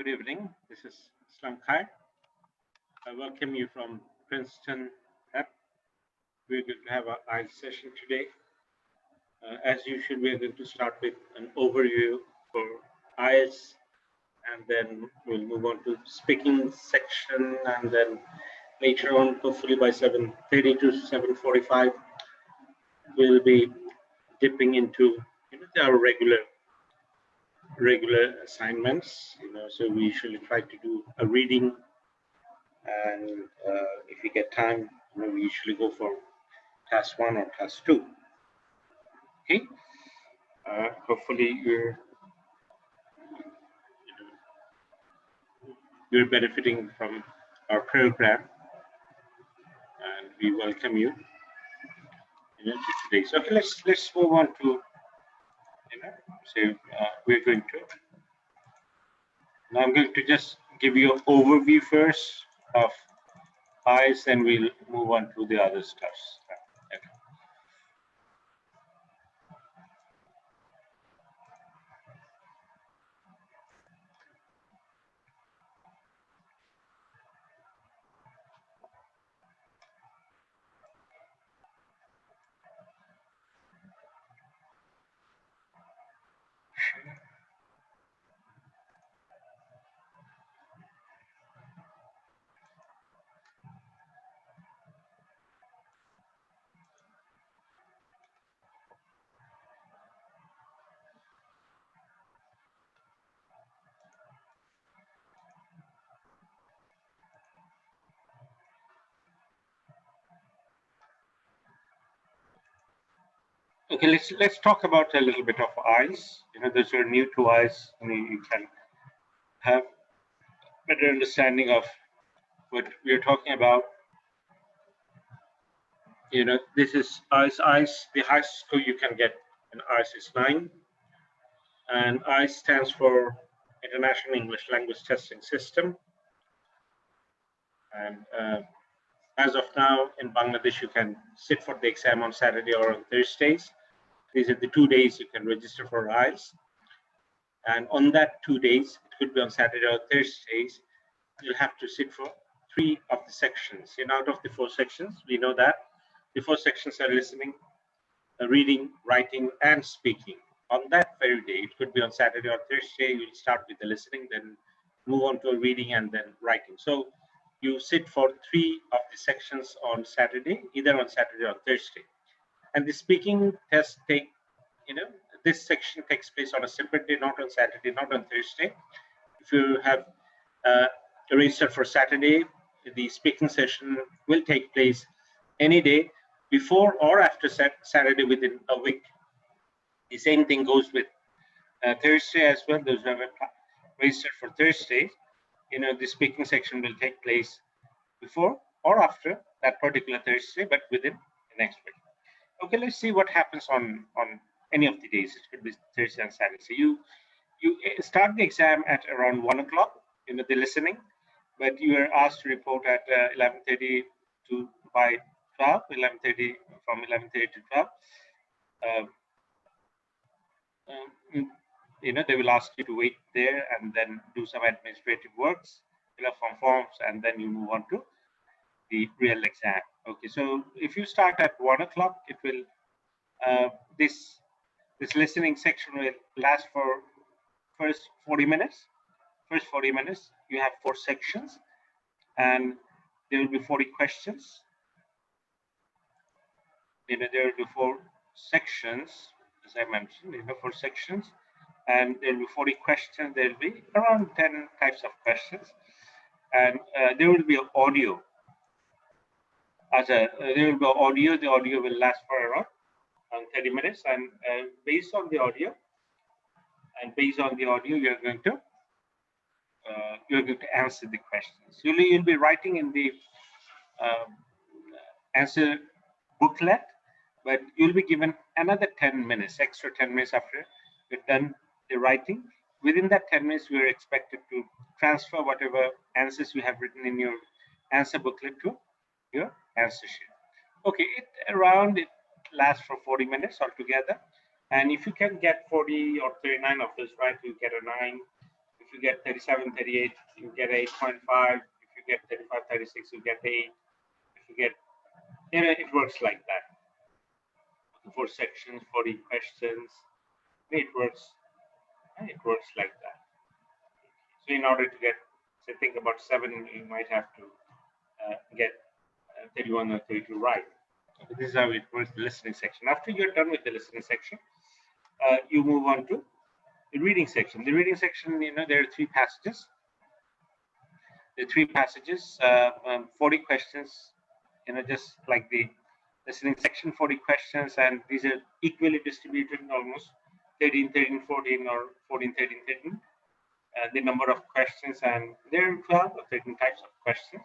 Good evening. This is Islam Khan. I welcome you from Princeton. We're going to have our IELTS session today. As usual, we're going to start with an overview for IELTS, and then we'll move on to speaking section, and then later on, hopefully by 7:30 to 7:45, we'll be dipping into our regular assignments. So we usually try to do a reading, and if we get time, we usually go for task 1 or task 2. Okay. Hopefully you're benefiting from our program, and we welcome you to today. So okay, let's move on to we're going to now. I'm going to just give you an overview first of IELTS, and we'll move on to the other stuff. Okay. Okay, let's talk about a little bit of IELTS. Those who are new to IELTS, you can have better understanding of what we're talking about. This is IELTS. The highest score you can get in IELTS is 9, and IELTS stands for International English Language Testing System. And as of now, in Bangladesh, you can sit for the exam on Saturday or on Thursdays. These are the 2 days you can register for IELTS. And on that 2 days, it could be on Saturday or Thursdays, you'll have to sit for 3 of the sections. Out of the 4 sections, we know that the 4 sections are listening, reading, writing, and speaking. On that very day, it could be on Saturday or Thursday, you'll start with the listening, then move on to reading and then writing. So you sit for 3 of the sections on Saturday, either on Saturday or Thursday. And the speaking test this section takes place on a separate day, not on Saturday, not on Thursday. If you have registered for Saturday, the speaking session will take place any day before or after Saturday within a week. The same thing goes with Thursday as well. Those who have registered for Thursday, the speaking section will take place before or after that particular Thursday, but within the next week. Okay, let's see what happens on any of the days. It could be Thursday and Saturday. So you start the exam at around 1 o'clock, the listening, but you are asked to report at 11:30 to by 12, 11:30 from 11:30 to 12. They will ask you to wait there and then do some administrative works, fill up some forms, and then you move on to the real exam. Okay, so if you start at 1 o'clock, it will this listening section will last for first 40 minutes. First 40 minutes, you have 4 sections, and there will be 40 questions. There will be 4 sections, as I mentioned. 4 sections, and there will be 40 questions. There will be around 10 types of questions, and there will be audio. There will be audio. The audio will last for around 30 minutes, and based on the audio, you're going to answer the questions. You'll be writing in the answer booklet, but you'll be given another 10 minutes, extra 10 minutes after you've done the writing. Within that 10 minutes, we are expected to transfer whatever answers you have written in your answer booklet to your answer sheet. Okay, it lasts for 40 minutes altogether. And if you can get 40 or 39 of those right, you get a 9. If you get 37, 38, you get 8.5. If you get 35, 36, you get 8. If you get, it works like that. 4 sections, 40 questions. It works like that. So in order to get, say, think about 7, you might have to get 31 or 32 right. This is how it works, the listening section. After you're done with the listening section, you move on to the reading section. The reading section, there are 3 passages. The 3 passages, 40 questions, just like the listening section, 40 questions, and these are equally distributed, almost 13, 13, 14, or 14, 13, 13. The number of questions, and there are 12 or 13 types of questions.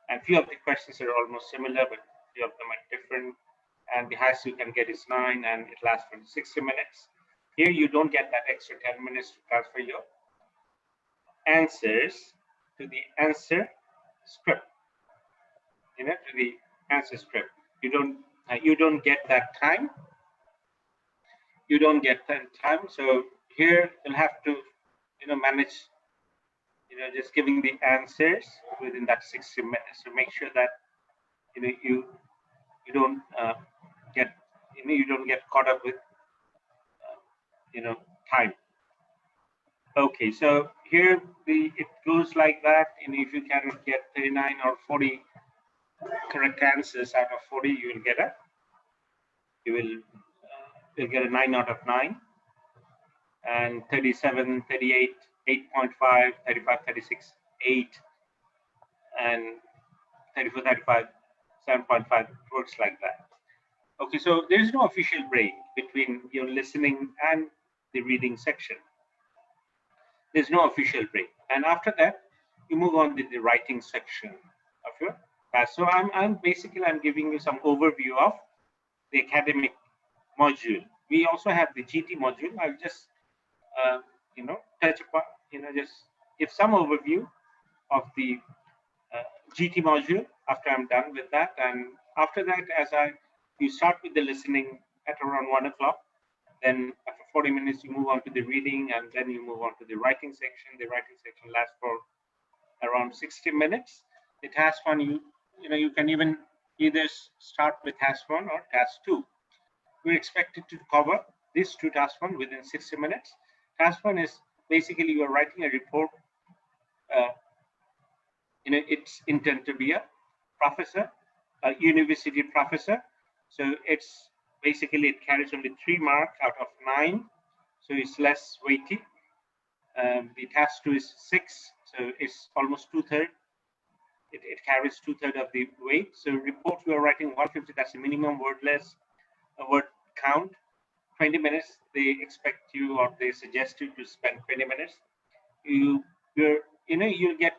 And few of the questions are almost similar, but few of them are different. And the highest you can get is 9, and it lasts for 60 minutes. Here you don't get that extra 10 minutes to transfer your answers to the answer script. To the answer script. You don't get that time. You don't get that time. So here you'll have to, manage, just giving the answers within that 60 minutes to make sure that, you don't get, you don't get caught up with, time. Okay, so here it goes like that. If you can get 39 or 40 correct answers out of 40, you'll get a 9 out of 9. And 37, 38, 8.5, 35, 36, 8, and 34, 35, 7.5. It works like that. Okay, so there is no official break between your listening and the reading section. There's no official break. And after that, you move on to the writing section of your class. So I'm giving you some overview of the academic module. We also have the GT module. I'll just touch upon, just give some overview of the GT module after I'm done with that. And after that, you start with the listening at around 1 o'clock. Then after 40 minutes, you move on to the reading, and then you move on to the writing section. The writing section lasts for around 60 minutes. The task 1, you can even either start with task 1 or task 2. We're expected to cover these 2 task 1 within 60 minutes. Task 1 is basically you're writing a report. It's intended to be a professor, a university professor. So it's basically, it carries only 3 marks out of 9. So it's less weighty. The task 2 is 6. So it's almost 2/3. It carries 2/3 of the weight. So report you are writing 150. That's the minimum word count. 20 minutes. They expect you, or they suggest you to spend 20 minutes. You'll get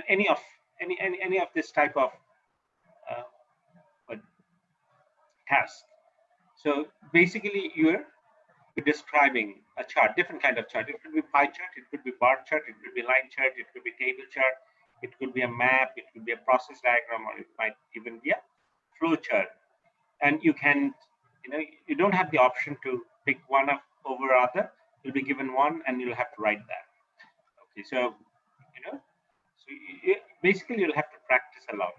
any of this type of task. So basically, you're describing a chart, different kind of chart. It could be pie chart, it could be bar chart, it could be line chart, it could be table chart, it could be a map, it could be a process diagram, or it might even be a flow chart. And you can, you don't have the option to pick one over other. You'll be given one, and you'll have to write that. Okay, so basically you'll have to practice a lot.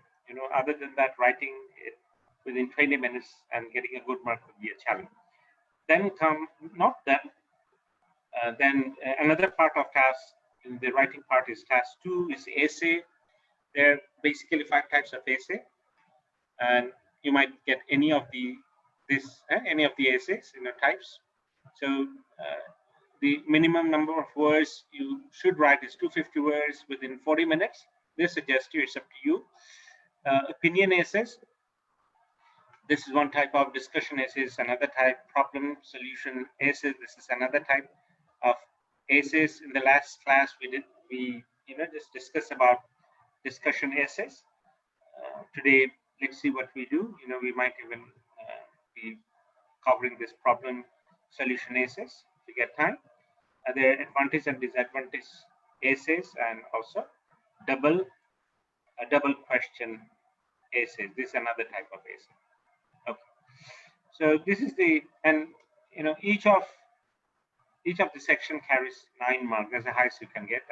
Other than that, writing it within 20 minutes and getting a good mark would be a challenge. Then then another part of task, in the writing part, is task 2 is essay. There are basically 5 types of essay, and you might get any of the essays types. So the minimum number of words you should write is 250 words within 40 minutes. They suggest you, it's up to you. Opinion essays. This is one type of discussion essays. Another type, problem solution essays. This is another type of essays. In the last class, we just discussed about discussion essays. Today, let's see what we do. We might even be covering this problem solution essays if we get time. There are advantage and disadvantage essays, and also double question essays. This is another type of essay. Okay. So this is each of each of the section carries 9 marks. That's the highest you can get.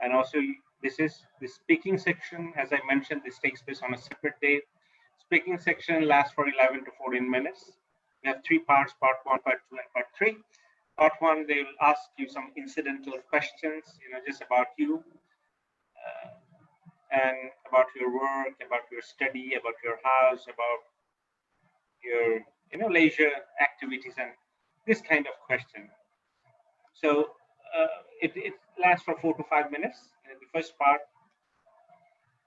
And also this is the speaking section. As I mentioned, this takes place on a separate day. Speaking section lasts for 11 to 14 minutes. We have 3 parts: part 1, part 2, and part 3. Part 1, they will ask you some incidental questions, just about you, and about your work, about your study, about your house, about your leisure activities, and this kind of question. So it lasts for 4 to 5 minutes in the first part,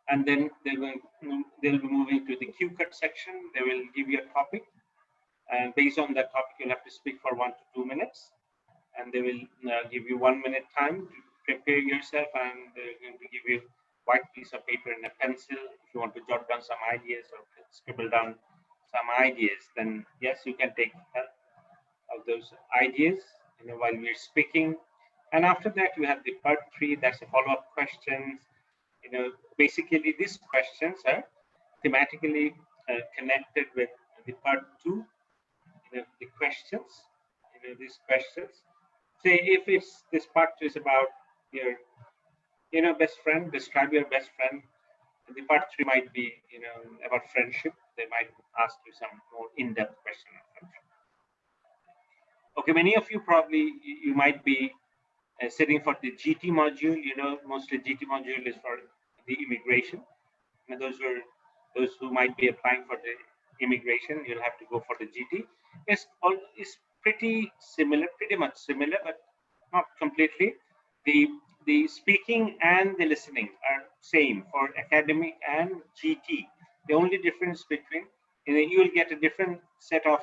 and then they'll be moving to the Q cut section. They will give you a topic, and based on that topic, you'll have to speak for 1 to 2 minutes, and they will give you 1 minute time to prepare yourself, and they're going to give you a white piece of paper and a pencil. If you want to jot down some ideas or scribble down some ideas, then yes, you can take help of those ideas while we're speaking. And after that, you have the part 3. That's the follow-up questions. Basically these questions are thematically connected with the part 2. The questions, these questions. Say if it's this part is about your best friend, describe your best friend. The part 3 might be about friendship. They might ask you some more in-depth question on friendship. Okay, many of you probably you might be sitting for the GT module. Mostly GT module is for the immigration. And those who might be applying for the immigration, you'll have to go for the GT. It's pretty similar, pretty much similar, but not completely. The speaking and the listening are same for academic and GT. The only difference between, you will get a different set of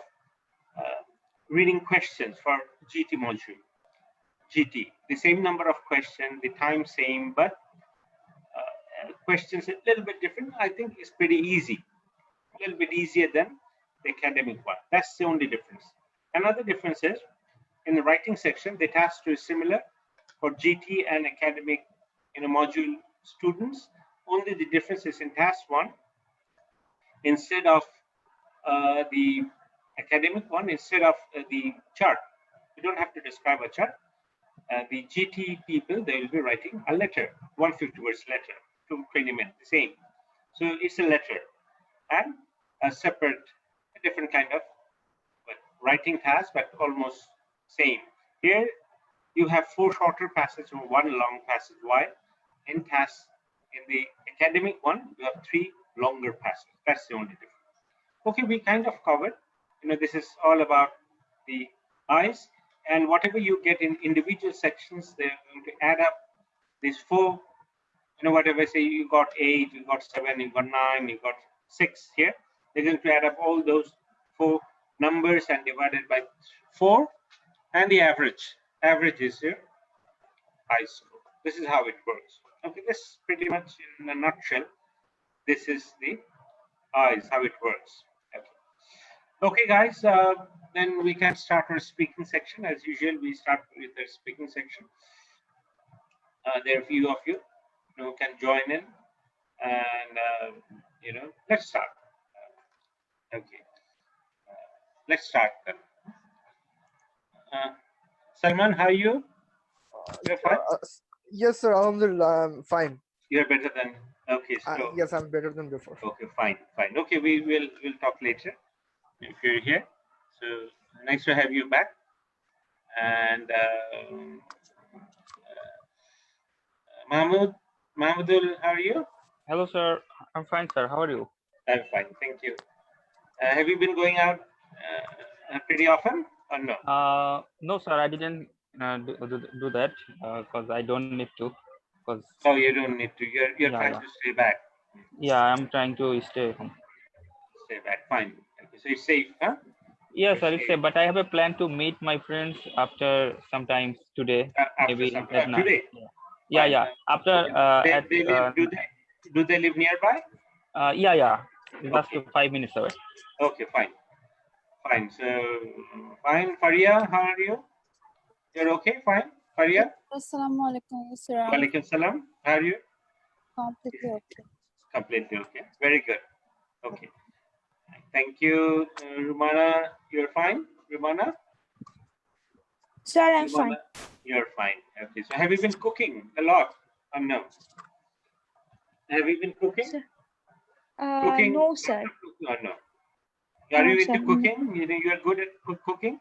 reading questions for GT module. GT, the same number of questions, the time same, but questions a little bit different. I think it's pretty easy, a little bit easier than the academic one. That's the only difference. Another difference is in the writing section, the task is similar for GT and academic module students. Only the difference is in task 1, instead of the academic one, instead of the chart, you don't have to describe a chart. The GT people, they will be writing a letter, 150 words letter, to 20 minutes, the same. So it's a letter and a separate, different kind of writing task, but almost same. Here you have 4 shorter passages and 1 long passage. Why? In the academic one, you have 3 longer passages. That's the only difference. Okay, we kind of covered. This is all about the eyes, and whatever you get in individual sections, they're going to add up these 4. Whatever, say you got 8, you got 7, you got 9, you got 6 here. They're going to add up all those 4 numbers and divide it by 4, and the average is here, high score. This is how it works. Okay, this is pretty much in a nutshell. This is the eyes, how it works. Okay, guys, then we can start our speaking section. As usual, we start with the speaking section. There are a few of you who can join in, and let's start. Okay, let's start then. Salman, how are you? You're fine? Yes, sir. Alhamdulillah, I'm fine. You're better than, okay. So yes, I'm better than before. Okay, fine. Okay, we'll talk later if you're here. So nice to have you back. And Mahmudul, how are you? Hello, sir. I'm fine, sir. How are you? I'm fine, thank you. Have you been going out pretty often or no? No, sir. I didn't do that because I don't need to. Oh, you don't need to. You're trying to stay back. Yeah, I'm trying to stay home. Stay back, fine. Okay, so it's safe, huh? Yes, sir. It's safe. But I have a plan to meet my friends after sometimes today. Maybe at night. Today? Yeah. After do they live nearby? Yeah. Just 5 minutes away. Okay, fine. So fine. Faria, how are you? You're okay? Fine. Faria? Assalamualaikum, sir. Walaikum salam. How are you? Completely okay. Completely okay. Very good. Okay. Thank you, Rumana. You're fine, Rumana? Sir, I'm You fine. wanna- You're fine. Okay. So have you been cooking a lot or no? Have you been cooking? Sir. Cooking? No, sir. Or no? Are No, you sir. into cooking? You think you are good at cooking?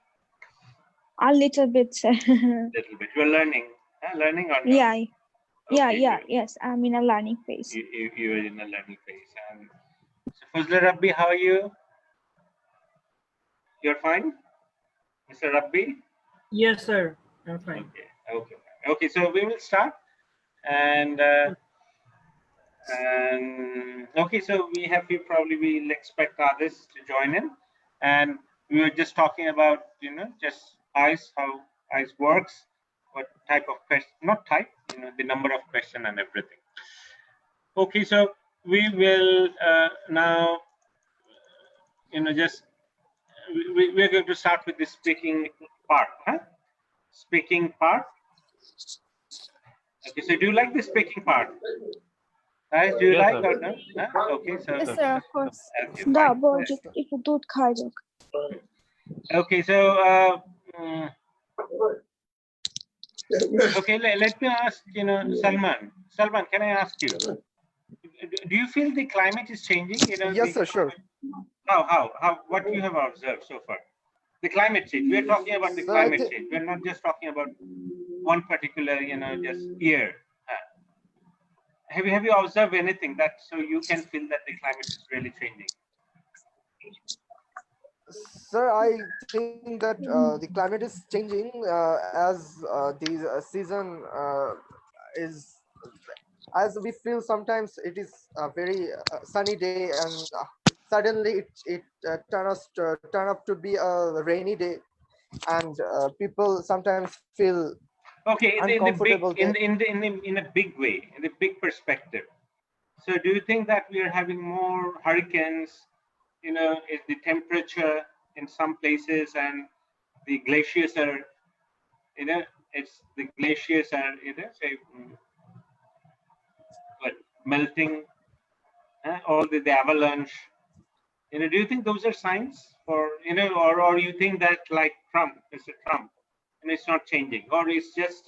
A little bit, sir. Little bit. You're learning. Learning or no? Yeah. Yeah, Okay, yeah, good. yes. I'm in a learning phase. You are in a learning phase. And so Fazla Rabbi, how are you? You're fine? Mr. Rabbi? Yes, sir. I'm fine. Okay. Okay, so we will start. And okay, so we have you probably will expect others to join in. And we were just talking about, just ICE, how ICE works, what type of question, not type, the number of question and everything. Okay, so we will now, just we're going to start with the speaking part. Speaking part. Okay, so do you like the speaking part? Guys, do you Yes, like sir. or no? Okay, so Yes, sir, of course. okay, Da, fine. bozuk, ipu dud kayacak. Okay, so okay, let me ask, Salman. Salman, can I ask you? Do you feel the climate is changing? Yes, sir, sure. How? What you have observed so far? The climate change. We are talking about the Sir, I climate think- change. We're not just talking about one particular, just year. Have you observed anything that so you can feel that the climate is really changing? Sir, I think that the climate is changing as the season is, as we feel sometimes it is a very sunny day, and suddenly it turn up to be a rainy day, and people sometimes feel Okay, uncomfortable there. in a big way, in the big perspective. So, do you think that we are having more hurricanes? Is the temperature in some places and the glaciers are, it's the glaciers are, say, what, melting, all the avalanche. Do you think those are signs for, or you think that like Trump, Mr. Trump, and it's not changing, or it's just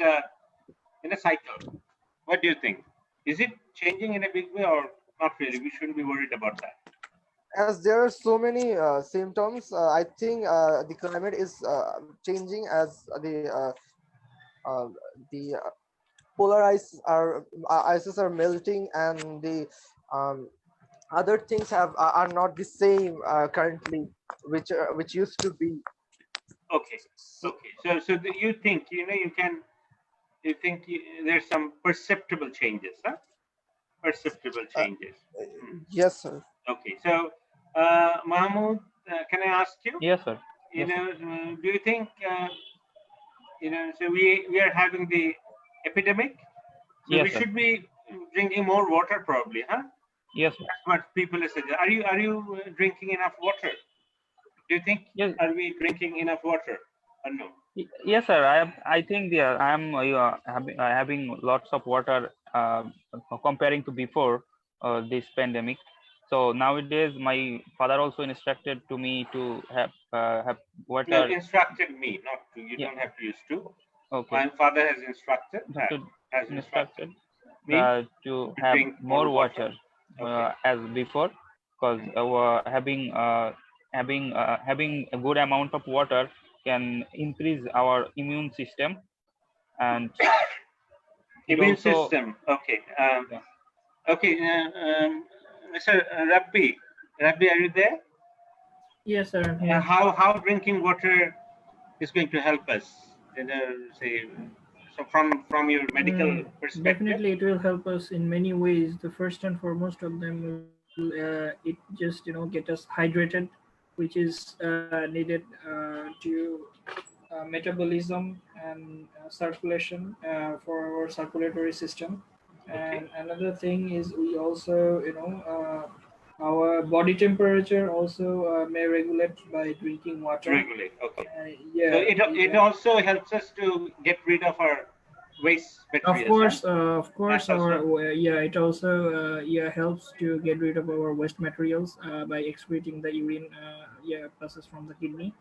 in a cycle? What do you think? Is it changing in a big way or not really? We shouldn't be worried about that. As there are so many symptoms, I think the climate is changing as uh, the polar ices are melting, and the um, other things are not the same currently, which used to be. Okay. Okay. So you think, you think there's some perceptible changes, huh? Perceptible changes. Yes, sir. Okay. So, Mahmoud, can I ask you? Yes, sir. You Yes, sir. know, do you think, so we are having the epidemic, so Yes, we sir. should be drinking more water probably, huh? Yes, sir. That's what people are saying. Are you drinking enough water? Do you think, Yes. are we drinking enough water or no? Yes, sir. I think I am having lots of water comparing to before this pandemic. So nowadays, my father also instructed to me to have No, water. instructed me, not to. You Yeah. don't have to use to. Okay. My father has instructed Instructed me to have drink more water Okay. as before, because having a good amount of water can increase our immune system, and it Immune also, system. Okay. yeah. Okay. Mr. Rabbi, are you there? Yes, sir. I'm here. How drinking water is going to help us? Say, so from your medical perspective. Definitely, it will help us in many ways. The first and foremost of them will it just get us hydrated, which is needed to metabolism and circulation for our circulatory system. Okay. And another thing is we also our body temperature also may regulate by drinking water. Regulate. Okay. Yeah. So it also helps us to get rid of our waste materials. Of course, That's our also- it also helps to get rid of our waste materials by excreting the urine passes from the kidney.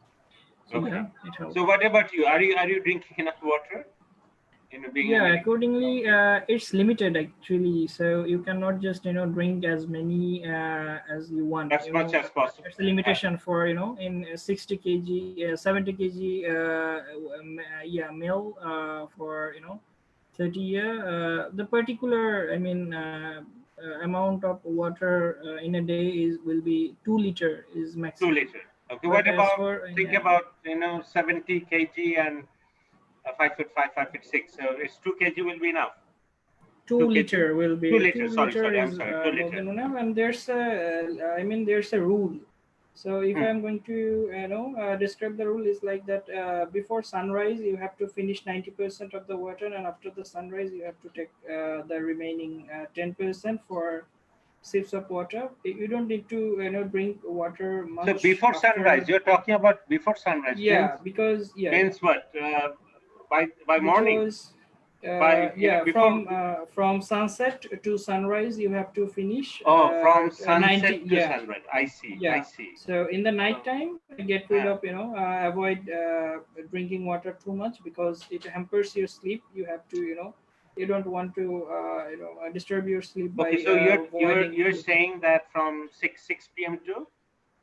So Okay. yeah, it helps. So what about you? Are you drinking enough water in being Yeah, American? accordingly, it's limited actually. So you cannot just drink as many as you want. As much as possible. There's a limitation for in 60 kg, 70 kg, yeah, meal for 30 year. The particular, amount of water in a day will be 2 liter is 2 maximum. liter. Okay. But What as about for think yeah, about 70 kg and 5'5", 5'6"? So it's 2 kg will be enough. 2 2 kg. liter will be 2 liter. 2 Sorry, liter sorry. I'm is sorry. 2 more liter. than enough, and there's a rule. So if I'm going to describe the rule is like that, before sunrise you have to finish 90% of the water, and after the sunrise you have to take the remaining 10% for sips of water. You don't need to drink water So much before after. sunrise, you're talking about before sunrise. Yeah, because Means what? By morning. because Before. from sunset to sunrise you have to finish From 90. sunset to Yeah, sunrise. I see. I yeah. see. So in the night time get rid of avoid drinking water too much, because it hampers your sleep. You have to you don't want to disturb your sleep by Okay, so avoiding you're saying that from 6 p.m. to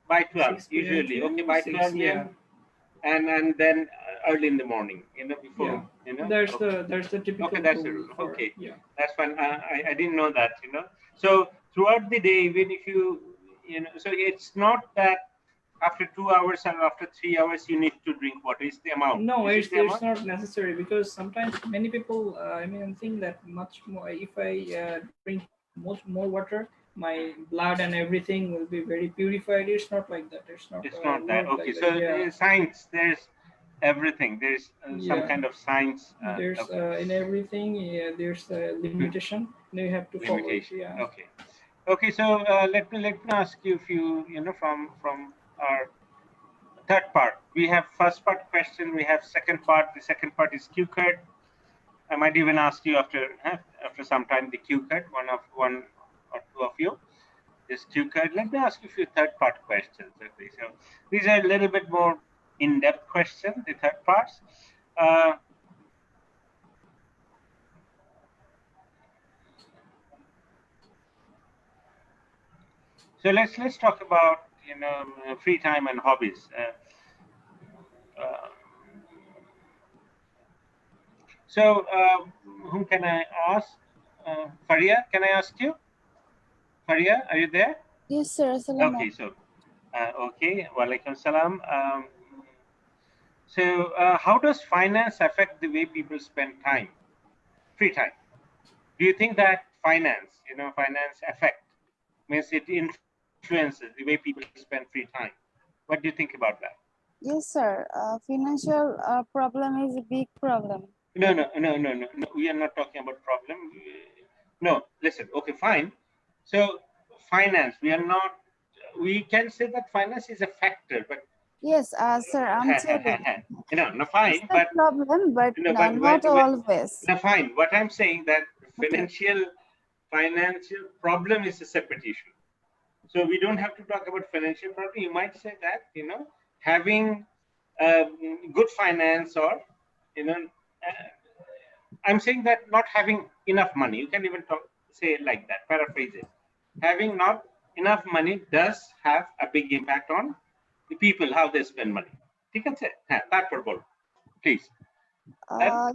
by 12 6 p.m. usually. Okay, to by 6. 12 Yeah, and then early in the morning. Before yeah. There's Okay. the typical Okay, that's the rule rule. for Okay, yeah. that's fine. I didn't know that. So throughout the day, even if so it's not that after 2 hours and after 3 hours you need to drink water. It's the amount. No, Is it the it's amount? not necessary, because sometimes many people think that much more if I drink much more water, my blood and everything will be very purified. It's not like that. It's not It's not that. work Okay, like so that. Yeah, science. There's everything. There's some yeah. kind of science. There's Okay. in everything. There's a limitation. You have to follow it. Limitation. Yeah. Okay. Okay. So let me ask you a few. From our third part. We have first part question. We have second part. The second part is Q card. I might even ask you after some time the Q card. One or two of you. This Q card. Let me ask you a few third part questions. Okay. So these are a little bit more in-depth questions. The third parts. So let's talk about free time and hobbies. So whom can I ask? Faria, can I ask you? Faria, are you there? Yes, sir. Assalamu Okay, so okay, walaikum salam. So how does finance affect the way people spend time, free time? Do you think that finance affect means it influences the way people spend free time? What do you think about that? Yes, sir. Financial problem is a big problem. No. We are not talking about problem. No, listen. Okay, fine. So finance, we can say that finance is a factor, but Yes, sir. I'm telling. no, It's fine, a but problem, but no, but not always. no, fine. What I'm saying that Okay. financial problem is a separate issue. So we don't have to talk about financial problem. You might say that having good finance, or I'm saying that not having enough money, you can even say it like that, paraphrase it. Having not enough money does have a big impact on the people, how they spend money. ठीक है? That पर बोलो, please.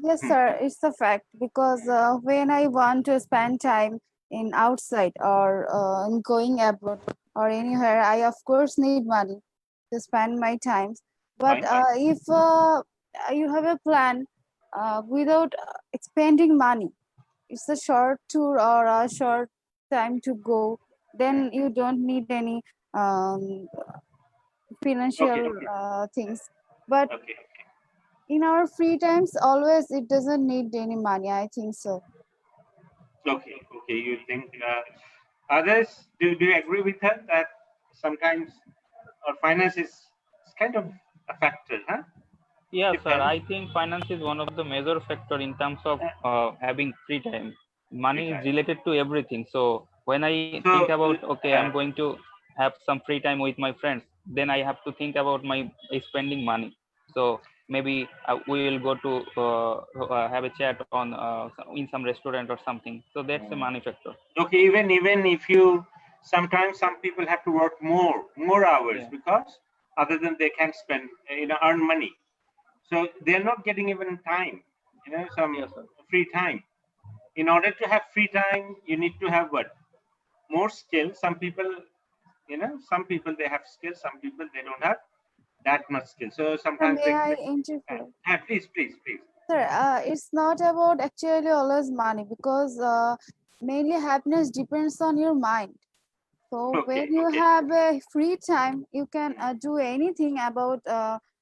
Yes, sir. It's a fact, because when I want to spend time in outside or in going abroad or anywhere, I of course need money to spend my time. But Fine. if you have a plan without spending money, it's a short tour or a short time to go, then you don't need any financial things. But Okay. in our free times, always it doesn't need any money, I think so. Okay. You think others? Do you agree with her that sometimes our finance is kind of a factor, huh? Yes, sir. Depends. I think finance is one of the major factor in terms of having free time. Money is related to everything. So when I think about, okay, I'm going to have some free time with my friends, then I have to think about my spending money. So maybe we will go to have a chat on in some restaurant or something. So that's a money factor. Okay, even if you sometimes some people have to work more hours Yeah. because other than they can spend earn money, so they're not getting even time, some Yes, sir. free time. In order to have free time, you need to have what? More skill. Some people, some people they have skills, some people they don't have that much skill. So Sir, sometimes may I they interfere? please. Sir, it's not about actually always money because mainly happiness depends on your mind. So when you Okay. have a free time, you can do anything about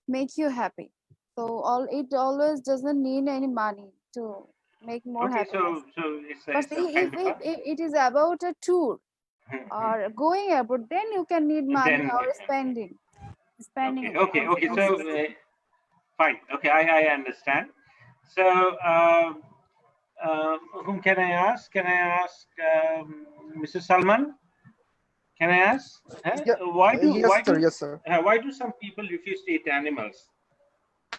make you happy. So it always doesn't need any money to make more Okay, happiness. so But it's a kind if of a it is about a tour or going abroad, then you can need money then or spending okay. So expenses. fine. Okay, I understand. So whom can I ask? Can I ask Mr. Salman? Can I ask? Yeah, yes, sir. Yes, sir. Why do some people refuse to eat animals?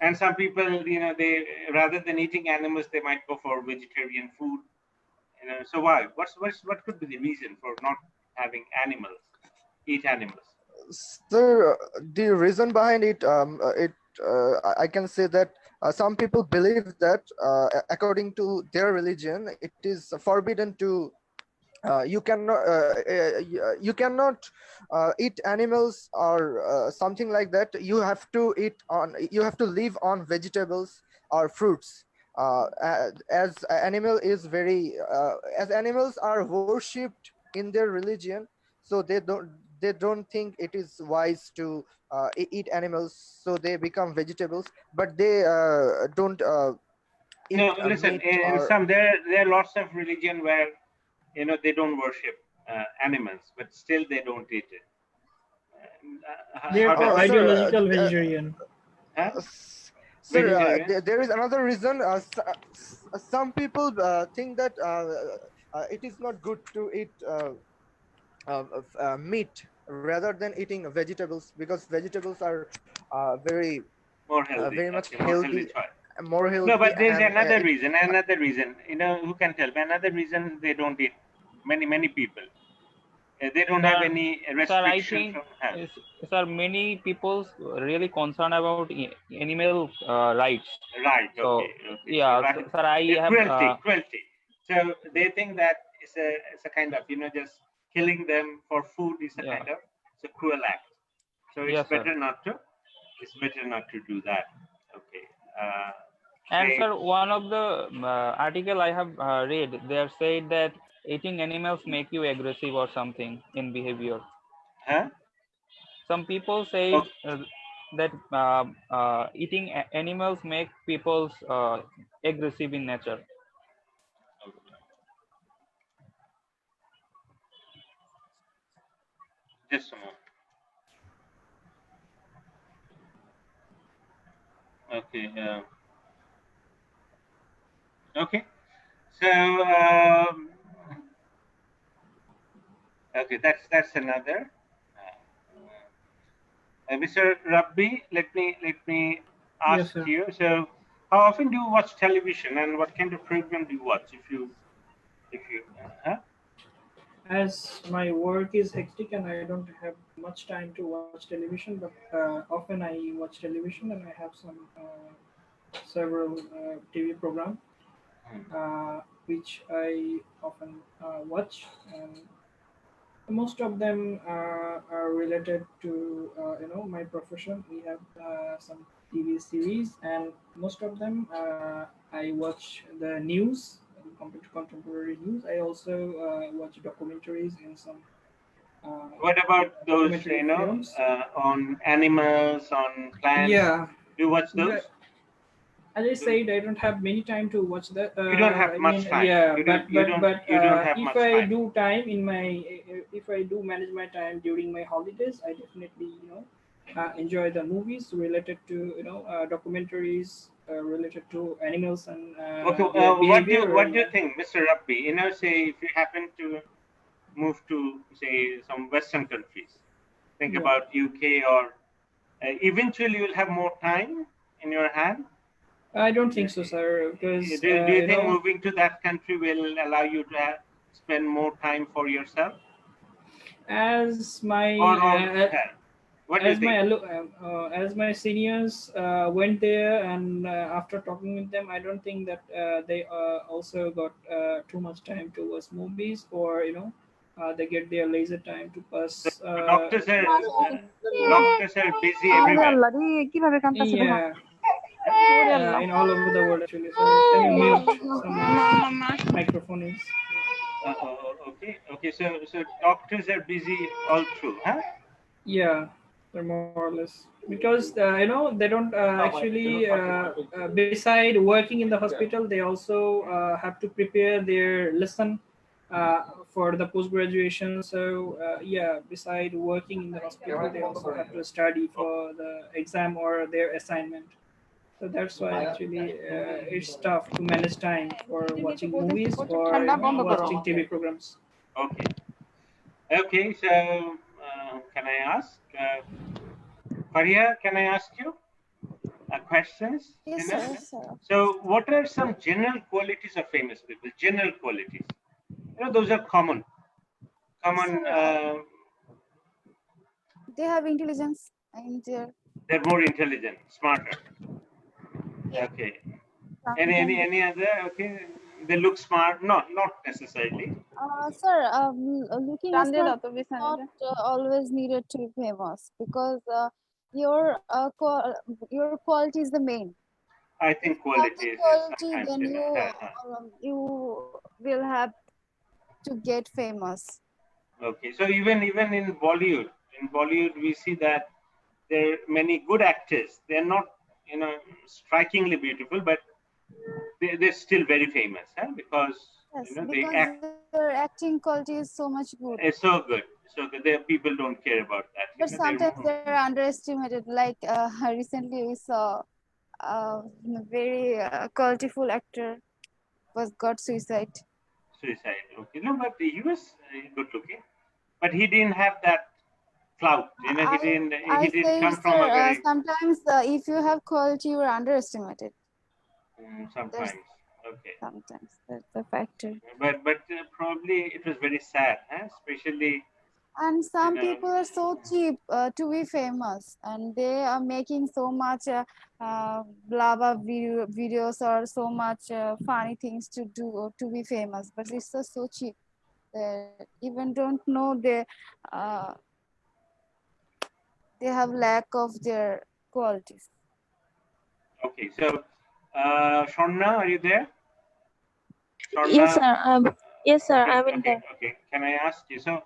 And some people, they rather than eating animals, they might go for vegetarian food. So why? What could be the reason for not having animals? Eat animals. Sir, the reason behind it, I can say that some people believe that according to their religion, it is forbidden to you cannot eat animals or something like that. You have to live on vegetables or fruits. As animal is very as animals are worshipped in their religion, so they don't think it is wise to eat animals, so they become vegetables, but they don't eat No, listen. meat In or some there are lots of religion where they don't worship animals, but still they don't eat it. They're How does it sir. work? ideological vegetarian. Huh? Sir, Vegetarian? there is another reason. Some people think that it is not good to eat meat rather than eating vegetables, because vegetables are More healthy. very much Okay, more healthy healthy, choice. more No, healthy, but there's and another it reason. Another reason. Who can tell me? Another reason they don't eat. Many people. They don't have Sir, any sir, I restriction think, from. sir, many people really concerned about animal rights. Right. So Okay. So yeah, so, right, sir, I have cruelty. So they think that it's a kind of just killing them for food is a yeah, kind of it's a cruel act. So yes, sir. it's better not to do that. Okay. And Say, sir, one of the article I have read, they have said that eating animals make you aggressive or something in behavior. huh? Some people say Okay. that eating animals make people aggressive in nature. Just a moment. Okay. Okay. So okay, that's another. Mr. Rabbi, let me Yes, ask sir. you. So, how often do you watch television, and what kind of program do you watch? If you, huh? As my work is hectic and I don't have much time to watch television, but often I watch television and I have some several TV program which I often watch, and most of them are related to my profession. We have some TV series, and most of them I watch the news, contemporary news. I also watch documentaries and some uh, What about those, documentary films. on animals, on plants? Yeah, Do you watch the, those? as I said, I don't have many time to watch that. You don't have I much mean, time. yeah, You don't. but You but don't. but You don't have if much I time. do time in my, if I do manage my time during my holidays, I definitely enjoy the movies related to documentaries related to animals and Okay. their What behavior. do you Yeah, think, Mr. Rabbi? Say if you happen to move to say some Western countries, think yeah, about UK or eventually you'll have more time. in your hand? I don't think so, sir, because Do you you think know, moving to that country will allow you to spend more time for yourself? as my What do you think? as my seniors went there, and after talking with them, I don't think that they also got too much time to watch movies, or they get their leisure time to The pass. doctors are busy everywhere. Yeah, in all over the world actually. Sorry, can you mute some microphone is? Okay. So doctors are busy all through, huh? Yeah, they're more or less, because they don't actually beside working in the hospital, they also have to prepare their lesson for the post graduation. So yeah, beside working in the hospital, they also have to study for the exam or their assignment. So that's why actually it's tough to manage time for watching movies or watching TV programs. Okay. Okay. So can I ask, Faria? Can I ask you questions? Yes, sir. Yes, sir. So, what are some general qualities of famous people? General qualities. Those are common. Common. Sir, they have intelligence and They're more intelligent, smarter. Okay. sometimes. Any other? Okay. They look smart. Not necessarily. Sir, looking not always needed to be famous because your quality is the main. I If think you have quality the is quality, sometimes, then you will have to get famous. Okay. So even in Bollywood, we see that there are many good actors. They're not, strikingly beautiful, but they're still very famous, huh? Because Yes, they because act. their acting quality is so much good. It's so good. So good. There, people don't care about that. But sometimes they're underestimated. Like recently, we saw a very qualityful actor was got suicide. Suicide. Okay. No, but he was good looking, but he didn't have that clout. He I didn't. He I didn't say, come from a sir, very. sometimes if you have quality, you are underestimated. There's Sometimes. Okay. sometimes that's a factor. But probably it was very sad, huh? Especially. And some You know, people are so cheap to be famous, and they are making so much blah blah videos or so much funny things to do to be famous. But it's so cheap. They even don't know they have lack of their qualities. Okay. So, Shonna, are you there? Yes, Shonna. sir. Yes, sir. I'm in Okay. there. Okay. Can I ask you? So,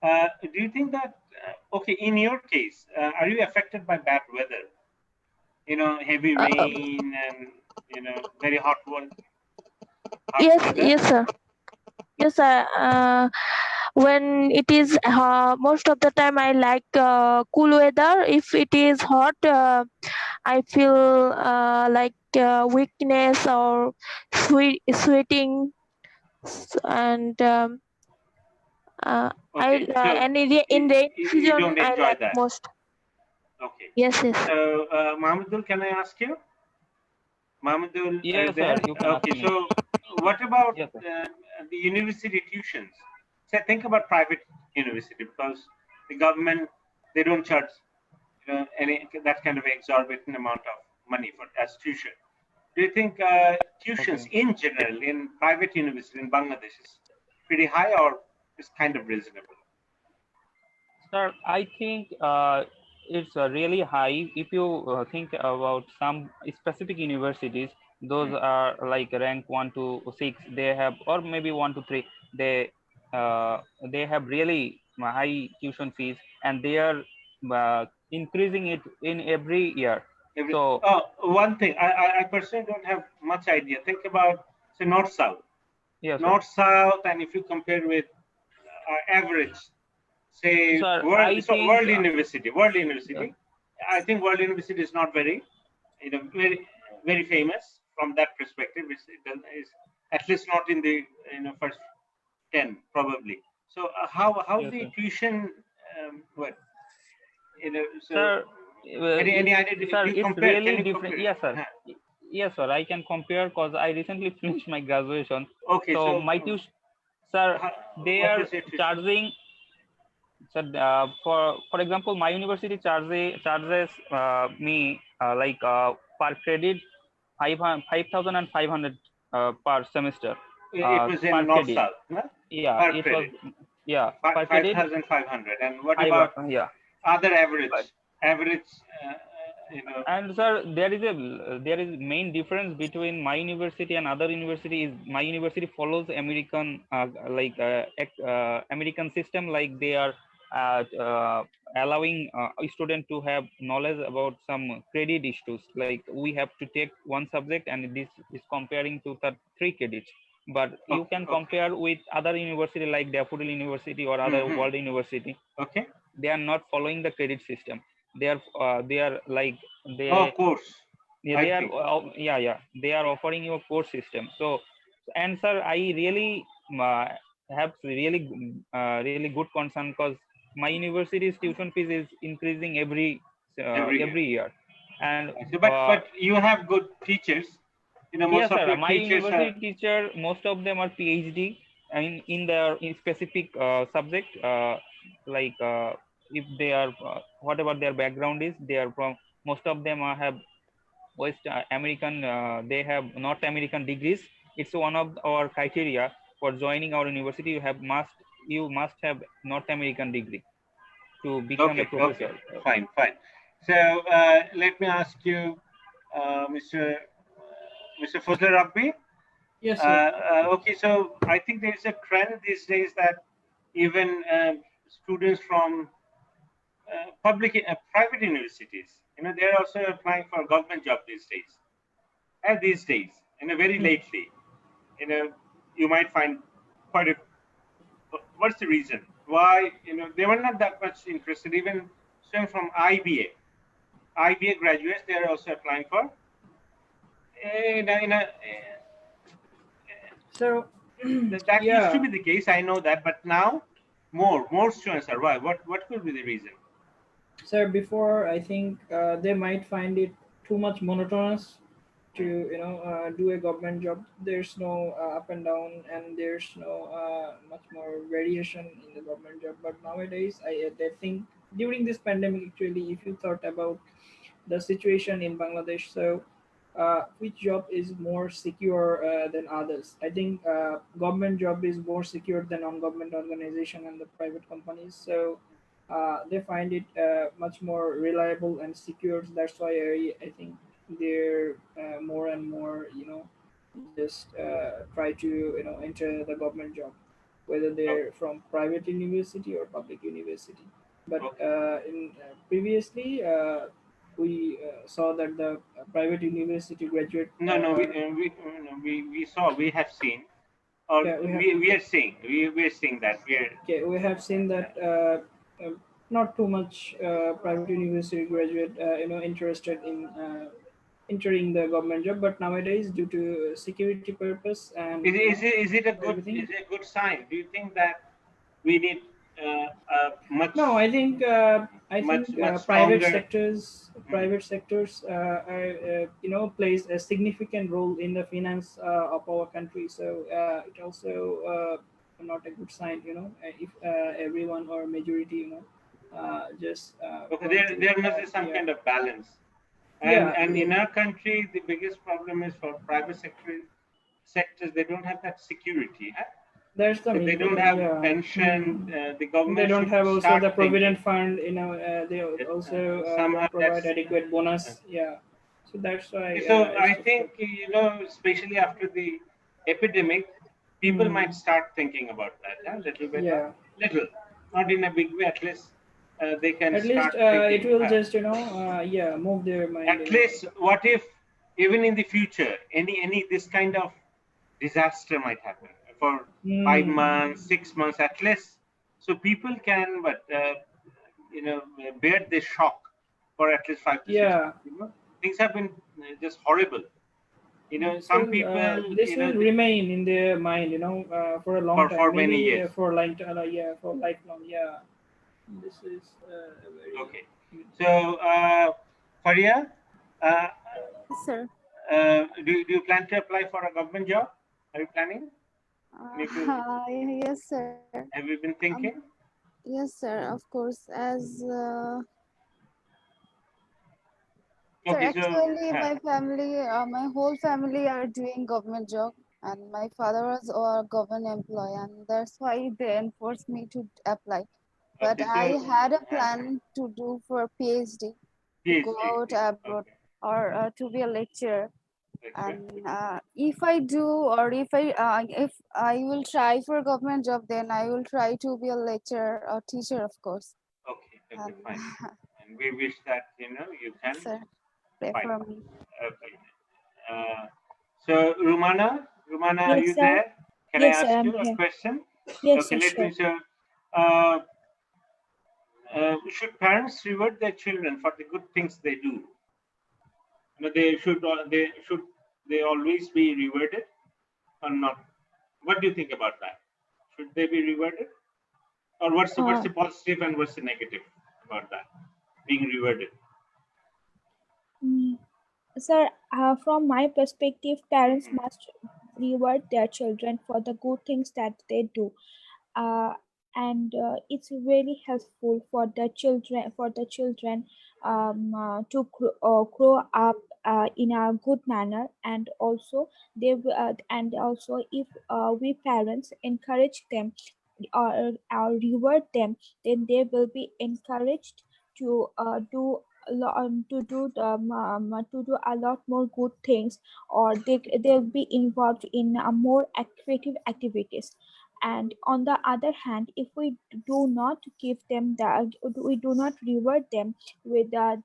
do you think that? Okay. In your case, are you affected by bad weather? Heavy rain and very hot Yes, weather. yes, sir. Yes, sir. When it is most of the time, I like cool weather. If it is hot, I feel like weakness or sweating, and I Okay, so and in rainy you season don't I enjoy like that. most. Okay. Yes, yes. So, Mahmudul, can I ask you? Mahmudul, are you Yes, there? sir. You can ask Okay, me. so what about Yes, sir. the university tuitions? So think about private university because the government, they don't charge any that kind of exorbitant amount of money for as tuition. Do you think tuitions Okay. in general in private university in Bangladesh is pretty high or is kind of reasonable? Sir, I think it's really high. If you think about some specific universities, those are like rank 1 to 6. They have, or maybe 1 to 3. They have really high tuition fees, and they are increasing it in every year. So One thing I personally don't have much idea. Think about say north south, yes, sir. and if you compare with average, say Sir, I think World yes, University. I think World University is not very very famous from that perspective. Is at least not in the first 10 probably. So how yes, the sir. tuition what so Sir, Any idea? Sir, Do you it's compare? Can really you different. compare? Yes, sir. Yes, sir. I can compare because I recently finished my graduation. Okay, So so my tuition, sir, they what are was your tuition? charging. So for example, my university charges me per credit 5,500 per semester. It was Per in North credit. South, no? Yeah, Per it was. credit. Yeah, per credit 5,500. And what five. about Yeah. other average, you know? And sir, there is main difference between my university and other university is my university follows American American system, like they are allowing a student to have knowledge about some credit issues, like we have to take one subject and this is comparing to the 3 credits. But you can compare with other university like Daffodil University or other world university. Okay. They are not following the credit system. They are like Of course. they are they are offering you a course system. So, and sir, I really have really good concern because my university's tuition fees is increasing every year. And but you have good teachers, you know. Most yes, of sir. your My teachers are university teacher, most of them are PhD in their in specific subject. If they are whatever their background is, they are from. Most of them have West American. They have North American degrees. It's one of our criteria for joining our university. You must have North American degree to become a professor. Fine. So let me ask you, Mr. Fazlur Rabbi. Yes, sir. Okay, so I think there is a trend these days that even students from private universities, you know, they're also applying for a government job these days. And these days, you know, very lately, you know, you might find quite a. What's the reason? Why, you know, they were not that much interested. Even students from IBA graduates, they are also applying for. So That used to be the case. I know that, but now more students are. Why? What could be the reason? Sir, before I think they might find it too much monotonous to do a government job. There's no up and down, and there's no much more variation in the government job. But nowadays, I think during this pandemic, actually, if you thought about the situation in Bangladesh, so which job is more secure than others? I think government job is more secure than non-government organization and the private companies. So they find it much more reliable and secure. That's why I think they're more and more just try to enter the government job, whether they're from private university or public university. But in previously we saw that the private university graduate we have seen, or we are seeing that we have seen that not too much private university graduate interested in entering the government job, but nowadays due to security purpose and is it a good sign? Do you think that we need much? No, I think private sectors are, plays a significant role in the finance of our country. So it also not a good sign, if everyone or majority, just there must be some kind of balance. And in our country, the biggest problem is for private sectors. They don't have that security. Huh? That's the they don't have pension. The government. They don't have also the provident fund. They also don't provide adequate bonus. Yeah. So that's why. So I think especially after the epidemic, people might start thinking about that a little bit. Yeah. Little, not in a big way. At least they can. At least it will just move their mind. At least, what if even in the future any this kind of disaster might happen for 5 months, 6 months at least, so people can bear this shock for at least 5 to 6 months. Things have been just horrible. Some people this will remain in their mind, for a long time, for many years, for lifelong. Yeah, this is very okay. So, Faria, Sir. do you plan to apply for a government job? Are you planning? Yes, sir. Have you been thinking? Yes, sir. Of course. As sir, Okay, so actually, my whole family are doing government job, and my father was a government employee, and that's why they enforced me to apply. But okay, I so had a plan to do for PhD, to go PhD. out abroad, Okay, or to be a lecturer. that's good. And if I do, or if I will try for government job, then I will try to be a lecturer or teacher, of course. Okay, okay, And fine. And we wish that you can. sir, pray Fine. for me. Okay. So Rumana, are Yes, you sir. there? Can I Yes, sir. ask I'm you a here. question? Yes, Okay, sir. let me. Sure. So, should parents reward their children for the good things they do? They always be rewarded or not? What do you think about that? Should they be rewarded, or what's Uh, the positive and what's the negative about that being rewarded? mm, Sir, from my perspective, parents Mhm. must reward their children for the good things that they do. uh, and it's really helpful for the children to grow up in a good manner, and also and also if we parents encourage them or reward them, then they will be encouraged to to do a lot more good things, or they'll be involved in more creative activities. And on the other hand, if we do not give them that, we do not reward them with that,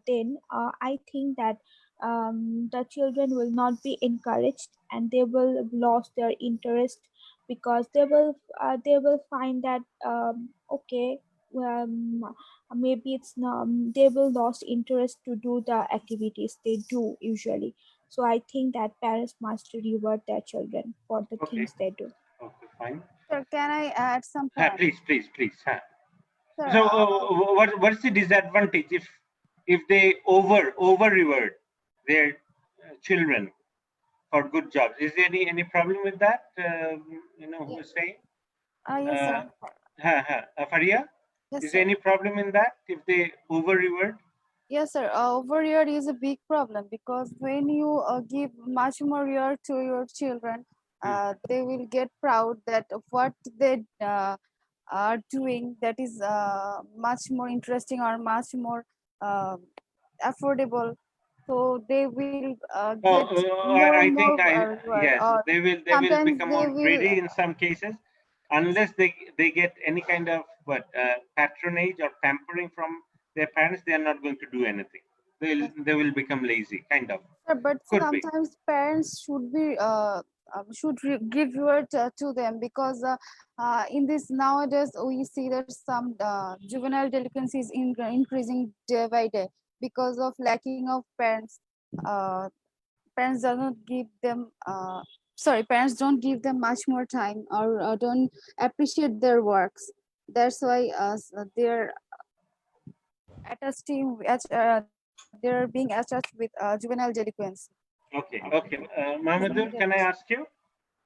then I think that the children will not be encouraged, and they will lose their interest, because they will find that okay, um, maybe it's not, they will lose interest to do the activities they do usually. So I think that parents must reward their children for the Okay, things they do. okay, fine. Sir, can I add some point? Please. Sir, So, what's the disadvantage if they over reward their children for good jobs? Is there any problem with that? Who is saying? yes, sir. Faria, Yes, is there sir. any problem in that if they over reward? Yes, sir. Over here is a big problem, because when you give much more year to your children, they will get proud that what they are doing, that is much more interesting or much more uh, affordable. So they will Oh, get more I and think more reward, yes, or they will sometimes become they more will. greedy in some cases, unless they get any kind of patronage or pampering from their parents. They are not going to do anything. They will become lazy, kind of. But Could be. sometimes parents should be give reward to them, because in this nowadays we see that some juvenile delinquency is increasing day by day, because of lacking of parents. Uh, parents do not give them parents don't give them much more time, or don't appreciate their works. That's why they're they're being attached with juvenile delinquency. Okay. Mahmoud, can I ask you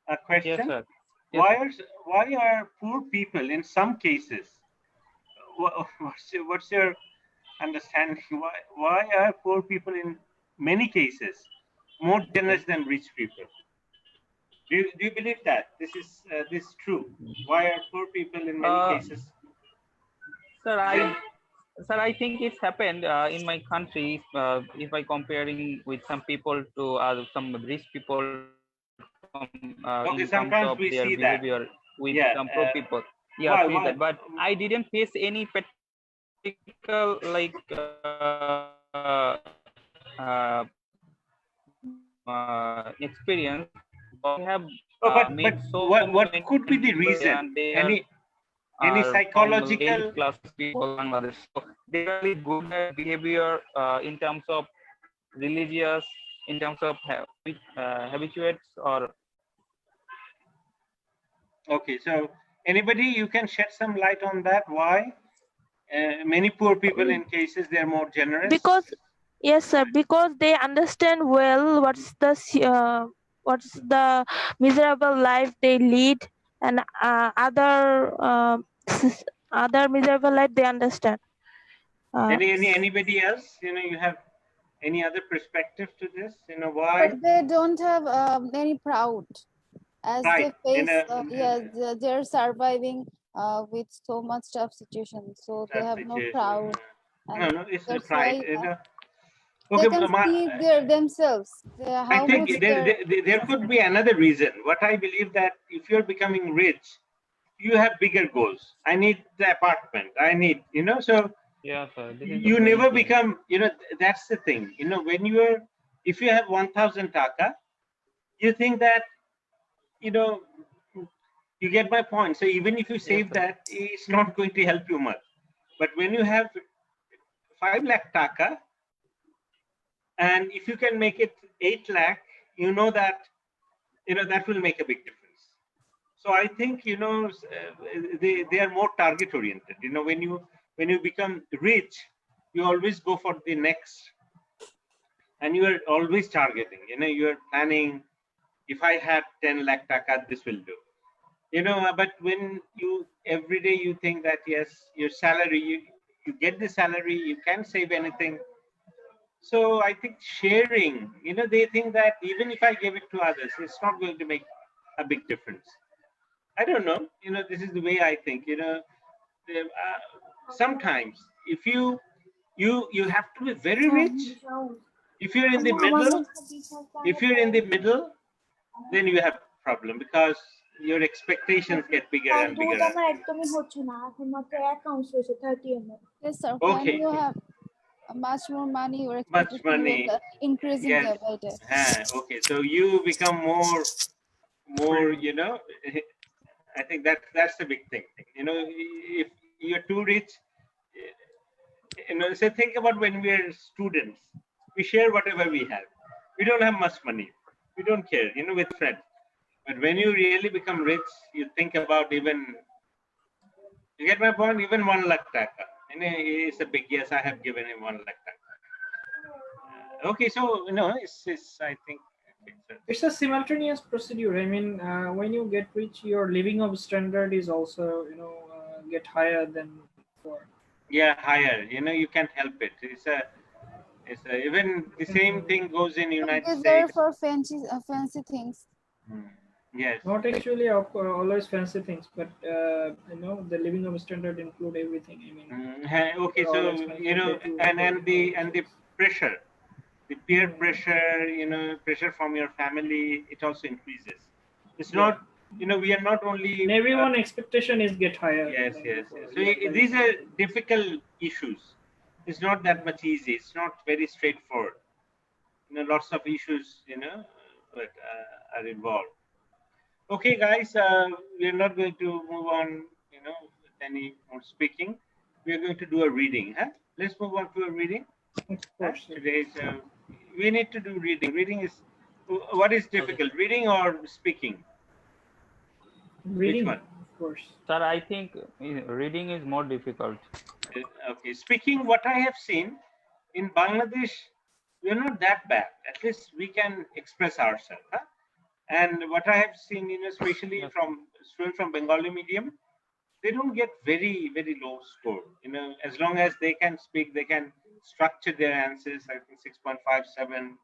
a Yes, question? sir. Yes, Why sir. are poor people in some cases? What's your understanding? Why are poor people in many cases more generous than rich people? Do you believe that this is true? Why are poor people in many Uh, cases? sir, Gen- I think it's happened in my country. If I comparing with some people to some rich people in terms okay, of their sometimes we see behavior that. with some Yeah. poor people. Yeah, see Why? that. But Why? I didn't face any practical experience. But I have Oh, but met so what many could be the people, reason? and they Any are from elite psychological? class people in Bangladesh. So they are really good at behavior in terms of religious, in terms of habituates or. Okay, so anybody you can shed some light on that? Why many poor people in cases they are more generous. Because yes, sir, because they understand well what's the miserable life they lead, and other miserable life they understand. Anybody else? You have any other perspective to this? Why? But they don't have any proud, as Pride. they face yes, they're surviving with so much tough situation, so they That have no situation. proud, No, and it's the that's pride. why Okay, they can see themselves, I how think much they're there could be another reason. What I believe that if you're becoming rich, you have bigger goals. I need the apartment. I need, so Yeah, sir. This is the you main never thing. become, that's the thing. When if you have 1,000 taka, you think that, you get my point. So even if you save sir. that, it's not going to help you much. But when you have 5 lakh taka, and if you can make it 8 lakh, that that will make a big difference. So I think they are more target oriented. When you become rich, you always go for the next, and you are always targeting. You are planning. If I had 10 lakh taka, this will do. But when you every day you think that yes, your salary, you get the salary, you can't save anything. So I think sharing, they think that even if I give it to others, it's not going to make a big difference. I don't know. This is the way I think. Sometimes if you have to be very rich. If you're in the middle, then you have problem because your expectations get bigger and bigger. yes, sir. When Okay, you have much more money, your much expectation money. will increasing Yes. day by day. Okay, so you become more. I think that's the big thing. If you're too rich, so think about when we're students, we share whatever we have. We don't have much money. We don't care, with friends. But when you really become rich, you think about even, you get my point, even 1 lakh taka. It's a big yes, I have given him 1 lakh taka. Okay, so, it's I think, okay, so, It's a simultaneous procedure. I mean, when you get rich, your living of standard is also, get higher than before. yeah, higher. You can't help it. Even the same thing goes in United These are States. for fancy things. Yes. Not actually always fancy things, but the living of standard include everything. I mean, Okay, all so expenses to and the expenses. pressure, the peer pressure, pressure from your family, it also increases. It's Yeah. not, we are not only. And everyone expectation is get higher Yes, than yes, before. yes. So Yeah, that is these are true. difficult issues. It's not that much easy. It's not very straightforward. Lots of issues, but are involved. Okay, guys, we are not going to move on, with any more speaking. We are going to do a reading. Huh? Let's move on to a reading. Of course. Today's, we need to do reading. Reading is, what is difficult, reading or speaking? Reading, Which one? of course. Sir, I think reading is more difficult. Okay, speaking, what I have seen in Bangladesh, we are not that bad. At least we can express ourselves. Huh? And what I have seen, especially Yes. from students from Bengali medium, they don't get very, very low score. As long as they can speak, they can structure their answers. I think 6.5, 7,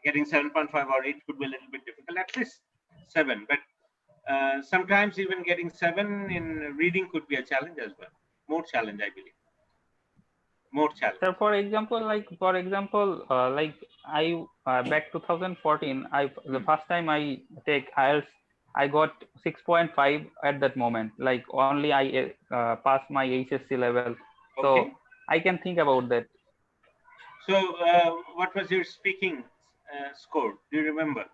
getting 7.5 or 8 could be a little bit difficult. At least 7, but sometimes even getting 7 in reading could be a challenge as well. More challenge, I believe. More challenge. Sir, for example, like I back 2014, the first time I take IELTS, I got 6.5 at that moment. Like only I passed my HSC level, so Okay. I can think about that. So, what was your speaking score? Do you remember?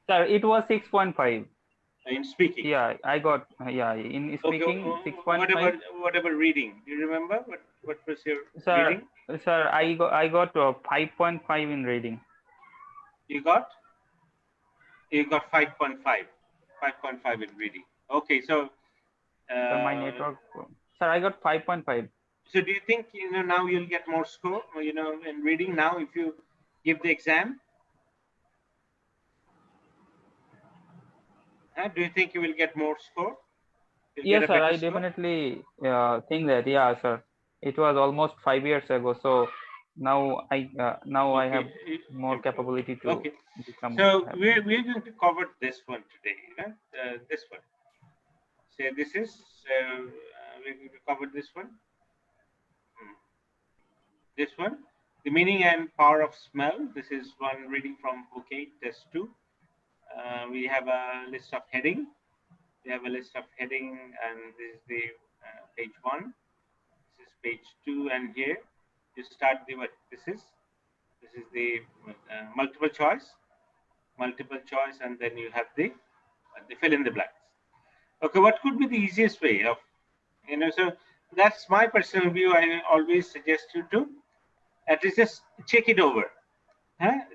Sir, it was 6.5. In speaking. Yeah, I got in Okay. speaking 6.5. What about reading? Do you remember what was your Sir, reading? sir, I got 5.5 in reading. You got 5.5, 5.5 in reading. Okay, so Sir, my network Sir, I got 5.5. So do you think, now you'll get more score, in reading now if you give the exam? Do you think you will get more score? You'll Yes, get a sir. better I score? definitely think that. Yeah, sir. It was almost 5 years ago, so now I have Okay, more improved. capability to Okay. become. So we're going to cover this one today. This one. So this is we're going to cover this one. This one, the meaning and power of smell. This is one reading from book 8, test 2. We have a list of heading. We have a list of heading, and this is the page 1. This is page 2, and here you start the what? This is the multiple choice, and then you have the fill in the blanks. Okay, what could be the easiest way of, so that's my personal view. I always suggest you to at least just check it over.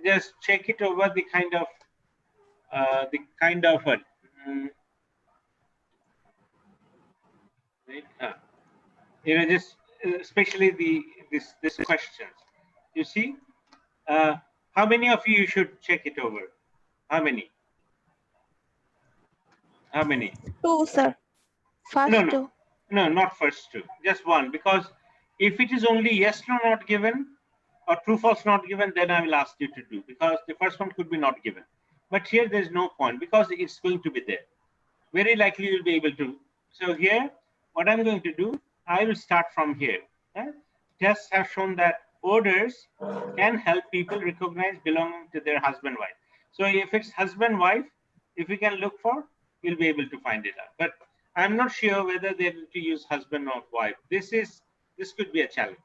Just check it over the kind of what, right? Just especially this questions. You see, how many of you should check it over? How many? How many? 2, sir. First No, 2. no, not first two. Just one, because if it is only yes, no, not given, or true, false, not given, then I will ask you to do, because the first one could be not given. But here there's no point because it's going to be there. Very likely you'll be able to. So here, what I'm going to do, I will start from here. Tests have shown that odors can help people recognize belonging to their husband, wife. So if it's husband, wife, if we can look for, we'll be able to find it out. But I'm not sure whether they're going to use husband or wife. This could be a challenge.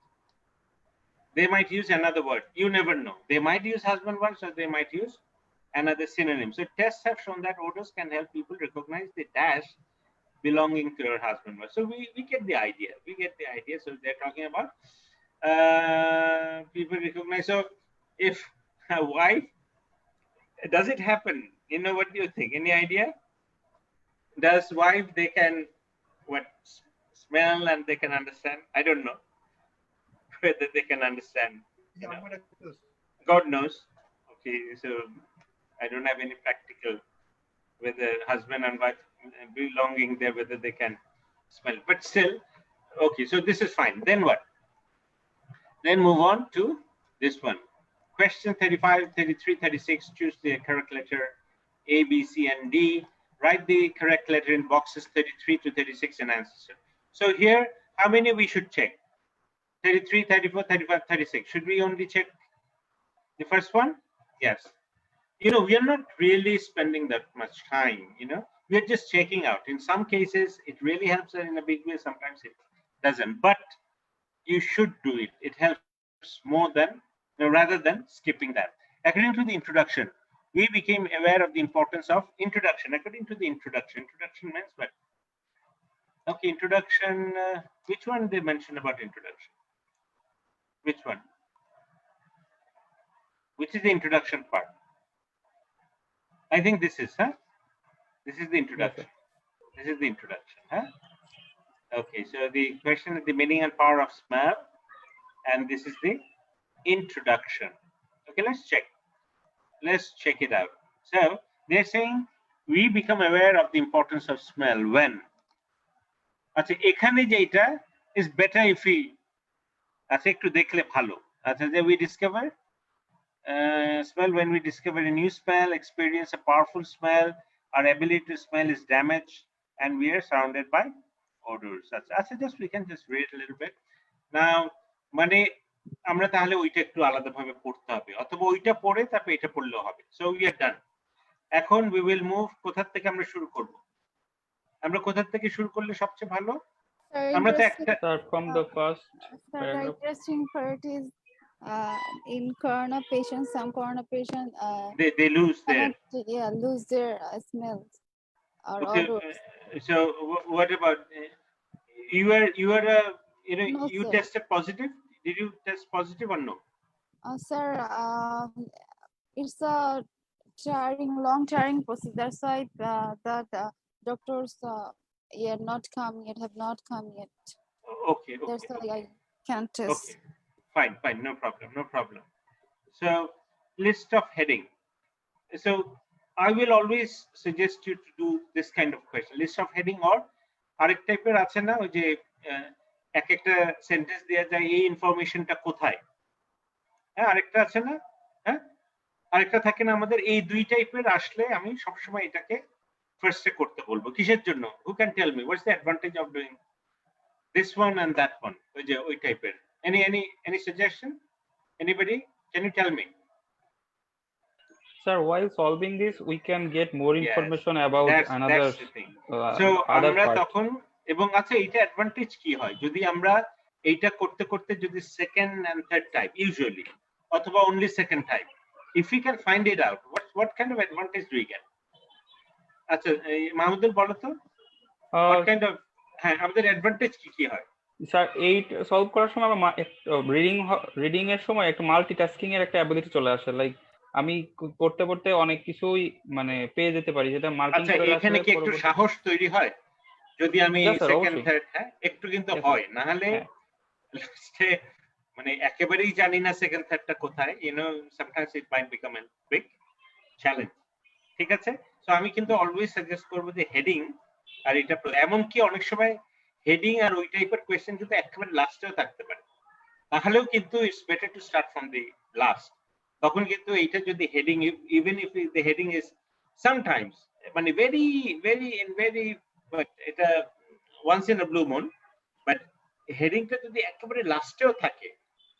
They might use another word. You never know. They might use husband, wife, or they might use another synonym. So tests have shown that odors can help people recognize the dash belonging to your husband. So we get the idea. We get the idea. So they're talking about people recognize. So if a wife, does it happen? What do you think? Any idea? Does wife, they can smell and they can understand? I don't know whether they can understand. God knows. Okay, so I don't have any practical whether husband and wife belonging there, whether they can smell. But still, okay, so this is fine. Then what? Then move on to this one. Question 35, 33, 36. Choose the correct letter A, B, C, and D. Write the correct letter in boxes 33 to 36 and answer. So here, how many we should check? 33, 34, 35, 36. Should we only check the first one? Yes. We are not really spending that much time, we are just checking out. In some cases, it really helps in a big way. Sometimes it doesn't, but you should do it. It helps more than, rather than skipping that. According to the introduction, we became aware of the importance of introduction. According to the introduction means what? Okay, introduction, which one they mentioned about introduction? Which one? Which is the introduction part? I think this is, This is the introduction. Yes, this is the introduction, Okay, so the question is the meaning and power of smell, and this is the introduction. Okay, let's check it out. So they're saying we become aware of the importance of smell when, আচ্ছা এখানে যেটা is better if we আচ্ছা একটু দেখলে ভালো আচ্ছা যে we discover smell when we discover a new smell, experience a powerful smell, our ability to smell is damaged, and we are surrounded by odors. আচ্ছা just we can just read a little bit now. মানে আমরা তাহলে ওইটা একটু আলাদাভাবে পড়তে হবে, অথবা ওইটা পড়ে তারপর এটা পড়লেও হবে। সো উই আর ডান। এখন we will move, কোথা থেকে আমরা শুরু করব? আমরা কোথা থেকে শুরু করলে সবচেয়ে ভালো? আমরা তো একটা from the first the paragraph. interesting part is in corona patients, some corona patients they lose their lose their smells or okay, odors. so what about you were No, you sir. tested positive? Did you test positive or no? Sir, it's a long tiring process. That's why that doctors not come yet, have not come yet. Okay, That's okay, why I can't test. okay. Fine, no problem. So list of heading. So I will always suggest you to do this kind of question, list of heading, or আরেক টাইপের আছে না ওই যে এক একটা sentence দেয়া যায় এই ইনফরমেশনটা কোথায়, হ্যাঁ আরেকটা আছে না, হ্যাঁ আরেকটা থাকে না আমাদের, এই দুই টাইপের আসলে আমি সবসময় এটাকে ফার্স্টে করতে বলবো। কিসের জন্য? Who can tell me what's the advantage of doing this one and that one? ওই যে ওই টাইপের any suggestion? Anybody? Can you tell me? Sir, while solving this, we can get more Yes, information about another that's the thing. So other আমরা part. তখন, এবং আচ্ছা এইটা advantage কি হয় যদি আমরা এইটা করতে করতে যদি second and third type usually অথবা only second type, if we can find it out, what kind of advantage do we get? আচ্ছা মাহমুদুল বলো তো, what kind of, হ্যাঁ আমাদের অ্যাডভান্টেজ কি হয়? স্যার 8 সলভ করার সময় আমার রিডিং এর সময় একটা মাল্টিটাস্কিং এর একটা অ্যাবিলিটি চলে আসে, লাইক আমি করতে করতে অনেক কিছুই মানে পেয়ে যেতে পারি, যেটা মার্কিং আচ্ছা করে এখানে কি একটু সাহস তৈরি হয় যদি আমি সেকেন্ড থার্ড, হ্যাঁ একটু কিন্তু হয়, না হলে মানে একেবারেই জানি না সেকেন্ড থার্ডটা কোথায়, sometimes it might become a big challenge. ঠিক আছে, সো আমি কিন্তু অলওয়েজ সাজেস্ট করব যে হেডিং আর এটা, এমনকি অনেক সময় হেডিং আর ওই টাইপের কোয়েশ্চেন কিন্তু একেবারে লাস্টেও থাকতে পারে, তাহলেও কিন্তু it's better to start from the last. তখন কিন্তু এইটা যদি heading, even if the heading is sometimes মানে ভেরি বাট এটা once in a blue moon, but হেডিংটা যদি একেবারে লাস্টেও থাকে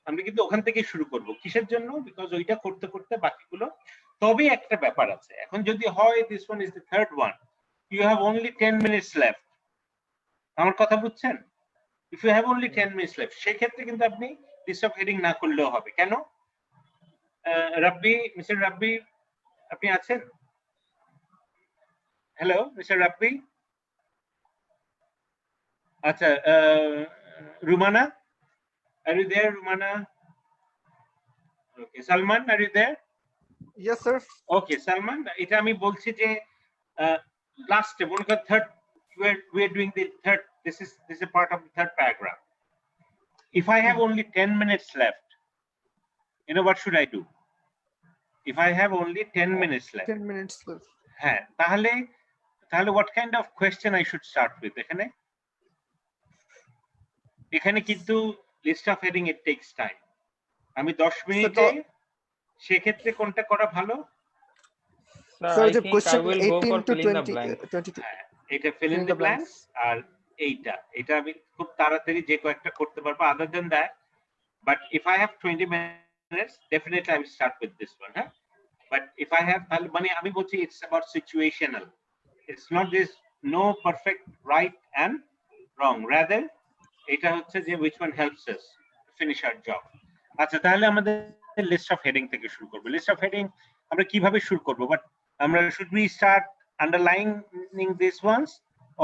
আমরা কিন্তু ওখান থেকে শুরু করব। কিসের জন্য? বিকজ ওইটা করতে করতে বাকিগুলো। তবে একটা ব্যাপার আছে, এখন যদি হয় this one is the third one, you have only 10 minutes left. আমার কথা বুঝছেন? If you have only 10 minutes left সেক্ষেত্রে কিন্তু আপনি লিস্ট অফ হেডিং না করলেও হবে। কেন? রাব্বি, মিস্টার রাব্বি আপনি আছেন? হ্যালো মিস্টার রাব্বি। আচ্ছা Rumana, are you there Rumana? Okay, Salman, are you there? Yes sir. Okay, Salman, এটা আমি বলছি যে লাস্টে মনে কর third, we are doing the third, this is a part of the third paragraph. If I have only 10 minutes left, what should I do? If I have only 10 minutes left, 10 minutes left, হ্যাঁ তাহলে what kind of question I should start with? এখানে কিন্তু list of heading it takes time. আমি 10 মিনিটে সেক্ষেত্রে কোনটা করা ভালো? So the question 18 to 22, এটা fill in the blanks, আর এইটা আমি খুব তাড়াতাড়ি যে কয়েকটা করতে পারবো other than that, but if I have 20 minutes definitely I will start with this one, huh? But if I have, মানে আমি বলছি it's about situational, it's not this no perfect right and wrong, rather এটা হচ্ছে যে which one helps us finish our job. আচ্ছা তাহলে আমাদের list of heading থেকে শুরু করব। লিস্ট অফ হেডিং আমরা কিভাবে শুরু করব? বাট আমরা should we start underlining these ones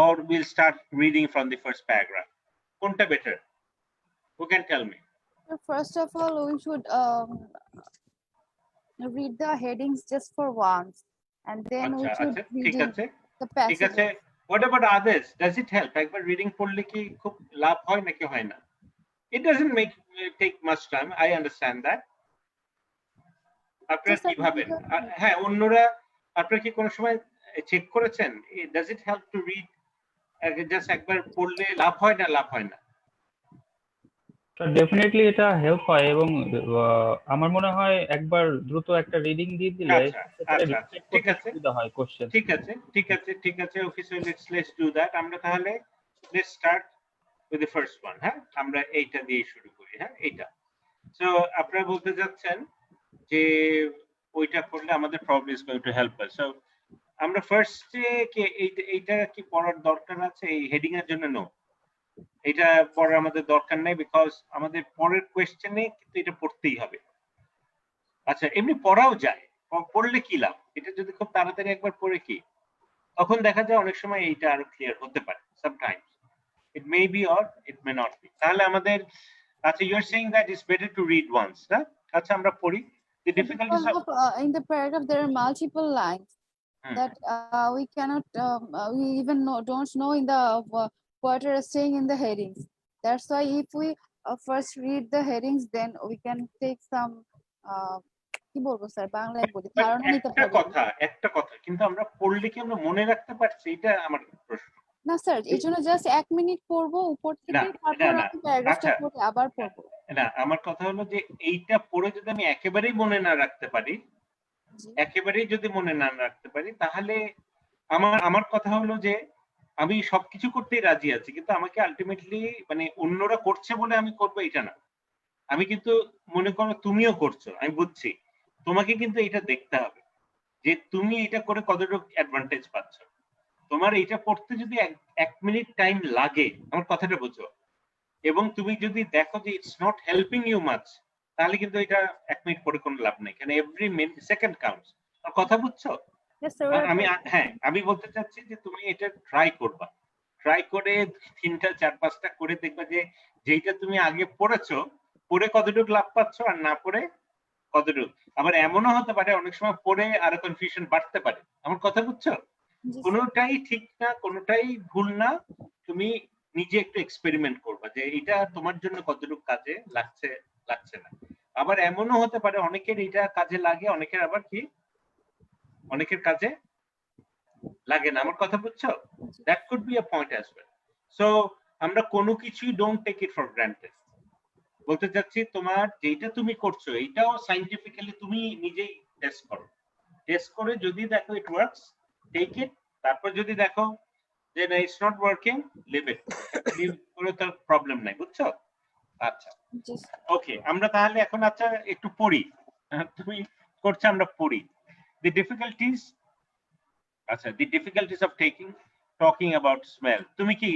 or we'll start reading from the first paragraph? কোনটা better? Who can tell me? First of all, we should read the headings just for once, and then we should read the passage. ঠিক আছে, what about others? Does it help? একবার reading পড়লে কি খুব লাভ হয় নাকি হয় না? It doesn't take much time, I understand that. আপনারা কি ভাবেন? হ্যাঁ অন্যরা আপনারা কি কোনো সময় চেক করেছেন does it help to read just একবার পড়লে লাভ হয় না? ডেফিনেটলি এটা হেল্প হয়, এবং আমার মনে হয় একবার দ্রুত একটা রিডিং দিয়ে দিলে ঠিক আছে সুবিধা হয় কোশ্চেন। ঠিক আছে ওকে, সো let's do that. আমরা তাহলে let's start with the first one, হ্যাঁ আমরা এইটা দিয়ে শুরু করি। হ্যাঁ এইটা, সো আপনারা বলতে যাচ্ছেন যে ওইটা করলে আমাদের probably is going to help us. So আমরা ফার্স্টে কি এইটা কি পড়ার দরকার আছে এই হেডিং এর জন্য? নো, এটা পড়ার আমাদের দরকার নাই, বিকজ আমাদের পরের কোশ্চেনে কিন্তু এটা পড়তেই হবে। আচ্ছা এমনি পড়াও যায়, পড়লে কি লাভ? এটা যদি খুব তাড়াতাড়ি একবার পড়ে কি তখন দেখা যায় অনেক সময় এইটা আরো ক্লিয়ার হতে পারে। Sometimes it may be or it may not be. তাহলে আমাদের আচ্ছা you are saying that it's better to read once, না? আচ্ছা আমরা পড়ি। The difficulties of in the paragraph there are multiple lines that we cannot we even don't know in the what are staying in the headings. That's why if we first read the headings, then we can take some কি বলবো sir বাংলায় বলি But ধারণা নিতে একটা কথা কিন্তু আমরা পড়লে কি আমরা মনে রাখতে পারছি, এটা আমার প্রশ্ন। না স্যার, এই জন্য জাস্ট 1 মিনিট পড়বো উপর থেকে, তারপর আমি প্যারাগ্রাফটা পড়ে আবার পড়বো। না, আমার কথা হলো যে এইটা পড়ে যদি আমি একেবারেই মনে না রাখতে পারি, তাহলে আমার কথা হলো যে আমি সবকিছু করতেই রাজি আছি, কিন্তু আমাকে আলটিমেটলি মানে অন্যরা করছে বলে আমি করবো এটা না। আমি কিন্তু মনে করো তুমিও করছো, আমি বুঝছি, তোমাকে কিন্তু এটা দেখতে হবে যে তুমি এটা করে কতটুকু অ্যাডভান্টেজ পাচ্ছ। তোমার এটা পড়তে যদি 1 মিনিট টাইম লাগে, আমার কথাটা বুঝো, এবং তুমি যদি দেখো যে it's not helping you much, তাহলে কিন্তু এটা 1 মিনিট পড়ে কোনো লাভ নেই, কারণ এভরি সেকেন্ড কাউন্টস। আর কথা বুঝছো? আমি বলতে চাচ্ছি যে তুমি এটা ট্রাই করবা, ট্রাই করে 3টা 4-5টা করে দেখবা যে যেটা তুমি আগে পড়েছো, পড়ে কতটুকু লাভ পাচ্ছ আর না পড়ে কতটুকু। আবার এমনও হতে পারে অনেক সময় পড়ে আরো কনফিউশন বাড়তে পারে। আমার কথা বুঝছো? কোনোটাই ঠিক না, কোনোটাই ভুল না। তুমি নিজে একটু এক্সপেরিমেন্ট করবা যে এটা তোমার জন্য কতটুকু কাজে লাগছে না। আবার এমনও হতে পারে অনেকের এটা কাজে লাগে, অনেকের আবার কি অনেকের কাজে লাগে না। আমার কথা বুঝছো? That could be a point as well. So আমরা কোনো কিছুই don't take it for granted. বলতে চাচ্ছি তোমার যেটা তুমি করছো এইটাও সাইন্টিফিক্যালি তুমি নিজেই টেস্ট করো, টেস্ট করে যদি দেখো ইট ওয়ার্কস, টেক ইট। তারপর যদি দেখো যে না it's not working, leave it, leave করে তার প্রবলেম নাই। বুঝছো? আচ্ছা, ওকে, আমরা তাহলে এখন আচ্ছা একটু পড়ি। তুমি করছো, আমরা পড়ি। The difficulties of talking about smell. তুমি কি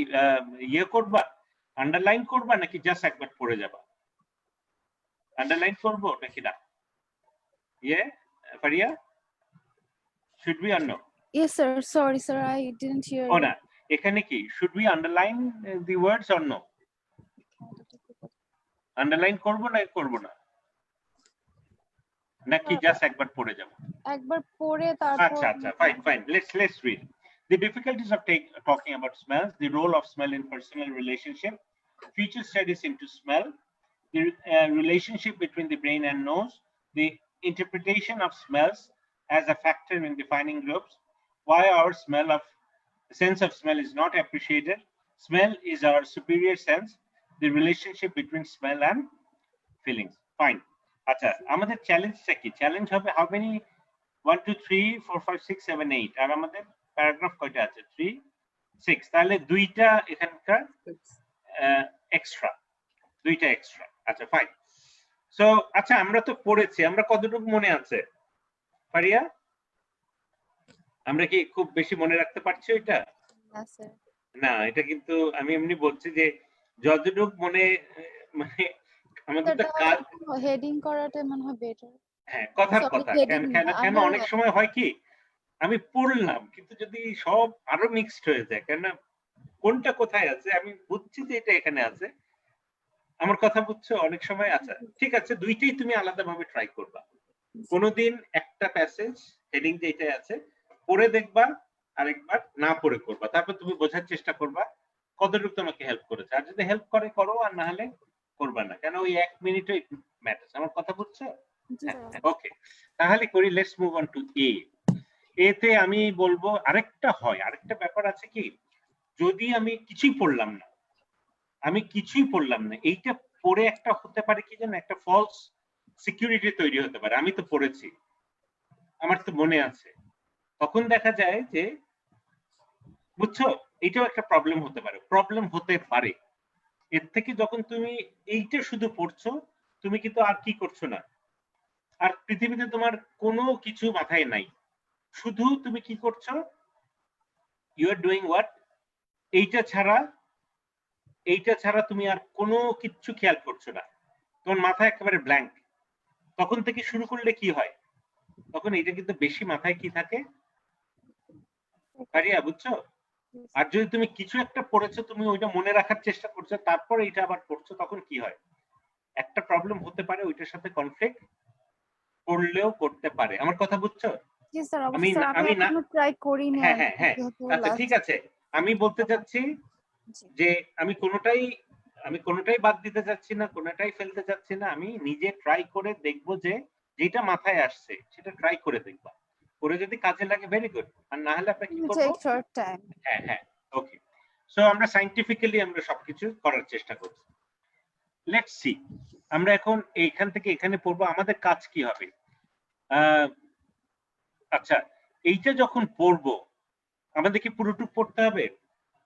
ইয়ে করবা, আন্ডারলাইন করবা নাকি জাস্ট একবার পড়ে যাবা? আন্ডারলাইন করবো নাকি না? Faria, should we or no? Yes sir, sorry sir, I didn't hear you. না, এখানে কি should we underline the words or no? Underline করবো না নাকি জাস্ট একবার পড়ে যাব? একবার পড়ে তারপর আচ্ছা, fine, let's read. The difficulties of talking about smells, the role of smell in personal relationship, future studies into smell, the relationship between the brain and nose, the interpretation of smells as a factor in defining groups, why our sense of smell is not appreciated, smell is our superior sense, the relationship between smell and feelings. Fine. আচ্ছা, আমাদের চ্যালেঞ্জটা কি? Challenge হবে how many 1 2 3 4 5 6 7 8, আর আমাদের paragraph কয়টা আছে? 3 6, তাহলে দুইটা এখানকার এক্সট্রা, আচ্ছা ফাইন। সো আচ্ছা, আমরা তো পড়েছি, আমরা কতটুকু মনে আছে ফারিয়া? আমরা কি খুব বেশি মনে রাখতে পারছি এটা? না স্যার, না, এটা কিন্তু আমি এমনি বলছি যে যতটুকু মনে, মানে আমাদের তো কাজ হেডিং করাটা মনে হয় বেটার। হ্যাঁ, কথার কথা। কেন অনেক সময় হয় কি, আমি পড়লাম কিন্তু যদি সব আরো মিক্সড হয়ে যায়, কেন কোনটা কোথায় আছে আমি বুঝছি যে এটা এখানে আছে, আমার কথা বুঝছো অনেক সময়। আচ্ছা ঠিক আছে, দুইটাই তুমি আলাদাভাবে ট্রাই করবা। কোনোদিন একটা প্যাসেজ হেডিং যেটাই আছে পড়ে দেখবা, আরেকবার না পড়ে করবা, তারপর তুমি বোঝার চেষ্টা করবা কতটুকু তোমাকে হেল্প করেছে। আর যদি হেল্প করে করো, আর না হলে করবা না, কেন ওই 1 মিনিটও ম্যাটারস। আমার কথা বুঝছো? ওকে, তাহলে করি, লেটস মুভ অন টু এ। এতে আমি বলবো আরেকটা ব্যাপার আছে কি, যদি আমি কিছুই পড়লাম না, এইটা পড়ে একটা হতে পারে কি যেন একটা ফলস সিকিউরিটি তৈরি হতে পারে। আমি তো পড়েছি, আমার তো মনে আছে, তখন দেখা যায় যে, বুঝছো, এইটাও একটা প্রবলেম হতে পারে। এর থেকে যখন তুমি এইটা শুধু পড়ছো, তুমি কিন্তু আর কি করছো না, আর পৃথিবীতে তোমার কোনো কিছু মাথায় নাই, শুধু তুমি কি করছো, ইউ আর ডুইং হোয়াট, এইটা ছাড়া তুমি আর কোনো কিছু খেয়াল করছো না, তোমার মাথা একেবারে ব্ল্যাঙ্ক। তখন থেকে শুরু করলে কি হয়, তখন এইটা কিন্তু বেশি মাথায় কি থাকে, পারিয়া, বুঝছো? আর যদি তুমি কিছু একটা পড়েছো, তুমি ওইটা মনে রাখার চেষ্টা করছো, তারপর এইটা আবার পড়ছো, তখন কি হয়, একটা প্রবলেম হতে পারে, ওইটার সাথে কনফ্লিক্ট করলেও করতে পারে। আমার কথা বুঝছো? জি স্যার, অবশ্যই আমি এখনো ট্রাই করিনি। হ্যাঁ, আচ্ছা ঠিক আছে, আমি বলতে চাচ্ছি যে আমি কোনোটাই আমি কোনোটাই বাদ দিতে চাচ্ছি না, কোনোটাই ফেলতে চাচ্ছি না, আমি নিজে ট্রাই করে দেখবো যে যেটা মাথায় আসছে সেটা ট্রাই করে দেখবা, করে যদি কাজে লাগে ভেরি গুড, আর না হলে আমরা কি করবো, take short time. হ্যাঁ হ্যাঁ ওকে। সো আমরা সাইন্টিফিক্যালি আমরা সবকিছু করার চেষ্টা করছি। লেটস সি, আমরা এখন এইখান থেকে এখানে পড়বো, আমাদের কাজ কি হবে। আচ্ছা, এইটা যখন পড়বো আমাদের কি পুরোটুকু পড়তে হবে?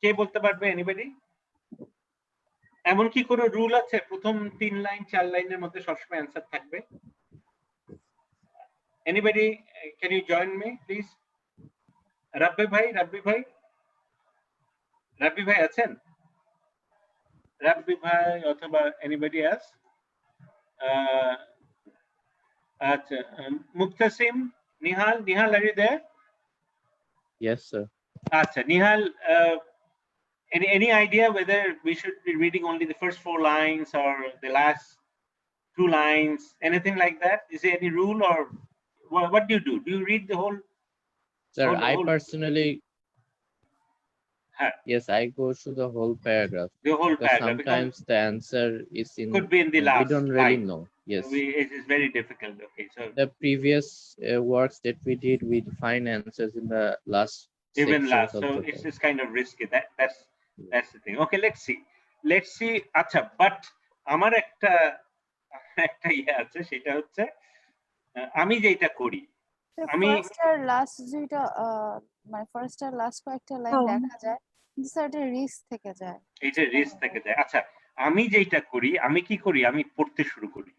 কে বলতে পারবে? এনিবডি? এমন কি কোনো রুল আছে প্রথম 3 লাইন 4 লাইনের মধ্যে সবসময় অ্যান্সার থাকবে? Anybody can you join me please? Rabbi ভাই, রাব্বি ভাই, রাব্বি ভাই আছেন? রাব্বি ভাই অথবা এনিবডি এলস? আচ্ছা, Muktasim, Nihal, Nihal are you there? Yes, sir. আচ্ছা, Nihal, any idea whether we should be reading only the first 4 lines or the last 2 lines, anything like that? Is there any rule, or what do you do? Do you read the whole? Sir, whole- I whole- personally, Huh. yes, I go through the whole paragraph. The whole Because paragraph, because sometimes the answer is in, could be in the last we don't really line. know. Yes. It is very difficult. Okay, so The previous works that we did, we find answers in the last even sections last, of so the it's text. kind of risky. That's the thing. Okay, let's see. আচ্ছা, but আমার একটা ইয়ে আছে, সেটা হচ্ছে আমি যেটা করি, The আমি first আর last যেটা মানে first আর last কয়েকটা লাইন Oh. দেখা যায়, কিন্তু স্যার এটা রিস্ক থেকে যায়। এইটা রিস্ক থেকে যায়। আচ্ছা, আমি যেটা করি, আমি কি করি, আমি পড়তে শুরু করি,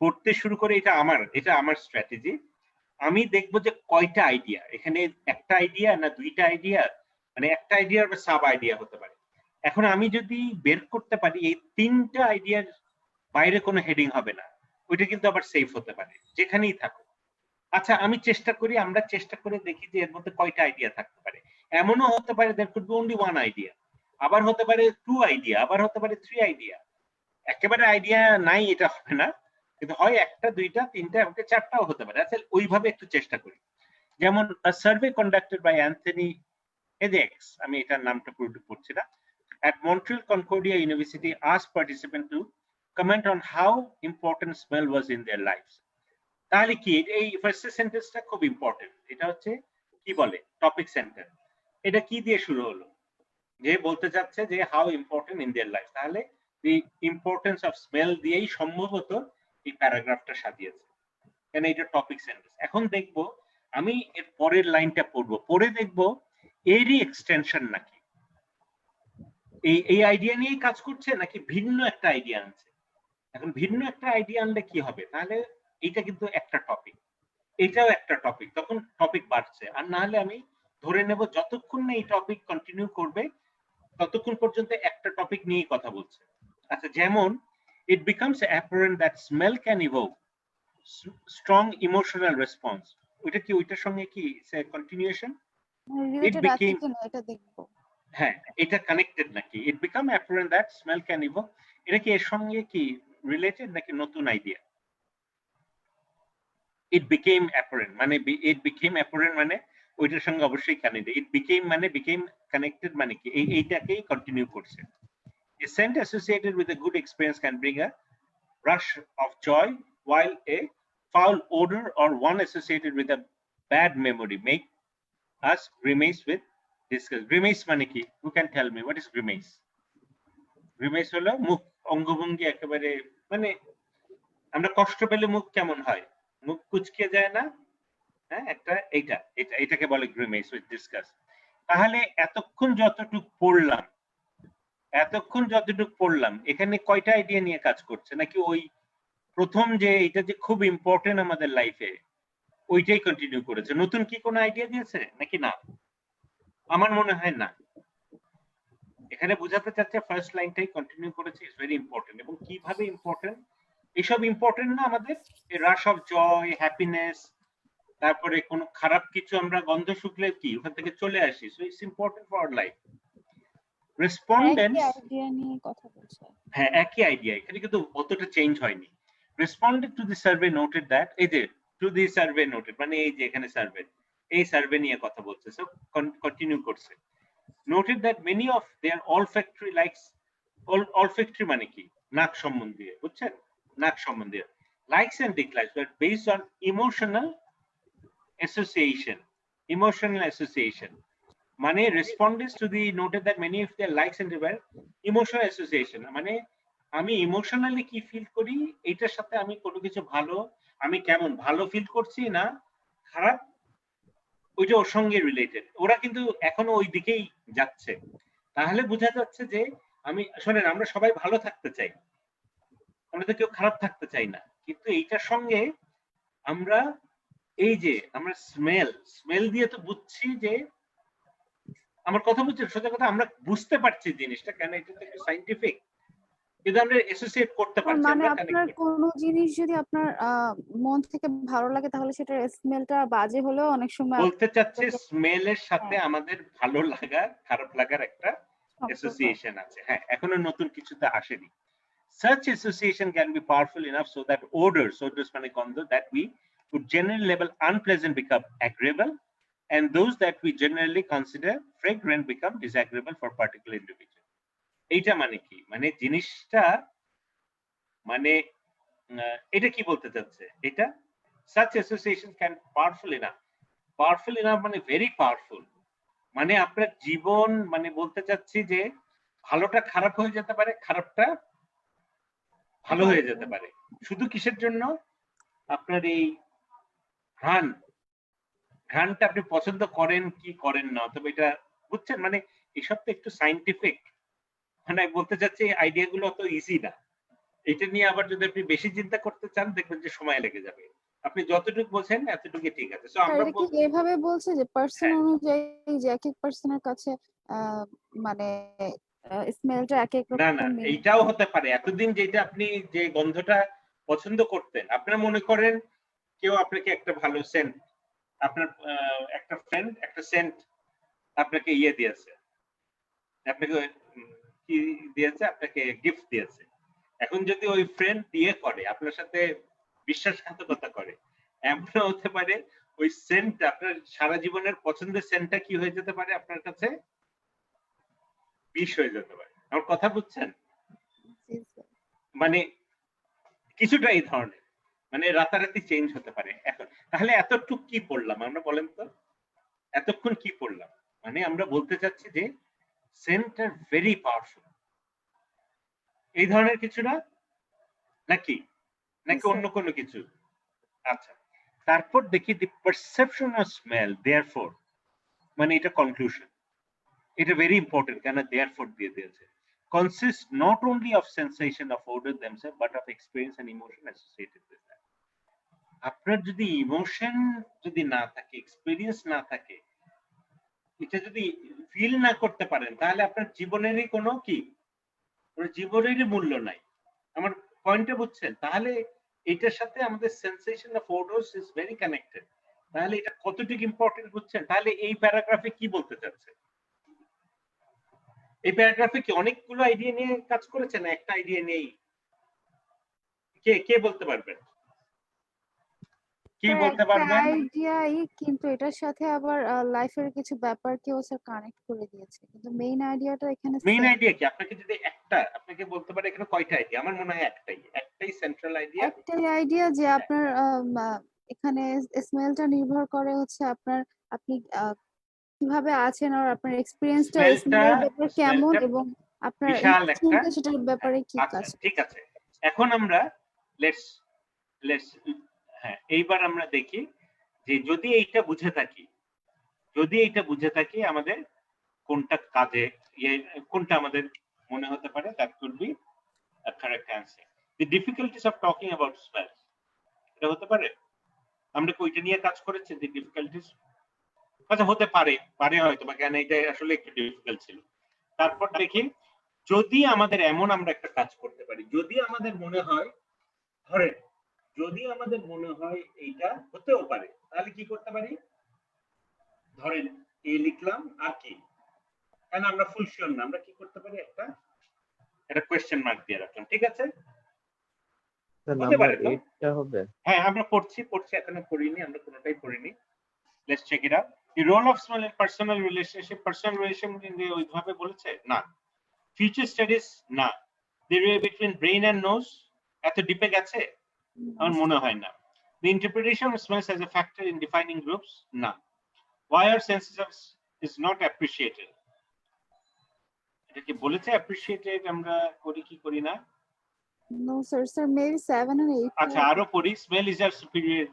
পড়তে শুরু করে, এটা আমার স্ট্র্যাটেজি। আমি দেখবো যে কয়টা আইডিয়া এখানে, একটা আইডিয়া না দুইটা আইডিয়া, মানে একটা আইডিয়া বা সাব আইডিয়া হতে পারে। এখন আমি যদি বের করতে পারি এই 3টা আইডিয়ার বাইরে কোনো হেডিং হবে না, ওইটা কিন্তু আবার সেফ হতে পারে যেখানেই থাকো। আচ্ছা, আমরা চেষ্টা করে দেখি যে এর মধ্যে কয়টা আইডিয়া থাকতে পারে। এমনও হতে পারে there could be only 1 idea, আবার হতে পারে 2 আইডিয়া, আবার হতে পারে 3 আইডিয়া। একেবারে আইডিয়া নাই এটা হবে না, কিন্তু হয় 1টা 2টা 3টা এমনকি 4টাও হতে পারে। আচ্ছা, ওইভাবে একটু চেষ্টা করি। যেমন a survey conducted by Anthony Edx, আমি এটার নামটা পুরোটা পড়ছি না, at Montreal Concordia University asked participants to comment on how important smell was in their lives. তাহলে কি, এই ফার্স্ট সেন্টেন্সটা খুব ইম্পর্টেন্ট। এটা হচ্ছে কি বলে, টপিক সেন্টেন্স। এটা কি দিয়ে শুরু হলো, যে বলতে চাচ্ছে যে how important in their life, তাহলে দি ইম্পর্টেন্স অফ স্মেল দিয়েই সম্ভবত এই প্যারাগ্রাফটা সাজিয়েছে, কেন এটা টপিক সেন্টেন্স। এখন দেখবো, আমি এর পরের লাইনটা পড়বো, পড়ে দেখবো এরই এক্সটেনশন নাকি, এই আইডিয়া নিয়েই কাজ করছে নাকি ভিন্ন একটা আইডিয়া আনছে। এখন ভিন্ন একটা আইডিয়া আনলে কি হবে, তাহলে এইটা কিন্তু একটা টপিক, এটাও একটা টপিক, তখন টপিক বাড়ছে। আর না হলে আমি ধরে নেব যতক্ষণ না এই টপিক কন্টিনিউ করবে ততক্ষণ পর্যন্ত একটা টপিক নিয়েই কথা বলছে। আচ্ছা, যেমন it becomes apparent that smell can evoke strong emotional response. ওইটা কি ওইটার সঙ্গে কি কন্টিনিউশন? রিলেটেড আছে became- কিনা এটা দেখবো। হ্যাঁ, এটা কানেক্টেড নাকি? it become apparent that smell can evoke, এটা কি এর সঙ্গে কি রিলেটেড নাকি নতুন আইডিয়া? it became apparent মানে মানে ওইটার সঙ্গে অবশ্যই কানেক্টেড। it became মানে became connected মানে কি এইটাকেই কন্টিনিউ করছে। a scent associated with a good experience can bring a rush of joy, while a foul odor or one associated with a bad memory make us grimace with disgust. Grimace মানে কি? Who can tell me what is grimace? Grimace হলো মুখ অঙ্গভঙ্গি একেবারে, মানে আমরা কষ্ট পেলে মুখ কেমন হয়, মুখ কুচকে যায় না? হ্যাঁ, এটাকে বলে গ্রিমেস উইথ ডিসকাস। তাহলে এতক্ষণ যতটুকু পড়লাম এখানে কয়টা আইডিয়া নিয়ে কাজ করছে, নাকি ওই প্রথম যে এটা যে খুব ইম্পর্টেন্ট আমাদের লাইফে ওইটাই কন্টিনিউ করেছে, নতুন কি কোনো আইডিয়া দিয়েছে নাকি না? আমার মনে হয় না। এখানে বোঝাতে চাচ্ছে ফার্স্ট লাইনটাই কন্টিনিউ করেছে, ইটস ভেরি ইম্পর্টেন্ট। এবং কিভাবে ইম্পর্টেন্ট, এসব ইম্পর্টেন্ট না আমাদের, এই রাশ অফ জয়, হ্যাপিনেস, তারপরে কোনো খারাপ কিছু আমরা গন্ধ শুকলে কি ওখান থেকে চলে আসি, so it's important for our life. Respondents, idea নিয়ে কথা বলছে। হ্যাঁ, একই আইডিয়া, এখানে কিন্তু অতটা চেঞ্জ হয়নি। Responded to the survey noted that, এই যে টু দি সার্ভে নোটেড মানে এই যে এখানে সার্ভে, এই সার্ভে নিয়ে কথা বলছে, সো কন্টিনিউ করছে। Noted that many of their olfactory likes olfactory মানে কি, নাক সম্বন্ধীয়, বুঝছেন, নাক সম্বন্ধীয়। Likes and dislikes were based on emotional association. মানে respondents to the noted that many of their likes and were emotional association, মানে আমি ইমোশনালি কি ফিল করি এটার সাথে আমি কোনো কিছু ভালো, আমি কেমন ভালো ফিল করছি না খারাপ, ওইটা ওর সঙ্গে রিলেটেড। ওরা কিন্তু এখনো ওই দিকেই যাচ্ছে। তাহলে বোঝা যাচ্ছে যে আমি শোনেন, আমরা সবাই ভালো থাকতে চাই, আমরা তো কেউ খারাপ থাকতে চাই না, কিন্তু এইটার সঙ্গে আমরা এই যে আমরা স্মেল দিয়ে তো বুঝছি যে, আমার কথা বুঝছেন, সোজা কথা আমরা বুঝতে পারছি জিনিসটা কেন, এটা তো একটু সাইন্টিফিক, কিন্তু আমরা অ্যাসোসিয়েট করতে পারছি, মানে আমরা আপনার কানেক্ট করতে। কোনো জিনিস যদি আপনার মন থেকে ভালো লাগে তাহলে সেটার স্মেলটা বাজে হলেও অনেক সময় বলতে চাচ্ছে স্মেলের সাথে আমাদের ভালো লাগা খারাপ লাগার একটা অ্যাসোসিয়েশন আছে। হ্যাঁ, এখনো নতুন কিছুতে আসেনি। Such association can be powerful enough so that odors মানে গন্ধ, that we would generally label unpleasant become agreeable, and those that we generally consider fragrant become disagreeable for particular individual. এইটা মানে কি, মানে জিনিসটা মানে এটা কি বলতে চাচ্ছে, এটা such association can powerful enough মানে very powerful, মানে আপনার জীবন, মানে বলতে চাচ্ছি যে ভালোটা খারাপ হয়ে যেতে পারে, খারাপটা ভালো হয়ে যেতে পারে। শুধু কিসের জন্য, আপনার এই ঘ্রাণটা আপনি পছন্দ করেন কি করেন না, তবে এটা বুঝছেন, মানে এসব তো একটু সাইন্টিফিক, মানে বলতে চাচ্ছি আইডিয়া গুলো অত ইজি না। এটা নিয়ে আবার যদি আপনি বেশি চিন্তা করতে চান দেখবেন যে সময় লেগে যাবে। আপনি যতটুকু বোঝেন এতটুকু ঠিক আছে। সো আমরা এভাবে বলছে যে পার্সন অনুযায়ী যে এক এক পার্সনের কাছে মানে স্মেলটা এক এক না রকম। এইটাও হতে পারে, এতদিন যেটা আপনি যে গন্ধটা পছন্দ করতেন, আপনারা মনে করেন কেউ আপনাকে একটা ভালো সেন্ট, আপনার একটা ফ্রেন্ড একটা সেন্ট আপনাকে ইয়ে দিয়েছে, আপনাকে কি দিয়েছে, আপনাকে গিফট দিয়েছে। এখন যদি ওই ফ্রেন্ড দিয়ে করে আপনার সাথে বিশ্বাসঘাতকতা করে, এমনও হতে পারে ওই সেন্ট আপনার সারা জীবনের পছন্দের সেন্টটা কি হয়ে যেতে পারে, আপনার কাছে বিষ হয়ে যেতে পারে। আমার কথা বুঝছেন, মানে কিছুটা এই ধরনের, মানে রাতারাতি চেঞ্জ হতে পারে। এখন তাহলে এতটুকু কি পড়লাম আমরা, বলেন তো এতক্ষণ কি পড়লাম, মানে আমরা বলতে চাচ্ছি যে সেন্ট আর ভেরি পাওয়ারফুল, এই ধরনের কিছু না, নাকি নাকি অন্য কোনো কিছু। আচ্ছা, তারপর দেখি দি পারসেপশন অফ স্মেল দেয়ারফর, মানে এটা কনক্লুশন, এটা ভেরি ইম্পর্টেন্ট, কেন দেয়ারফর দিয়ে দিয়েছে, consists not only of sensation of odor themselves but of experience and emotion associated with that. আপনার যদি ইমোশন যদি না থাকে, এক্সপেরিয়েন্স না থাকে, এটা যদি ফিল না করতে পারেন, তাহলে আপনার জীবনেরই কোনো কি, জীবনেরই মূল্য নাই। আমার পয়েন্টটা বুঝছেন? তাহলে এটার সাথে আমাদের sensation of odours is very connected. তাহলে এটা কতটুকু ইম্পর্টেন্ট বুঝছেন? তাহলে এই প্যারাগ্রাফে কি বলতে চাচ্ছে? এই প্যারাগ্রাফে কি অনেকগুলো আইডিয়া নিয়ে কাজ করেছে না একটা আইডিয়া নিয়েই? কে কে বলতে পারবেন? কি বলতে পারবেন? আইডিয়াই, কিন্তু এটার সাথে আবার লাইফের কিছু ব্যাপারকেও স্যার কানেক্ট করে দিয়েছে, কিন্তু মেইন আইডিয়াটা এখানে মেইন আইডিয়া কি? আপনাকে যদি একটা আপনাকে বলতে পারে এখানে কয়টা আইডিয়া? আমার মনে হয় একটাই সেন্ট্রাল আইডিয়া। একটাই আইডিয়া যে আপনার এখানে স্মেলটা নির্ভর করে হচ্ছে আপনি কিভাবে আছেন আর আপনার এক্সপেরিয়েন্সটা স্মেলের ব্যাপারে কেমন এবং আপনার ইন্টেনশনটা সেটার ব্যাপারে কি কাজ। ঠিক আছে, এখন আমরা লেটস হ্যাঁ, এইবার আমরা দেখি যে যদি এইটা বুঝে থাকি আমাদের কোনটা কাজে কোনটা আমাদের মনে হতে পারে, that could be a correct answer. The difficulties of talking about smells, এটা হতে পারে আমরা কইটা নিয়ে কাজ করেছি, the difficulties, আচ্ছা হতে পারে হয়তো বা, কেন এটা আসলে একটু ডিফিকাল্ট ছিল। তারপর দেখি যদি আমাদের এমন আমরা একটা কাজ করতে পারি, যদি আমাদের মনে হয় এইটা হতেও পারে, তাহলে কি করতে পারি, ধরেন এই লিখলাম আর কি, কেন আমরা ফুল শিওর না, আমরা কি করতে পারি একটা কোয়েশ্চেন মার্ক দিয়ে রাখলাম, ঠিক আছে? নাম্বার 8টা হবে। হ্যাঁ, আমরা পড়ছি এখনো পড়িনি, আমরা কোনোটাই পড়িনি। Let's check it out. The role of smell in personal relationship ওইভাবে বলেছে না, ফিউচার স্টাডিজ না। Derivative between brain and nose এত ডিপে গেছে আমার মনে হয় না। The interpretation of smells as a factor in defining groups না। Why are senses is not appreciated? এটা কি বলেছে appreciated আমরা করি কি করি না? No, sir, maybe 7 and 8. আচ্ছা আরো পড়ি, smell is our superior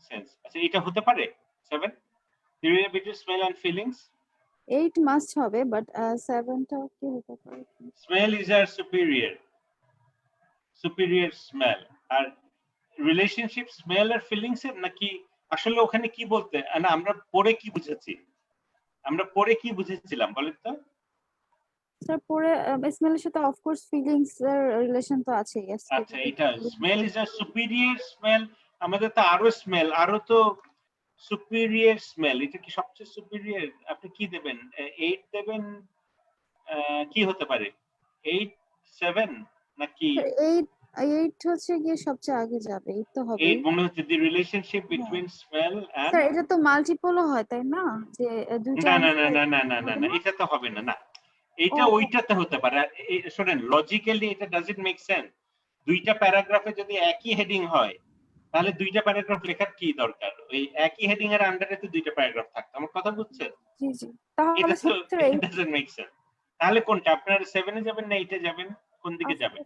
sense. আচ্ছা এটা হতে পারে 7? Derivative between smell and feelings? 8 must হবে, but 7 টা কি হতে পারে? Smell is our superior smell. আর রিলেশনশিপ স্মেল আর ফিলিংস এর নাকি আসলে ওখানে কি বলতে না আমরা পড়ে কি বুঝেছি, আমরা পড়ে কি বুঝেছিলাম বলেন তো? স্যার পরে স্মেলের সাথে অফ কোর্স ফিলিংস এর রিলেশন তো আছে। আচ্ছা এটা smell is a superior smell, আমাদের তো আরো স্মেল, আরো তো সুপিরিয়র স্মেল, এটা কি সবচেয়ে সুপিরিয়র? আপনি কি দেবেন? 8 দেবেন? কি হতে পারে 8 7 নাকি 8 হচ্ছে গিয়ে সবচেয়ে আগে যাবে, 8 তো হবে। 8 মনে হচ্ছে the relationship between smell and sir এটা তো মাল্টিপলও হয় তাই না, যে দুইটা না না না না না না না এটা তো হবে না। না এটা ওইটাতে হতে পারে। শুনেন লজিক্যালি এটা ডাজন্ট মেক সেন্স। দুইটা প্যারাগ্রাফে যদি একই হেডিং হয় তাহলে দুইটা প্যারাগ্রাফ লেখার কি দরকার? ওই একই হেডিং এর আন্ডারে তো দুইটা প্যারাগ্রাফ থাকতো। আমার কথা বুঝছেন? জি জি। তাহলে এটা তো ডাজন্ট মেক সেন্স। তাহলে কোনটা আপনারা 7 এ যাবেন না 8 এ যাবেন? কোন দিকে যাবেন?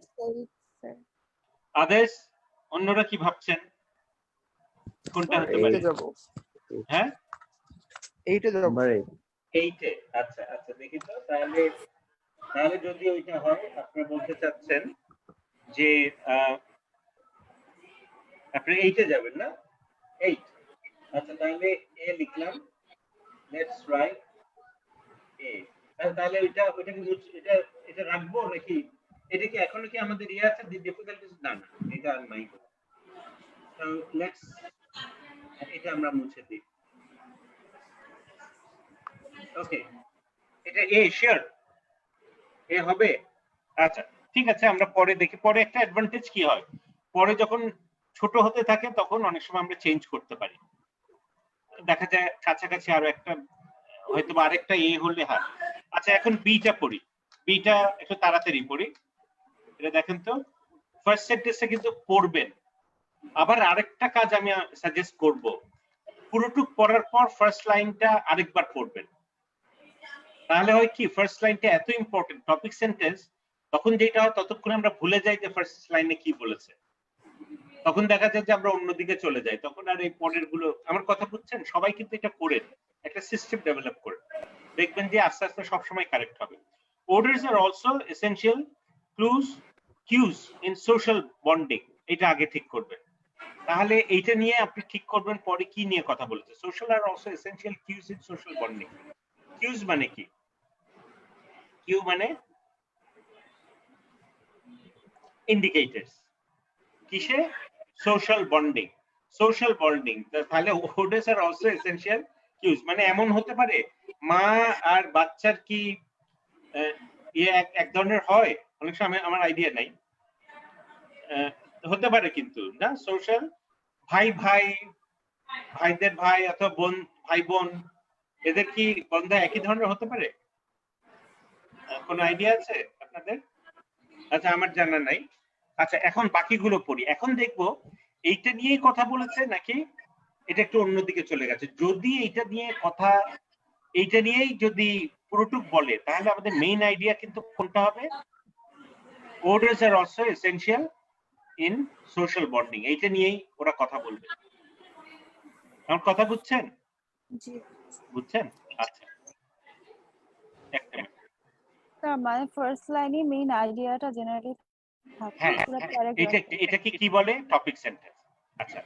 আদেশ অন্যরা কি ভাবছেন কোনটা হতে পারে? 8 এ যাব। হ্যাঁ 8 এ যাব। 8 এ। আচ্ছা আচ্ছা দেখি তো তাহলে যদি ওইটা হয় আপনারা বলতে চাচ্ছেন যে আপনি 8 এ যাবেন না? 8। আচ্ছা তাহলে এ লিখলাম, লেটস রাইট এ। তাহলে ওইটাকে এটা রাখবো নাকি এটা কি এখনো কি আমাদের ইয়ে আছে ডিফিকাল্টিস? না না এটা আর নাই। তো লেটস এটা আমরা মুছে দিই। ওকে এটা এ শিওর এ হবে। আচ্ছা ঠিক আছে আমরা পরে দেখি। পরে একটা অ্যাডভান্টেজ কি হয়, পরে যখন ছোট হতে থাকে তখন অনেক সময় আমরা চেঞ্জ করতে পারি, দেখা যায় কাছাকাছি আরো একটা হয়তো বা আরেকটা এ হলে হয়। আচ্ছা এখন বিটা পড়ি, বিটা একটু তাড়াতাড়ি পড়ি। এটা দেখেন তো ফার্স্ট সেন্টেন্সে কিন্তু পড়বেন। আবার আরেকটা কাজ আমি সাজেস্ট করব, পুরোটুক পড়ার পর ফার্স্ট লাইনটা আরেকবার পড়বেন। তাহলে হয় কি ফার্স্ট লাইনটা এত ইম্পর্টেন্ট টপিক সেন্টেন্স, তখন যেটা হয় ততক্ষণে আমরা ভুলে যাই যে ফার্স্ট লাইনে কি বলেছে, তখন দেখা যায় যে আমরা অন্যদিকে চলে যাই, তখন আর এই পরের গুলো। আমার কথা বুঝছেন? সবাই কিন্তু এটা করেন, একটা সিস্টেম ডেভেলপ করে দেখবেন যে আস্তে আস্তে সবসময় কারেক্ট হবে। Orders are also essential cues in social bonding, এটা আগে ঠিক করবেন। তাহলে এইটা নিয়ে আপনি ঠিক করবেন পরে কি নিয়ে কথা বলতে। Social are also essential cues in social bonding. Cues মানে কি? কিউ মানে ইন্ডিকেটরস। কিসে? Social bonding. সোশ্যাল বন্ডিং তাহলে orders are also essential cues মানে এমন হতে পারে মা আর বাচ্চার কি এক ধরনের হয়, অনেক সময় আমার আইডিয়া নাই, হতে পারে কিন্তু না। সোশ্যাল ভাইদের ভাই অথবা বোন ভাই বোন এদের কি বন্ধ একই ধরনের হতে পারে? কোন আইডিয়া আছে আপনাদের? আচ্ছা আমার জানা নাই। আচ্ছা এখন বাকিগুলো পড়ি। এখন দেখবো এইটা নিয়েই কথা বলেছে নাকি এটা একটু অন্যদিকে চলে গেছে। যদি এইটা নিয়েই যদি পুরোটুক বলে তাহলে আমাদের মেইন আইডিয়া কিন্তু কোনটা হবে? Orders are also essential in social bonding, এইটা নিয়েই ওরা কথা বলবে। আমার কথা বুঝছেন? জি বুঝছেন? আচ্ছা একটা স্যার মানে ফার্স্ট লাইনে মেইন আইডিয়াটা জেনারেলি থাকে পুরো প্যারাগ্রাফ। এটাকে কি বলে? Topic sentence. আচ্ছা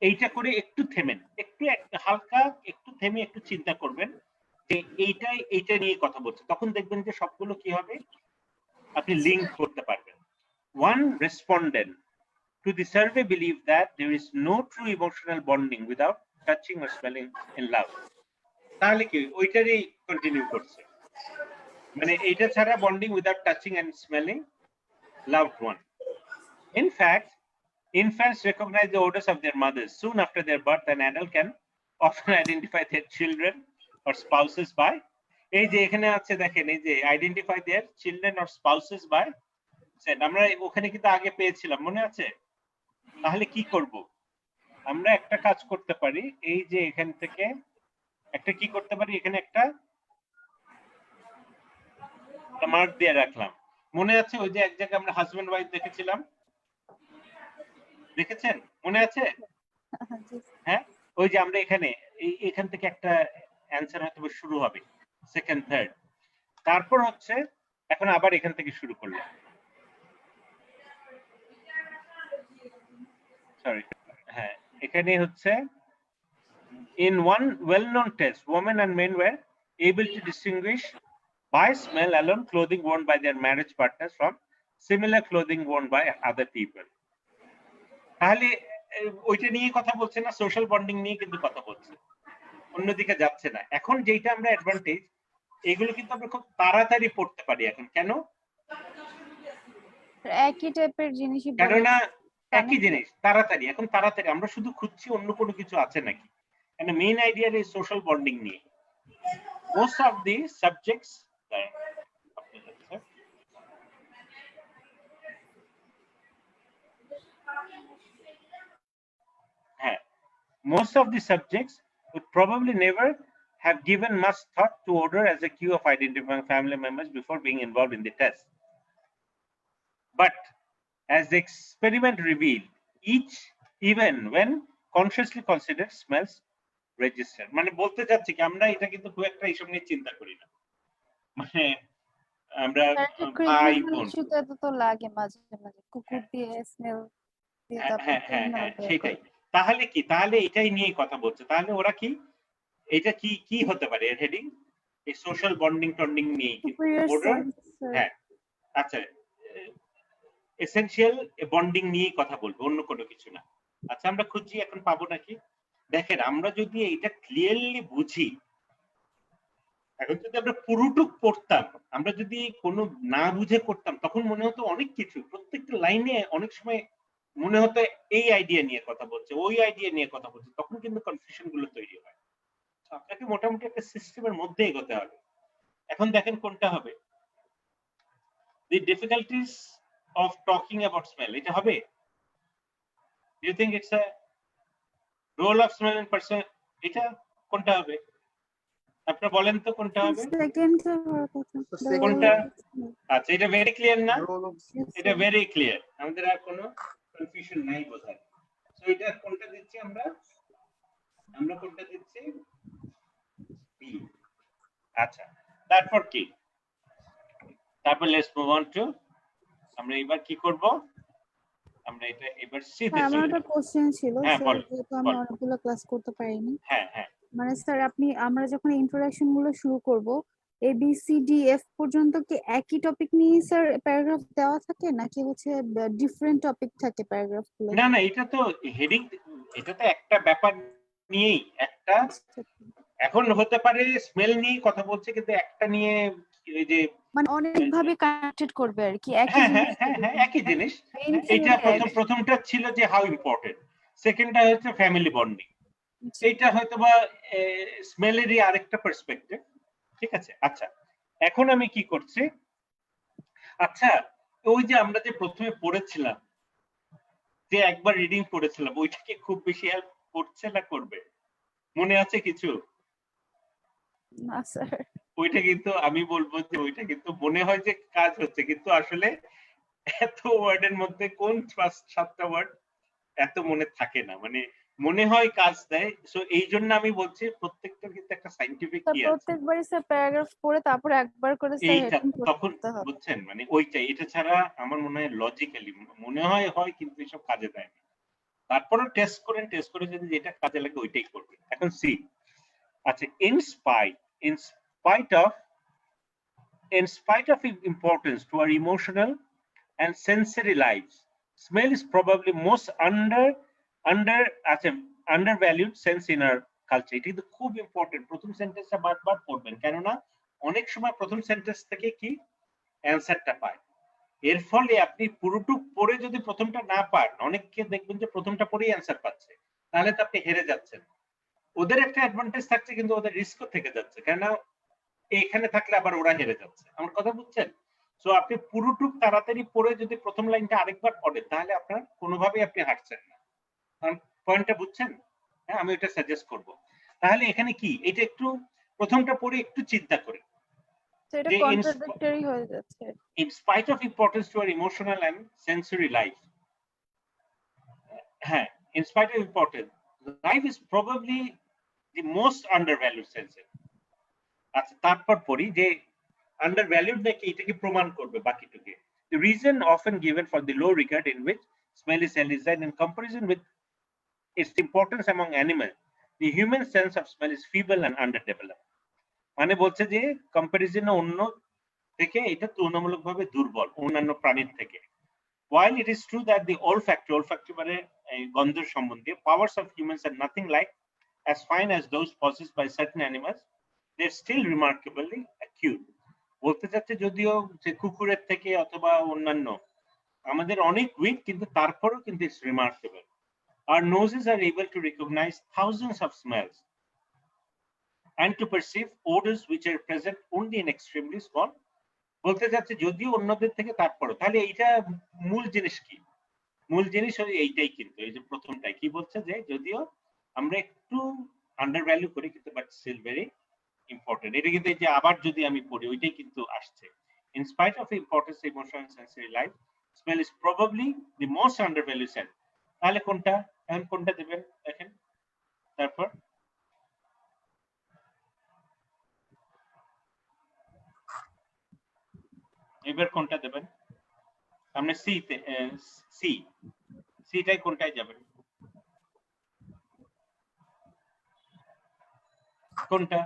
এইটা করে একটু থেমেন, একটু হালকা একটু থেমে একটু চিন্তা করবেন যে এইটা নিয়ে কথা বলছে, তখন দেখবেন যে সবগুলো কি হবে আপনি লিংক করতে পারবেন। One respondent to the survey believed that there is no true emotional bonding without touching or smelling in love. তাহলে কি ওইটারই কন্টিনিউ করছে, মানে এইটা ছাড়া bonding without touching and smelling loved one. In fact, infants recognize the odors of their mothers soon after their birth. An adult can often identify their children or spouses by এই যে এখানে আছে দেখেন, এই যে identify their children or spouses by scent, আমরা ওখানে কিন্তু আগে পেয়েছিলাম, মনে আছে? তাহলে কি করব? আমরা একটা কাজ করতে পারি, এই যে এখান থেকে একটা কি করতে পারি, এখানে একটা মার্ক দিয়ে রাখলাম। মনে আছে ওই যে এক জায়গায় আমরা হাজবেন্ড ওয়াইফ দেখেছিলাম, দেখেছেন? মনে আছে? হ্যাঁ, ওই যে আমরা এখানে এখান থেকে একটা অ্যান্সার হয়তো শুরু হবে, সেকেন্ড থার্ড, তারপর হচ্ছে এখন আবার এখান থেকে শুরু করলাম। সরি, হ্যাঁ, এখানে হচ্ছে in one well-known test, women and men were able to distinguish by smell alone clothing worn by their marriage partners from similar clothing worn by other people. তাহলে ওইটা নিয়ে কথা বলছে না, সোশ্যাল বন্ডিং নিয়ে কিন্তু কথা বলছে, অন্যদিকে যাচ্ছে না। এখন যেটা আমরা অ্যাডভান্টেজ, এগুলো কিন্তু আমরা খুব তাড়াতাড়ি পড়তে পারি এখন। কেন? একই টাইপের জিনিসই বলে। কেননা একই জিনিস তাড়াতাড়ি, এখন তাড়াতাড়ি আমরা শুধু খুঁজছি অন্য কোনো কিছু আছে নাকি। And the main idea is social bonding নিয়ে। Most of the subjects, most of the subjects would probably never have given much thought to order as a cue of identifying family members before being involved in the test. But as the experiment revealed, each, even when consciously considered, smells register. মানে বলতে চাচ্ছি কি, আমরা এটা কিন্তু খুব একটা এইসব নিয়ে চিন্তা করি না, মানে আমরা ভাই বোন তো লাগে মাঝে মাঝে কুকুর দিয়ে স্মেল দিয়ে হ্যাঁ হ্যাঁ হ্যাঁ সেটাই। তাহলে কি, তাহলে এটাই নিয়ে কথা বলছে। তাহলে ওরা কি, এটা কি কি হতে পারে এর হেডিং? এই সোশ্যাল বন্ডিং টন্ডিং নিয়ে অর্ডার, হ্যাঁ আচ্ছা, এসেনশিয়াল বন্ডিং নিয়ে কথা বলবো, অন্য কোনো কিছু না। আচ্ছা, আমরা খুঁজছি এখন পাবো নাকি। দেখেন, আমরা যদি এটা ক্লিয়ারলি বুঝি, এখন যদি আমরা পুরোটুক পড়তাম, আমরা যদি কোনো না বুঝে করতাম, তখন মনে হতো অনেক কিছু, প্রত্যেকটা লাইনে অনেক সময় মনে হতো এই আইডিয়া নিয়ে কথা বলছে, ওই আইডিয়া নিয়ে কথা বলছে, তখন কিন্তু কনফিউশন গুলো তৈরি হয়। আপনাকে মোটামুটি একটা সিস্টেমের মধ্যে এগোতে হবে। এখন দেখেন কোনটা হবে, the difficulties of talking about smell, এটা হবে? Do you think it's a role of smell in person? এটা কোনটা হবে? আপনারা বলেন তো কোনটা হবে? কোনটা? আচ্ছা, এটা ভেরি ক্লিয়ার না? এটা ভেরি ক্লিয়ার, আমাদের আর কোনো কনফিউশন নাই বোধহয়। সো এটা কোনটা দিচ্ছি আমরা? আমরা কোনটা দিচ্ছি? বি। আচ্ছা, তারপর কি? তারপর লেটস মুভ অন টু, আমরা এবার কি করব? আমরা এটা এবার সি তে চলে যাব। আমার একটা কোশ্চেন ছিল হ্যাঁ, স্যার, যেহেতু আমি অনেকগুলো ক্লাস করতে পারিনি। হ্যাঁ হ্যাঁ, মানে স্যার আমরা যখন ইন্ট্রোডাকশন গুলো শুরু করব, A B C D F পর্যন্ত কি একই টপিক নিয়ে স্যার প্যারাগ্রাফ দেওয়া থাকে, নাকি হচ্ছে ডিফারেন্ট টপিক থাকে প্যারাগ্রাফ গুলো? না না, এটা তো হেডিং, এটা তো একটা ব্যাপার নিয়েই একটা, এখন হতে পারে স্মেল নিয়ে কথা বলছে, কিন্তু একটা নিয়ে এই যে মানে অনেক ভাবে কানেক্টেড করবে আর কি, একই হ্যাঁ জিনিস। হ্যাঁ হ্যাঁ একই জিনিস। এটা প্রথমটা ছিল যে হাউ ইম্পর্টেন্ট, সেকেন্ডটা হচ্ছে ফ্যামিলি বন্ডিং, এইটা হয়তো বা স্মেলেরই আরেকটা পার্সপেক্টিভ। ঠিক আছে, আচ্ছা এখন আমি কি করছি, আচ্ছা ওই যে আমরা যে প্রথমে পড়েছিলাম, যে একবার রিডিং পড়েছিলাম, ওইটা কি খুব বেশি হেল্প করছে না করবে? মনে আছে কিছু? না স্যার, ওইটা কিন্তু আমি বলবো যে ওইটা কিন্তু মনে হয় যে কাজ হচ্ছে, কিন্তু আসলে এত ওয়ার্ডের মধ্যে কোন 7টা ওয়ার্ড এত মনে থাকে না, মানে মনে হয় কাজ দেয়। সো এই জন্য আমি বলছি প্রত্যেকটা কিন্তু একটা সায়েন্টিফিক কি আছে, প্রত্যেকবারই স্যার প্যারাগ্রাফ পড়ে তারপর একবার করে স্যার এইটা হেডিং তখন করতে হবে। বুঝছেন, মানে ওইটাই, এটা ছাড়া আমার মনে হয় লজিক্যালি মনে হয় হয়, কিন্তু এসব কাজে দেয় না। তারপরে টেস্ট করেন, টেস্ট করে যদি যেটা কাজে লাগে ওইটাই করবেন। এখন সি, আচ্ছা, in spite of its importance to our emotional and sensory lives, smell is probably most undervalued sense in our culture. এটা কিন্তু খুব ইম্পর্টেন্ট। প্রথম সেন্টেন্সটা বারবার পড়বেন, কেননা অনেক সময় প্রথম সেন্টেন্স থেকে কি অ্যান্সারটা পায়, এর ফলে আপনি পুরোটুক পড়ে যদি প্রথমটা না পান, অনেককে দেখবেন যে প্রথমটা পড়েই অ্যান্সার পাচ্ছে, তাহলে তো আপনি হেরে যাচ্ছেন। ওদের একটা অ্যাডভান্টেজ থাকছে, কিন্তু ওদের রিস্কও থেকে যাচ্ছে, কেননা এখানে থাকলে আবার ওরা হেরে যাচ্ছে। আমার কথা বুঝছেন? সো আপনি পুরোটুক তাড়াতাড়ি পড়ে যদি প্রথম লাইনটা আরেকবার পড়েন তাহলে আপনার কোনোভাবেই আপনি হাঁটছেন না। কারণ পয়েন্টটা বুঝছেন? হ্যাঁ, আমি এটা সাজেস্ট করব। তাহলে এখানে কি এটা একটু প্রথমটা পড়ে একটু চিন্তা করে তো এটা যে কন্ট্রাডিক্টরি হয়ে যাচ্ছে। in spite of importance to our emotional and sensory life, in spite of importance, life is probably the most undervalued sense. আচ্ছা, তারপর পড়ি যে undervalued নাকি এটাকে প্রমাণ করবে বাকিটুকে। The reason often given for the low regard in which smell is held is that in comparison with its importance among animals, the human sense of smell is feeble and underdeveloped. মানে বলছে যে কম্পারিজনে অন্য থেকে এটা তুলনামূলকভাবে দুর্বল অন্যান্য প্রাণীর থেকে। While it is true that the olfactory মানে গন্ধের সম্বন্ধে powers of humans are nothing like as fine as those possessed by certain animals, they're still remarkably acute. বলতে চাচ্ছে যদিও যে কুকুরের থেকে অথবা অন্যান্য আমাদের অনেক উইক, কিন্তু তারপরেও কিন্তু it's remarkable. Our noses are able to recognize thousands of smells and to perceive odors which are present only in extremely small. বলতে চাচ্ছে যদিও অন্যদের থেকে তারপরে, তাহলে এইটা মূল জিনিস কি? মূল জিনিস এইটাই, কিন্তু এই যে প্রথমটাই কি বলছে যে যদিও আমরা একটু আন্ডার ভ্যালু করি কিন্তু বাট স্টিল ভেরি ইম্পর্টেন্ট। এটা কিন্তু এই যে আবার যদি আমি পড়ি ওইটাই কিন্তু আসছে। In spite of importance emotional and sensory life, smell is probably the most undervalued sense. তাহলে কোনটা? এখন কোনটা দেবেন দেখেন। তারপর এবার কোনটা দেবেন? সামনে সি তে সিটাই কোনটায় যাবেন? কোনটা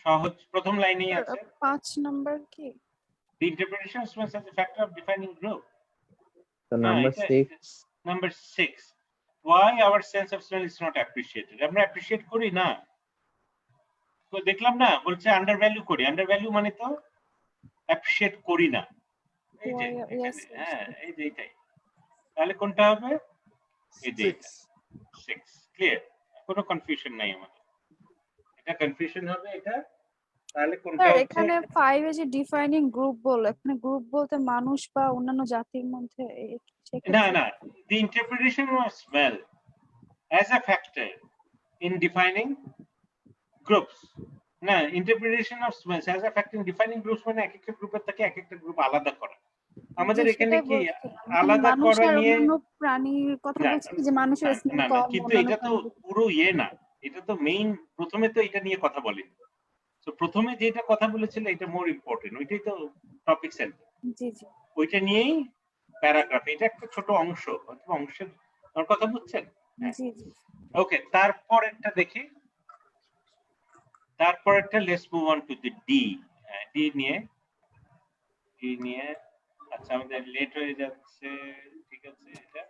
সহজ? প্রথম লাইনেই আছে 5 নাম্বার কি? The interpretation of smell as a factor of defining group. So number 6. Number 6. Why our sense of smell is not appreciated? আমরা appreciate করি না। তো দেখলাম না বলছে আন্ডার ভ্যালু করি। আন্ডার ভ্যালু মানে তো appreciate করি না। এই যে হ্যাঁ, এই যে এটাই। তাহলে কোনটা হবে? এই যে 6 ক্লিয়ার, কোনো কনফিউশন নাই আমাদের। এটা কনফিউশন হবে এটা। তাহলে কোনটা হচ্ছে? এখানে 5 এ যে ডিফাইনিং গ্রুপ বল, এখানে গ্রুপ বলতে মানুষ বা অন্যান্য জাতির মধ্যে না না, the interpretation of smell as a factor in defining groups. না, interpretation of smell as a factor in defining groups মানে এক একটা গ্রুপের থেকে এক একটা গ্রুপ আলাদা করা। আমাদের এখানে কি আলাদা করা নিয়ে প্রাণীর কথা বলছি যে মানুষের স্মেল কম, কিন্তু এটা তো পুরো না, এটা তো মেইন। প্রথমে তো এটা নিয়ে কথা বলেনি। তো প্রথমে যেটা কথা বলেছিল এটা মোর ইম্পর্টেন্ট, ওইটাই তো টপিক সেন্টার। জি জি, ওইটা নিয়েই প্যারাগ্রাফ, এটা একটা ছোট অংশ, অংশের আমার কথা বুঝছেন? জি জি, ওকে, তারপরেরটা দেখি। তারপরেরটা let's move on to the D. D নিয়ে আচ্ছা আমাদের লেট হয়ে যাচ্ছে, ঠিক আছে এটা।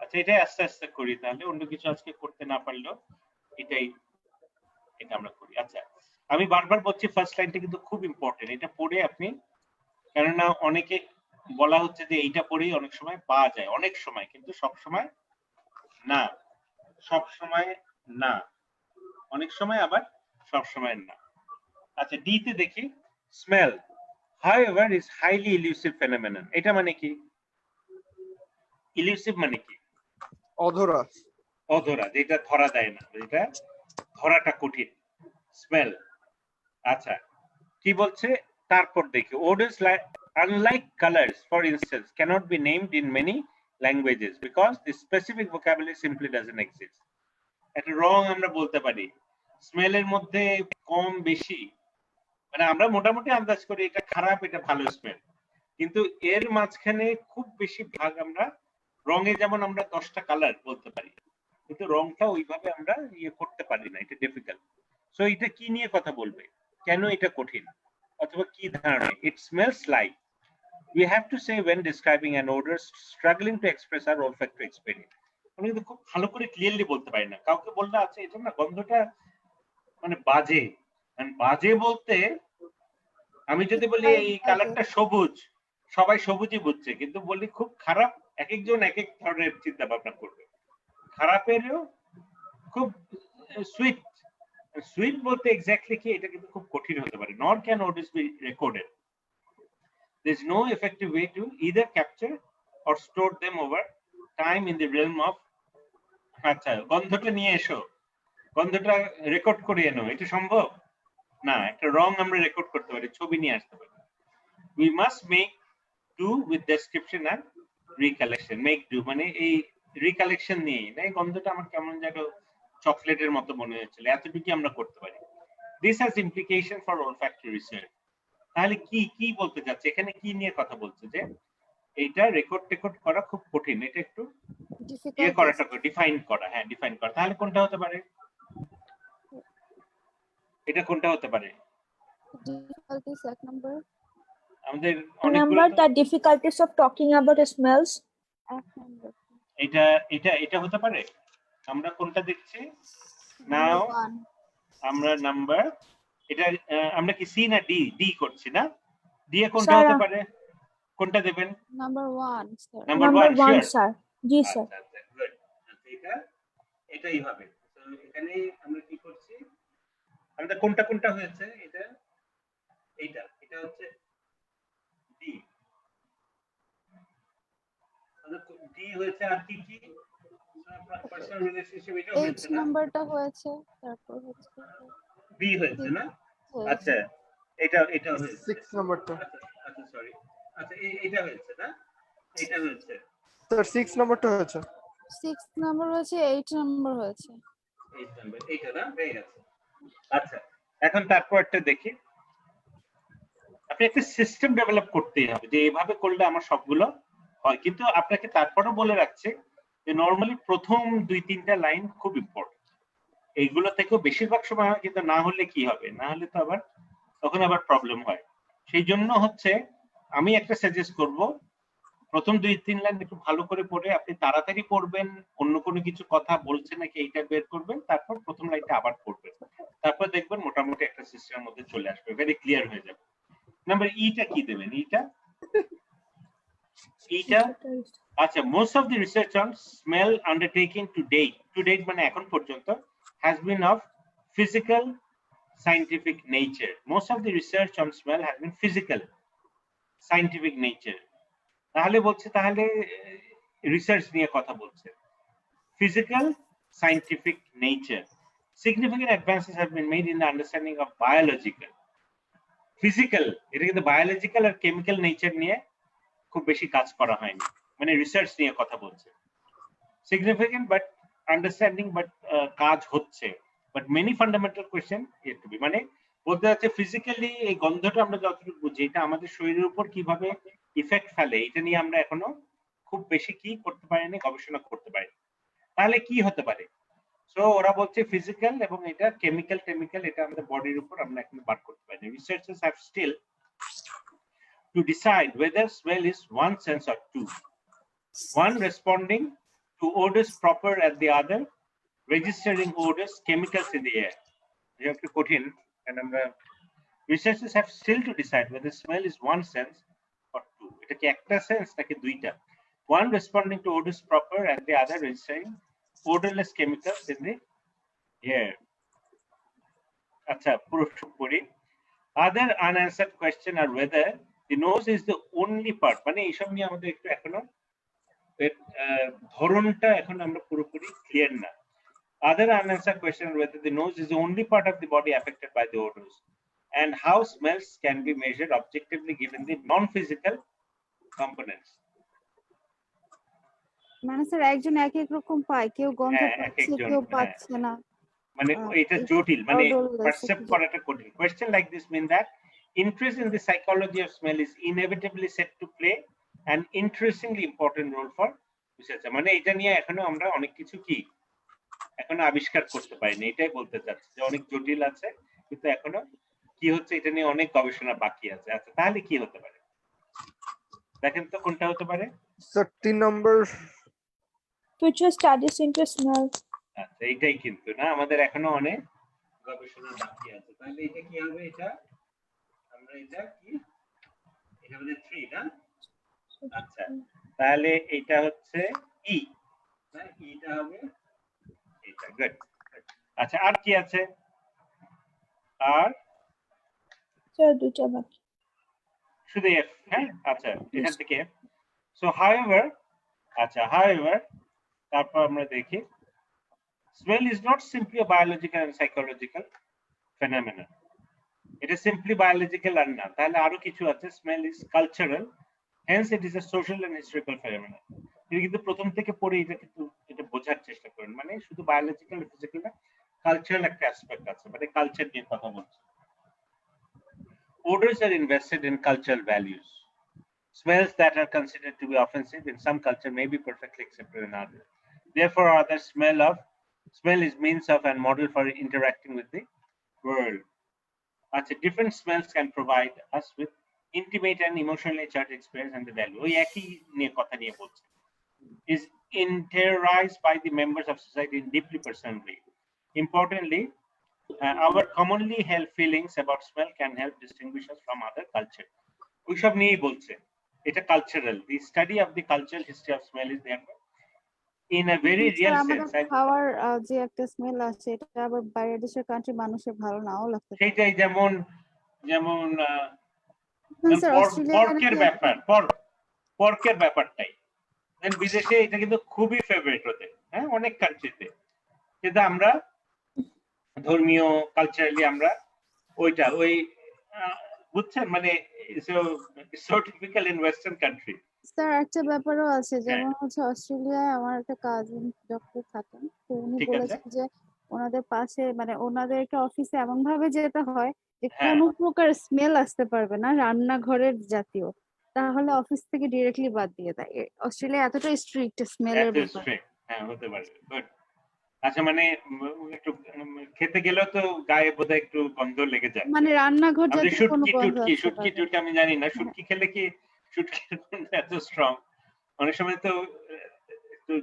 আচ্ছা এটাই আস্তে আস্তে করি, তাহলে অন্য কিছু আজকে করতে না পারলেও এটা আমরা করি। আচ্ছা আমি বারবার বলছি ফার্স্ট লাইনটা কিন্তু খুব ইম্পর্টেন্ট, এটা পড়ে আপনি, কেননা অনেকে বলা হচ্ছে যে এইটা পড়েই অনেক সময় পাওয়া যায়, অনেক সময় কিন্তু সব সময় না, সব সময় না, অনেক সময় আবার সব সময় না। আচ্ছা ডি তে দেখি, smell however is highly elusive phenomenon. এটা মানে কি? ইলিউসিভ মানে কি? অধরা, অধরা, যেটা ধরা দেয় না, যেটা ধরাটা কঠিন, স্মেল। আচ্ছা কি বলছে তারপর দেখি, odors like unlike colors for instance cannot be named in many languages because the specific vocabulary simply doesn't exist. একটা রং আমরা বলতে পারি, স্মেলের মধ্যে কম বেশি মানে আমরা মোটামুটি আন্দাজ করি এটা খারাপ এটা ভালো স্মেল, কিন্তু এর মাঝখানে খুব বেশি ভাগ আমরা রঙে, যেমন আমরা 10টা কালার বলতে পারি কিন্তু রংটা ওইভাবে আমরা করতে পারি না, এটা ডিফিকাল্ট। সো এটা কি নিয়ে কথা বলবে, কেন এটা কঠিন, অথবা কি ধারণা? It smells like, we have to say when describing an odor struggling to express our olfactory experience. আমি কিন্তু খুব ভালো করে ক্লিয়ারলি বলতে পারি না, কাউকে বললে আছে এটা না গন্ধটা মানে বাজে, মানে বাজে বলতে আমি যদি বলি এই কালারটা সবুজ, সবাই সবুজই বুঝছে, কিন্তু বলি খুব খারাপ, এক একজন এক এক ধরনের চিন্তা ভাবনা করবে। খারাপেরও খুব সুইট সুইপ বলতে এক্স্যাক্টলি কি, এটা কিন্তু খুব কঠিন হতে পারে। নর can audios B recorded, there is no effective way to either capture or store them over time in the realm of, আচ্ছা গন্ধটা নিয়ে এসো, গন্ধটা রেকর্ড করে এনো, এটা সম্ভব না। একটা রং আমরা রেকর্ড করতে পারি, ছবি নিয়ে আসতে পারি। we must make do with description and recollection. make do মানে এই রিকালেকশন নিয়ে, না গন্ধটা আমার কেমন যেন চকলেটের মতো মনে হচ্ছিল, এতটুকু আমরা করতে পারি। this has implication for olfactory research. তাহলে কি কি বলতে যাচ্ছে এখানে, কি নিয়ে কথা বলছে, যে এইটা রেকর্ড করা খুব কঠিন, এটা একটু ইয়ে করাটা, ডিফাইন করা, হ্যাঁ ডিফাইন করা। তাহলে কোনটা হতে পারে, এটা কোনটা হতে পারে? difficulties এক নম্বর, আমাদের Remember the difficulties of talking about smells. এক নম্বর এটা এটা এটা হতে পারে। আমরা কোনটা দেখছি নাও, আমরা নাম্বার, এটা আমরা কি সি না ডি? ডি করছি না, ডি এ কোনটা হতে পারে, কোনটা দেবেন? Number 1 sir. Number 1 sir. জি স্যার। আচ্ছা গুড। আচ্ছা এটা এটাই হবে। তো এখানে আমরা কি করছি, আমাদের কোনটা কোনটা হয়েছে, এটা এইটা, এটা হচ্ছে ডি, আমাদের ডি হয়েছে। আর কি কি পার্সোনাল রিলেশনশিপ, এটা হয়েছে 8 না, নাম্বারটা হয়েছে, তারপর হচ্ছে বি হয়েছে না। আচ্ছা এটা এটা হয়েছে 6 নাম্বারটা। আচ্ছা সরি, আচ্ছা এটা হয়েছে না, এটা হয়েছে স্যার 6 নাম্বারটা হয়েছে। 6 নাম্বার হয়েছে, 8 নাম্বার হয়েছে। 8 নাম্বার এইটা না, হয়ে গেছে। আচ্ছা এখন তারপরটা দেখি, আপনি একটা সিস্টেম ডেভেলপ করতেই হবে যে এইভাবে করলে আমার সবগুলো হয়। কিন্তু আপনাকে তারপরও বলে রাখছে যে নরমালি প্রথম 2-3টা লাইন খুব ইম্পর্টেন্ট, এইগুলো থেকেও বেশিরভাগ সময় হয়, কিন্তু না হলে কি হবে, না হলে তো আবার তখন আবার প্রবলেম হয়। সেই জন্য হচ্ছে আমি একটা সাজেস্ট করব, প্রথম 2-3 লাইন একটু ভালো করে পড়ে আপনি তাড়াতাড়ি পড়বেন, অন্য কোনো কিছু কথা বলছে নাকি এইটা বের করবেন, তারপর প্রথম লাইনটা আবার পড়বেন, তারপর দেখবেন মোটামুটি একটা সিস্টেমের মধ্যে চলে আসবে, ভেরি ক্লিয়ার হয়ে যাবে। নাম্বার ইটা কি দেবেন, ইটা আচ্ছা, most of the research on smell undertaken to date মানে এখন পর্যন্ত has been of physical scientific nature. Most of the research on smell has been physical scientific nature. তাহলে বলছে, তাহলে রিসার্চ নিয়ে কথা বলছে, physical scientific nature. Significant advances have been made in the understanding of biological, physical, এটা কিন্তু biological আর chemical nature নিয়ে খুব বেশি কাজ করা হয়নি, মানে রিসার্চ নিয়ে কথা বলছে। সিগনিফিকেন্ট বাট আন্ডারস্ট্যান্ডিং বাট কাজ হচ্ছে, but many fundamental question yet to be, মানে বলতে যাচ্ছে ফিজিক্যালি এই গন্ধটা আমরা যতটুকু বুঝি এটা আমাদের শরীরের উপর কিভাবে ইফেক্ট ফেলে এটা নিয়ে আমরা এখনো খুব বেশি কি করতে পারিনি, গবেষণা করতে পারিনি। তাহলে কি হতে পারে? সো ওরা বলছে ফিজিক্যাল এবং এটা কেমিক্যাল এটা আমাদের বডির উপর আমরা এখন বার করতে পারি। Researchers have still to decide whether smell is one sense or two, one responding to odors proper and the other registering odors, chemicals in the air. You have to put in, and researchers have still to decide whether smell is one sense or two. এটা কি একটা sense নাকি দুইটা? One responding to odors proper and the other registering odorless chemicals in the air. আচ্ছা পুরো পড়ি। Other unanswered question are whether the nose is the only part, মানে এইসব নিয়ে আমাদের একটু এখনো ধরনটা এখন আমরা পুরোপুরি ক্লিয়ার না। Other unanswered question are whether the nose is the only part of the body affected by the odors, and how smells can be measured objectively given the non-physical components. মানে স্যার একজন এক এক রকম পায়, কেউ গন্ধ পাচ্ছে কেউ পাচ্ছে না, মানে এটা জটিল, মানে পারসেপ্ট করাটা কঠিন। Question like this mean that interest in the psychology of smell is inevitably set to play an interestingly important role for research. মানে এটা নিয়ে এখনো আমরা অনেক কিছু কি এখনো আবিষ্কার করতে পারিনি, এটাই বলতে চাচ্ছি যে অনেক জটিল আছে, কিন্তু এখনো কি হচ্ছে এটা নিয়ে অনেক গবেষণা বাকি আছে। আচ্ছা তাহলে কি হতে পারে দেখেন তো, কোনটা হতে পারে? স্যার 3 নম্বর, future studies into smell. আচ্ছা এইটাই কিন্তু না, আমাদের এখনো অনেক গবেষণা বাকি আছে। তাহলে এটা কি হবে, এটা আমরা এটা কি, এটা হচ্ছে 3 না? আচ্ছা তাহলে এটা হচ্ছে ই, না ইটা হবে এটা। গুড। আচ্ছা আর কি আছে? আর স্যার দুটো বাকি। শুধু এফ, হ্যাঁ আচ্ছা এখান থেকে এফ। সো হাউএভার, আচ্ছা হাউএভার তারপর আমরা দেখি smell is not simply a biological and psychological phenomenon. It is simply biological আর না, তাহলে আরো কিছু আছে। smell is cultural, hence it is a social and historical phenomenon. এটা কিন্তু প্রথম থেকে পড়ে এটা বোঝার চেষ্টা করেন, মানে শুধু বায়োলজিক্যাল ফিজিক্যাল না, কালচারাল একটা অ্যাসপেক্ট আছে, মানে কালচার নিয়ে কথা বলছে। Odors are invested in cultural values. Smells that are considered to be offensive in some culture may be perfectly accepted in others. Therefore, others smell is means of and model for interacting with the world. Different smells can provide us with intimate and emotionally charged experience and the value. ওই একই নিয়ে কথা নিয়ে বলছে। Is interiorized by the members of society in deeply personal way. Importantly, our commonly held feelings about smell can help distinguish us from other culture. ওইসব নিয়েই বলছে, এটা cultural. The study of the cultural history of smell is therefore in a very real sense. খাওয়ার যে একটা smell আছে, এটা আবার বাইরের দেশের কান্ট্রি মানুষের ভালো নাও লাগতে পারে। সেটাই, যেমন পর্কের ব্যাপারটাই বিদেশে এটা কিন্তু খুবই ফেভারিট ওদের, হ্যাঁ অনেক কান্ট্রিতে। কিন্তু আমরা ধর্মীয় কালচারালি আমরা ওইটা বুঝছেন, মানে so typical in western country. Sir একটা ব্যাপারও আছে, যেমন হচ্ছে অস্ট্রেলিয়ায় আমার একটা কাজিন ডক্টর থাকেন, তো উনি বলেছেন যে ওনাদের পাশে মানে ওনাদের একটা অফিসে এমন ভাবে যেটা হয় যে কোনো প্রকার স্মেল আসতে পারবে না রান্নাঘরের জাতীয়, তাহলে অফিস থেকে ডিরেক্টলি বাদ দিয়ে দেয়। অস্ট্রেলিয়া এতটা স্ট্রিক্ট স্মেলের ব্যাপারে। হ্যাঁ হতে পারে। গুড। আচ্ছা, মানে একটু খেতে গেলেও তো গায়ে বোধহয় একটু গন্ধ লেগে যায়, মানে রান্নাঘর জাতীয় কোনো গন্ধ। শুটকি আমি জানি না, শুটকি খেলে কি শুটকির গন্ধ এত স্ট্রং, অনেক সময় তো একটু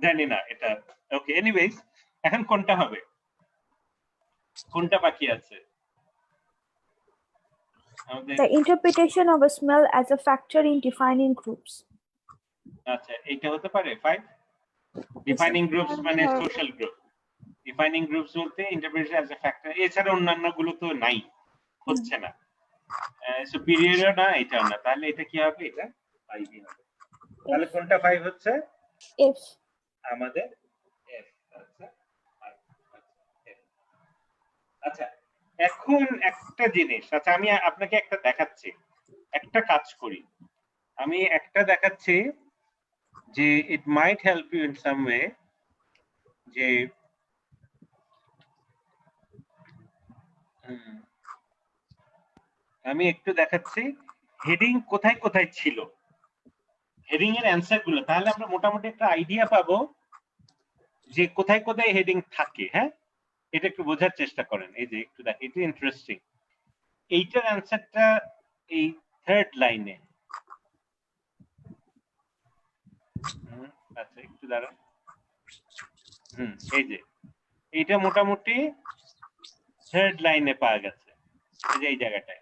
জানি না এটা। ওকে, এনিওয়েজ এখন কোনটা হবে, কোনটা বাকি আছে? The interpretation of a smell as a factor in defining groups. আচ্ছা, এইটা হতে পারে 5 ডিফাইনিং গ্রুপস, মানে সোশ্যাল গ্রুপ। ডিফাইনিং গ্রুপস বলতে ইন্টারপ্রিটেশন অ্যাজ এ ফ্যাক্টর, এছাড়া অন্যান্য গুলো তো নাই, হচ্ছে না, সুপিরিয়রও না, এটাও না, তাহলে এটা কি হবে? এটা 5 হবে। তাহলে কোনটা 5 হচ্ছে? F আমাদের F। আচ্ছা এখন একটা জিনিস, আচ্ছা আমি আপনাকে একটা দেখাচ্ছি, একটা কাজ করি, আমি একটা দেখাচ্ছি যে it might help you in some way, যে আমি একটু দেখাচ্ছি হেডিং কোথায় কোথায় ছিল, হেডিং এর অ্যান্সার গুলো, তাহলে আমরা মোটামুটি একটা আইডিয়া পাবো যে কোথায় কোথায় হেডিং থাকে। হ্যাঁ, এটা একটু বোঝার চেষ্টা করেন। এই যে একটু দেখ, এটা ইন্টারেস্টিং। এইটার অ্যান্সারটা এই থার্ড লাইনে। আচ্ছা একটু দাঁড়ান। এই যে এইটা মোটামুটি থার্ড লাইনে পাওয়া গেছে, এই যে এই জায়গাটায়।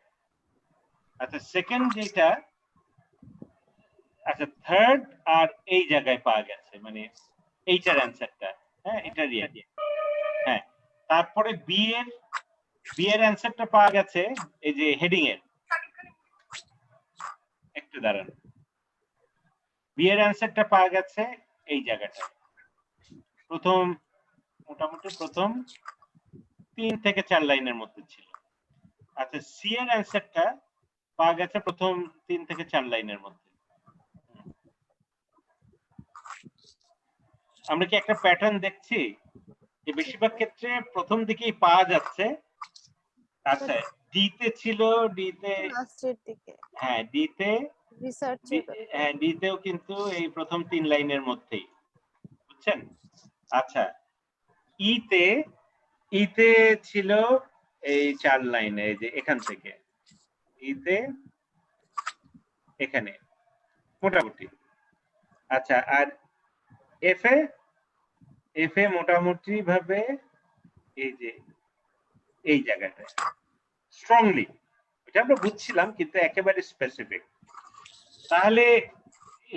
আচ্ছা সেকেন্ড যেটা, আচ্ছা থার্ড আর এই জায়গায় পাওয়া গেছে, মানে এইটার অ্যান্সারটা, হ্যাঁ এটা রিয়েল। হ্যাঁ, তারপরে বি এর অ্যান্সারটা পাওয়া গেছে এই যে হেডিং এর, একটু দাঁড়ান, বি এর অ্যান্সারটা পাওয়া গেছে এই জায়গাটায়, প্রথম মোটামুটি প্রথম 3 থেকে 4 লাইনের মধ্যে ছিল। আচ্ছা সি এর অ্যান্সারটা পাওয়া গেছে প্রথম 3 থেকে 4 লাইনের মধ্যে। আমরা কি একটা প্যাটার্ন দেখছি যে বেশিরভাগ ক্ষেত্রে প্রথম দিকেই পাওয়া যাচ্ছে। আচ্ছা ডি তে ছিল, ডি তে লাস্টের দিকে, হ্যাঁ ডি তে রিসার্চ, হ্যাঁ ডি তেও কিন্তু এই প্রথম 3 লাইনের মধ্যেই, বুঝছেন? আচ্ছা ই তে ছিল এই 4 লাইনে, এই যে এখান থেকে ই তে এখানে মোটামুটি। আচ্ছা আর এফ এ মোটামুটি ভাবে এই যে এই জায়গাটায় স্ট্রংলি, এটা আমরা বুঝছিলাম কিন্তু একেবারে স্পেসিফিক। তাহলে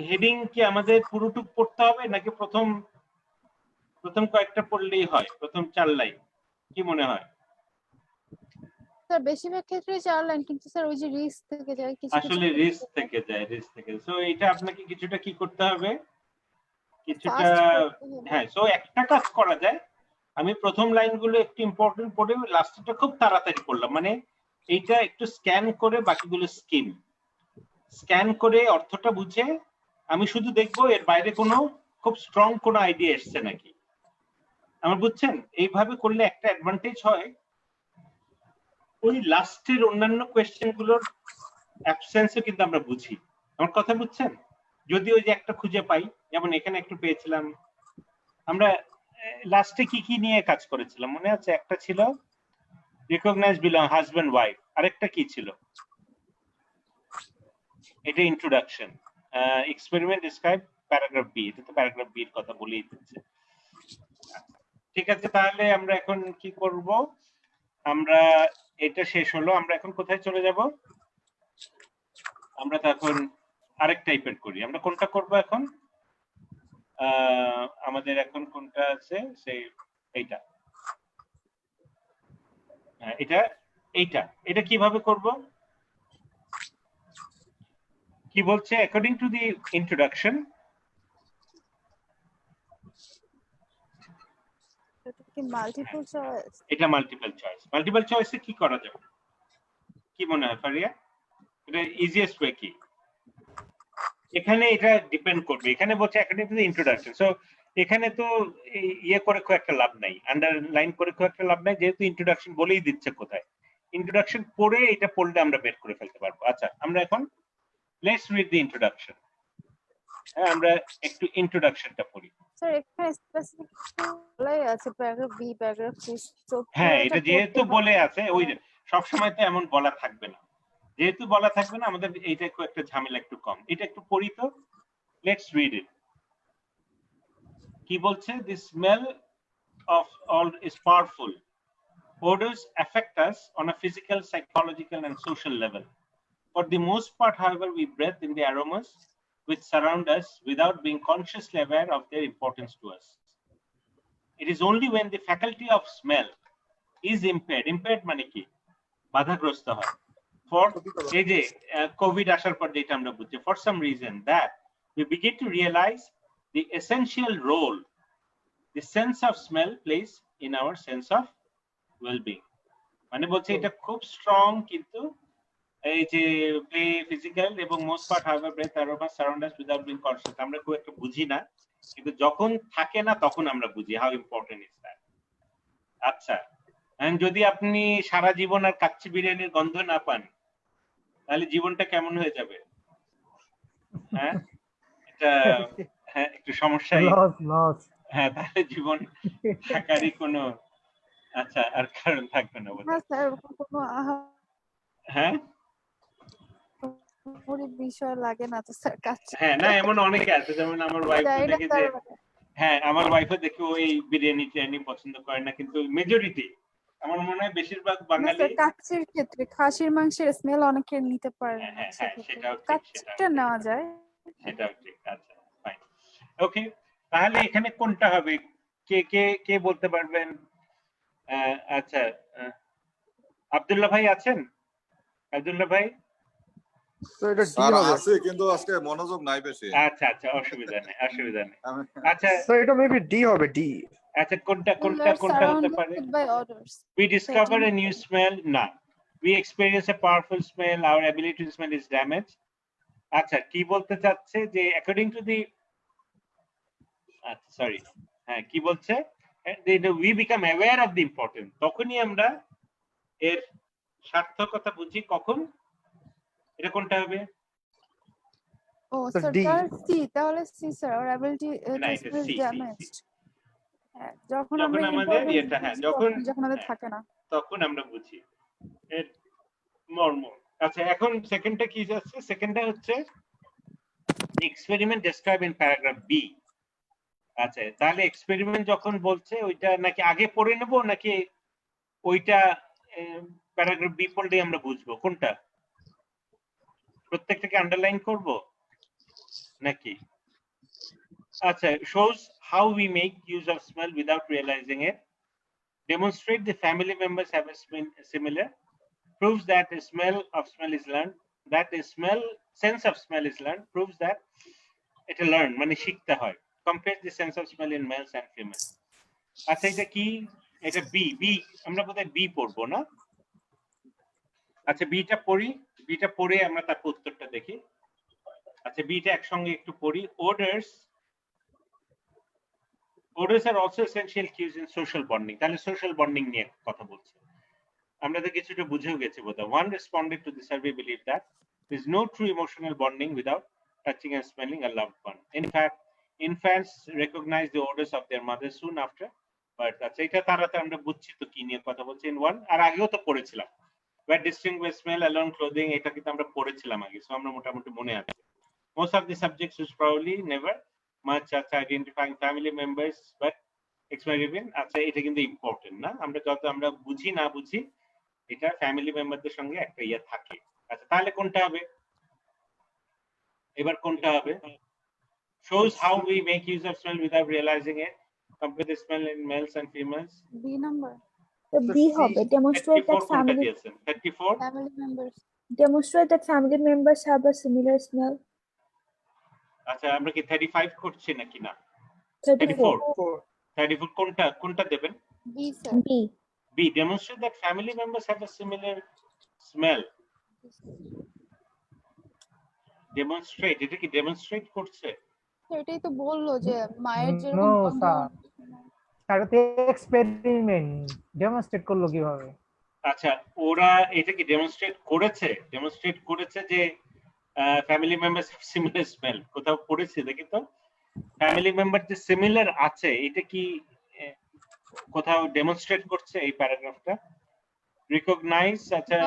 হেডিং কি আমাদের পুরোটুক পড়তে হবে নাকি প্রথম কয়েকটা পড়লেই হয়, প্রথম 4 লাইন? কি মনে হয়? স্যার বেশিরভাগ ক্ষেত্রে 4 লাইন, কিন্তু স্যার ওই যে রিস্ক থেকে যায় কিছু কিছু আসলে রিস্ক থেকে যায়, রিস্ক থেকে। সো এটা আপনাকে কিছুটা কি করতে হবে, কিছুটা, ফাস্ট করতে হবে। হ্যাঁ। সো একটা কাজ করা যায়, আমি প্রথম লাইনগুলো একটু ইম্পর্টেন্ট পড়ে লাস্টটা খুব তাড়াতাড়ি পড়লাম, মানে এইটা একটু স্ক্যান করে বাকিগুলো স্ক্যান করে অর্থটা বুঝে আমি শুধু দেখবো এর বাইরে কোনো খুব স্ট্রং কোনো আইডিয়া এসছে নাকি। আমার বুঝছেন, এইভাবে করলে একটা অ্যাডভান্টেজ হয়, ওই লাস্টের অন্যান্য কোয়েশ্চেন গুলোর অ্যাবসেন্সও কিন্তু আমরা বুঝি। আমার কথা বুঝছেন? যদি ওই যে একটা খুঁজে পাই, যেমন এখানে একটু পেয়েছিলাম আমরা, লাস্টে কি কি নিয়ে কাজ করেছিলাম মনে আছে? একটা ছিল রিকগনাইজ বিলং, হাজব্যান্ড ওয়াইফ, আরেকটা কি ছিল? এটা introduction, experiment describe paragraph B, এটা তো প্যারাগ্রাফ বি এর কথা বলেই দিচ্ছে। ঠিক আছে, তাহলে আমরা এখন কি করব, আমরা এটা শেষ হলো, আমরা এখন কোথায় চলে যাব? আমরা তো এখন আরেক টাইপের করি, আমরা কোনটা করব এখন? আমাদের এখন কোনটা আছে, সেই এইটা, এটা এইটা, এটা কিভাবে করব? কি বলছে? অ্যাকর্ডিং টু দি ইন্ট্রোডাকশন, এটা কি মাল্টিপল চয়েস? এটা মাল্টিপল চয়েস। মাল্টিপল চয়েসে কি করা যাবে, কি মনে হয় ফারিয়া? এটা ইজিয়েস্ট ওয়ে কি? এখানে এটা ডিপেন্ড করবে, এখানে বলছে according to the introduction. So এখানে তো ইয়ে করে খুব একটা লাভ নাই, আন্ডারলাইন করে খুব একটা লাভ নাই, যেহেতু ইন্ট্রোডাকশন বলেই দিচ্ছে কোথায়। ইন্ট্রোডাকশন পড়ে এটা পড়লে আমরা বের করে ফেলতে পারবো। আচ্ছা, আমরা এখন লেটস রিড দি ইন্ট্রোডাকশন। হ্যাঁ, আমরা একটু ইন্ট্রোডাকশনটা পড়ি। স্যার এখানে স্পেসিফিক বলাই আছে প্যারাগ্রাফ বি, প্যারাগ্রাফ সি, তো হ্যাঁ, এটা যেহেতু বলে আছে, ওই সব সময় তো এমন বলা থাকবে না, যেহেতু বলা থাকবে না, আমাদের এইটা খুব একটা ঝামেলা একটু কম। এটা একটু পড়ি তো, লেটস রিড ইট। কি বলছে? The smell of all is powerful. Odors affect us on a physical, psychological, and social level. For the most part, however, we breathe in the aromas which surround us without being consciously aware of their importance to us. It is only when the faculty of smell is impaired মানে কি? বাধাগ্রস্ত হয়। For এই যে COVID আসার পর যেটা আমরা বুঝছি, for some reason that we begin to realize the essential role the sense of smell plays in our sense of well-being. মানে বলছে এটা খুব স্ট্রং, কিন্তু এই যে প্লে ফিজিক্যাল এবং most part however breath aroma surround us without being conscious, আমরা খুব একটা বুঝি না, কিন্তু যখন থাকে না তখন আমরা বুঝি হাউ ইম্পর্টেন্ট ইজ দ্যাট। আচ্ছা, যদি আপনি সারা জীবন আর কাচ্চি বিরিয়ানির গন্ধ না পান, তাহলে জীবনটা কেমন হয়ে যাবে? হ্যাঁ, এটা হ্যাঁ একটু সমস্যাই। হ্যাঁ, তাহলে জীবন থাকারই কোনো আচ্ছা আর কারণ থাকবে না বলে। না স্যার কোনো হ্যাঁ, বিষয় লাগে না তো স্যার কাজ। হ্যাঁ, না এমন অনেকে আছে, যেমন আমার ওয়াইফ দেখে যে, হ্যাঁ আমার ওয়াইফও দেখে ওই বিরিয়ানি টিরিয়ানি পছন্দ করে না, কিন্তু মেজরিটি আমার মনে হয় বেশিরভাগ বাঙালি। কাচ্চির ক্ষেত্রে খাসির মাংসের স্মেল অনেকে নিতে পারে না, হ্যাঁ, সেটাও ঠিক, কাচ্চিটা নেওয়া যায়, সেটাও ঠিক। আচ্ছা ফাইন, ওকে। তাহলে এখানে কোনটা হবে, কে কে কে বলতে পারবেন? আচ্ছা, আব্দুল্লাহ ভাই আছেন? আব্দুল্লাহ ভাই? স্যার আছে, কিন্তু আজকে মনোযোগ নাই বেশি। আচ্ছা আচ্ছা, অসুবিধা নেই, অসুবিধা নেই। আচ্ছা, স্যার এটা মেবি ডি হবে, ডি। আচ্ছা, কোনটা হতে পারে? We discover a new smell. না, we experience a powerful smell. Our ability to smell is damaged. আচ্ছা, কি বলতে চাচ্ছে যে according to the, সরি, হ্যাঁ কি বলছে? We become aware of the importance. তখনই আমরা এর সার্থকতা বুঝি। কখন? এটা কোনটা হবে? ও স্যার সি, তাহলে C sir, our ability to smell is damaged. যখন আমাদের এটা, হ্যাঁ যখন আমাদের থাকে না, তখন আমরা বুঝি এর মর্ম। আচ্ছা, এখন সেকেন্ডটা কি যাচ্ছে? সেকেন্ডটা হচ্ছে experiment describe in paragraph B. আচ্ছা, তাহলে এক্সপেরিমেন্ট যখন বলছে ওইটা নাকি আগে পড়ে নেব, নাকি ওইটা প্যারাগ্রাফ বি পড়লেই আমরা বুঝবো? কোনটা? প্রত্যেকটাকে আন্ডারলাইন করব নাকি? আচ্ছা, shows how we make use of smell without realizing it. Demonstrate the family members have a similar proves that the smell is learned, that the sense of smell is learned, proves that এটা learn মানে শিখতে হয়। Compare the sense of smell in males and females. আচ্ছা এটা কি? এটা B আমরা বোধহয় বি পড়বো না? আচ্ছা বিটা পড়ি, বিটা পড়ে আমরা তার উত্তরটা দেখি। আচ্ছা বিটা একসঙ্গে একটু পড়ি। Odors are also essential cues in social bonding. তাহলে social bonding নিয়ে কথা বলছি। আমরা তো কিছুটা বুঝেও গেছি বোধহয়। One responded to the survey believed that there is no true emotional bonding without touching and smelling a loved one. In fact, infants recognize the odors of their mother soon after birth. আচ্ছা এটা তারাতে আমরা বুঝছি তো কি নিয়ে কথা বলছি। In one আর আগেও তো পড়েছিলাম। Where distinguish smell alone clothing, এটা কিন্তু আমরা পড়েছিলাম আগে, সো আমরা মোটামুটি মনে আছে। Most of the subjects was probably never much as identifying family members, but experiment আচ্ছা এটা কিন্তু ইম্পর্টেন্ট না, আমরা যত আমরা বুঝি না বুঝি এটা ফ্যামিলি মেম্বারদের সঙ্গে একটা ইয়ে থাকে। আচ্ছা তাহলে কোনটা হবে? এবার কোনটা হবে? Shows how we make use of smell without realizing it. Compare the smell in males and females. B number. The B হবে demonstrate that family 34 family members. Demonstrate that family members have a similar smell. আচ্ছা আমরা কি 35 করছি নাকি না? 34 কোনটা দেবেন? B sir. B demonstrate that family members have a similar smell. Demonstrate, এটা কি demonstrate করছে? এটাই তো বললো যে মায়ের নো যেরকম স্যার, এটা তো এক্সপেরিমেন্ট, ডেমনস্ট্রেট করলো কিভাবে? আচ্ছা ওরা এটা কি ডেমনস্ট্রেট করেছে যে family members have similar smell, কোথাও পড়েছে দেখি তো? ফ্যামিলি মেম্বার যে সিমিলার আছে এটা কি কোথাও ডেমনস্ট্রেট করছে এই প্যারাগ্রাফটা? রিকগনাইজ আচ্ছা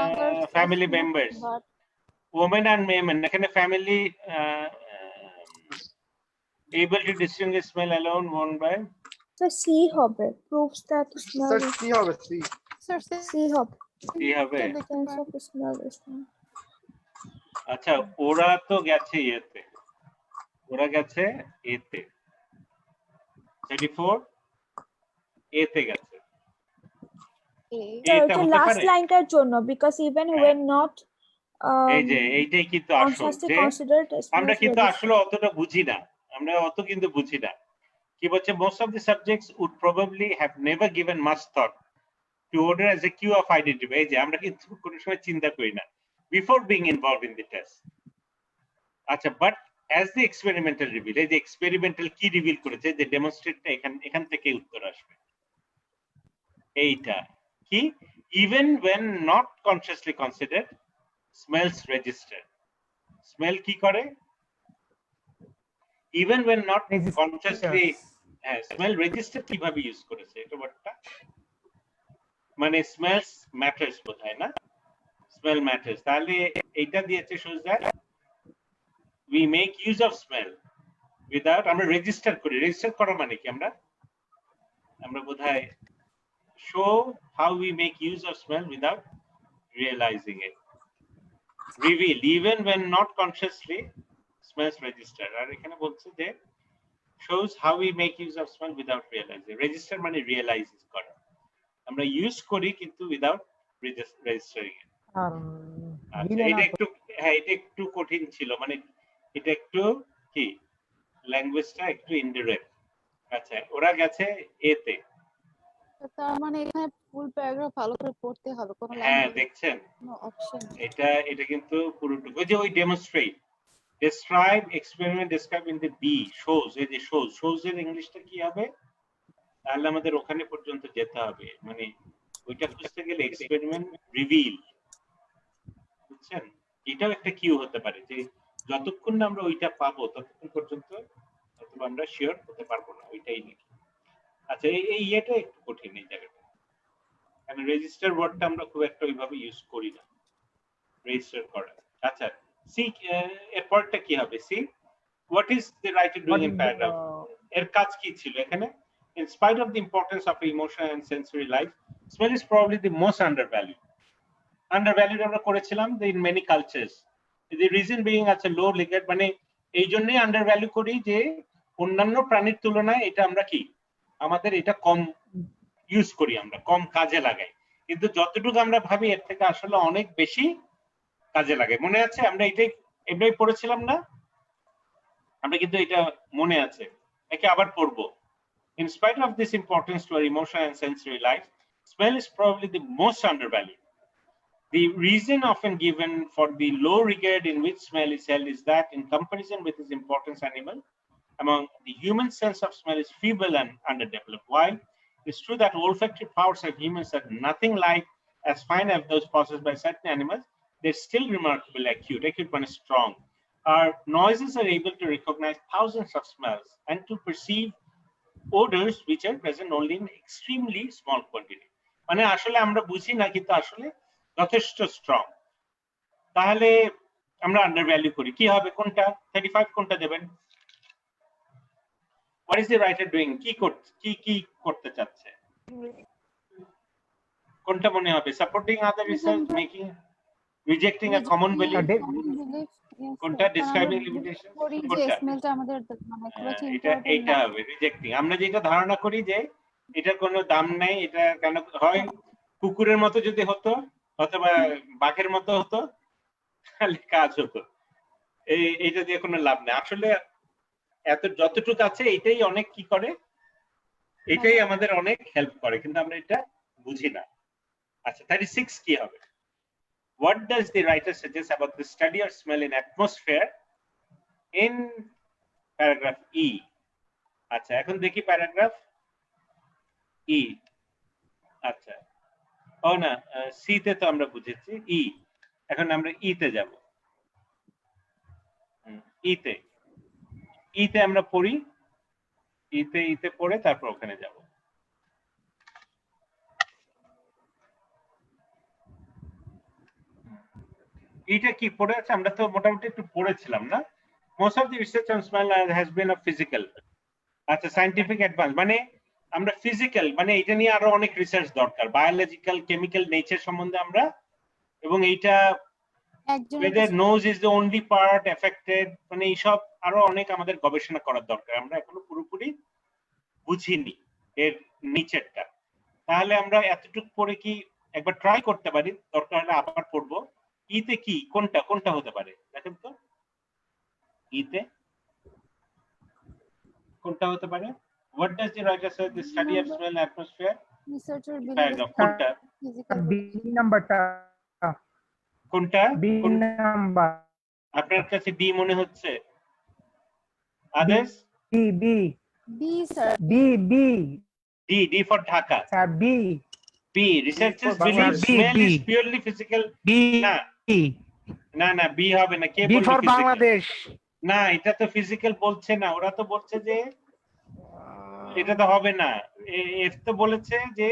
family members, women and men, এখানে family able to distinguish smell alone won by the C হবে proves that smell sir C হবে সি স্যার C হবে কি হবে? the sense of smell is আচ্ছা ওরা তো গেছে এতে, ওরা গেছে এতে 34 এতে গেছে। এটা লাস্ট লাইনটার জন্য because even when not এই যে এইটাই কিন্তু আসল যে আমরা কিন্তু আসলে অতটা বুঝি না, আমরা অত কিন্তু বুঝি না। কি বলছে? most of the subjects would probably have never given much thought to odor as a cue of identity. এই যে আমরা কিন্তু কোনো সময় চিন্তা করি না before being involved in the test. আচ্ছা but as the experimental reveal, এই যে experimental কি রিভিল করেছে যে ডেমনস্ট্রেটটা এখান থেকে উত্তর আসবে এইটা কি? even when not consciously considered, smells register. Smell কি করে? even when not consciously smell register কিভাবে ইউজ করেছে এটা ওয়ার্ডটা? মানে smells matters বোধহয় না? smell matters, তাহলে এইটা দিয়েছে shows that we make use of smell without, আমরা রেজিস্টার করি। রেজিস্টার করা মানে কি? আমরা বোধহয় show how we make use of smell without realizing it. Reveal, even when not consciously, smells register. আর এখানে বলছে যে shows how we make use of smell without realizing. Register মানে realize করা, আমরা ইউজ করি কিন্তু without registering it. আচ্ছা এটা একটু কঠিন ছিল, মানে এটা একটু কি ল্যাঙ্গুয়েজটা একটু ইনডিরেক্ট। আচ্ছা ওরা গেছে এতে, তার মানে এখানে ফুল প্যারাগ্রাফ ভালো করে পড়তে হবে, কোন হ্যাঁ দেখছেন অপশন এটা কিন্তু পুরোটুকু ওই যে ওই demonstrate, describe, experiment, describe in the B, shows, এই যে shows এর ইংলিশটা কি হবে? তাহলে আমাদের ওখানে পর্যন্ত যেতে হবে, মানে ওইটা বুঝতে গেলে এক্সপেরিমেন্ট রিভিল, বুঝছেন? এটাও একটা কিউ হতে পারে যে যতক্ষণ না আমরা ওইটা পাবো ততক্ষণ পর্যন্ত অথবা আমরা শিওর হতে পারবো না ওইটাই নাকি। আচ্ছা এই ইয়েটা একটু কঠিন এই জায়গাটা, কারণ রেজিস্টার ওয়ার্ডটা আমরা খুব একটা ওইভাবে ইউজ করি না রেজিস্টার করা। আচ্ছা সি এর পরটা কি হবে? C what is the writer doing in paragraph? এর কাজ কি ছিল এখানে? In spite of the importance of emotion and sensory life, smell is probably the most undervalued আমরা করেছিলাম in many cultures. The reason being আছে low regard, মানে এই জন্যই আন্ডারভ্যালু করি যে অন্যান্য প্রাণীর তুলনায় এটা আমরা কি আমাদের এটা কম ইউজ করি, আমরা কম কাজে লাগাই। কিন্তু যতটুকু আমরা ভাবি এর থেকে আসলে অনেক বেশি কাজে লাগে। মনে আছে আমরা এটাই পড়েছিলাম না? আমরা কিন্তু এটা মনে আছে, একে আবার পড়বো। In spite of this importance to our emotional and sensory life, smell is probably the most undervalued. The reason often given for the low regard in which smell is held is that, in comparison with its importance animal, among the human sense of smell is feeble and underdeveloped. While it's true that olfactory powers of humans are nothing like as fine as those possessed by certain animals, they're still remarkably acute and strong. Our noses are able to recognize thousands of smells and to perceive odors which are present only in extremely small quantity. মানে আসলে আমরা বুঝি না, কিন্তু আসলে যথেষ্ট strong. তাহলে আমরা আন্ডার ভ্যালু করি। কি হবে কোনটা? 35 কোনটা দেবেন? What is the writer doing? কি করতে চাচ্ছে? কোনটা মনে হবে? Supporting other research, making, rejecting a common belief. কোনটা? Describing limitations. কোনটা? এটা হবে রিজেক্টিং। আমরা যেটা ধারণা করি যে এটার কোনো দাম নাই, এটা কেন হয়, কুকুরের মতো যদি হতো অথবা বাঘের মতো হতো তাহলে কাজ হতো, এইটা দিয়ে কোনো লাভ নেই। আসলে যতটুকু আছে এটাই অনেক কি করে, এটাই আমাদের অনেক হেল্প করে, কিন্তু আমরা এটা বুঝি না। আচ্ছা, 36 কি হবে? What does the writer suggest about the study of smell in atmosphere in paragraph E? আচ্ছা, এখন দেখি প্যারাগ্রাফ ই। আচ্ছা, ও না, সি তে তো আমরা বুঝেছি, ই। এখন আমরা ই তে যাব। ইতে আমরা পড়ি, ইতে পড়ে তারপর ওখানে যাব। এটা কি পড়ে আছে? আমরা তো মোটামুটি একটু পড়েছিলাম না? Most of the research on smell has been of physical, আচ্ছা, সায়েন্টিফিক অ্যাডভান্স, মানে আমরা ফিজিক্যাল, মানে এটা নিয়ে আরো অনেক রিসার্চ দরকার, বায়োলজিক্যাল, কেমিক্যাল নেচার সম্বন্ধে আমরা, এবং এইটা whether nose is the only part affected, মানে এইসব আরো অনেক আমাদের গবেষণা করার দরকার। আমরা এখনো পুরোপুরি বুঝিনি এর নিচেরটা। তাহলে আমরা এতটুকু পড়ে কি একবার ট্রাই করতে পারি, দরকার হলে আবার পড়বো। ইতে কি কোনটা হতে পারে দেখেন তো? ইতে কোনটা হতে পারে? What does the writer say? The study of smell and atmosphere. কোনটা? বি নাম্বারটা। কোনটা? B number. আপনার কাছে ডি মনে হচ্ছে? Others? B sir. D for Dhaka. Sir B. Researchers believe smell is purely physical. না বি হবে না। কে বলল ফর বাংলাদেশ? না, এটা তো ফিজিক্যাল বলছে না, ওরা তো বলছে যে এটা তো হবে না। এর তো বলেছে যে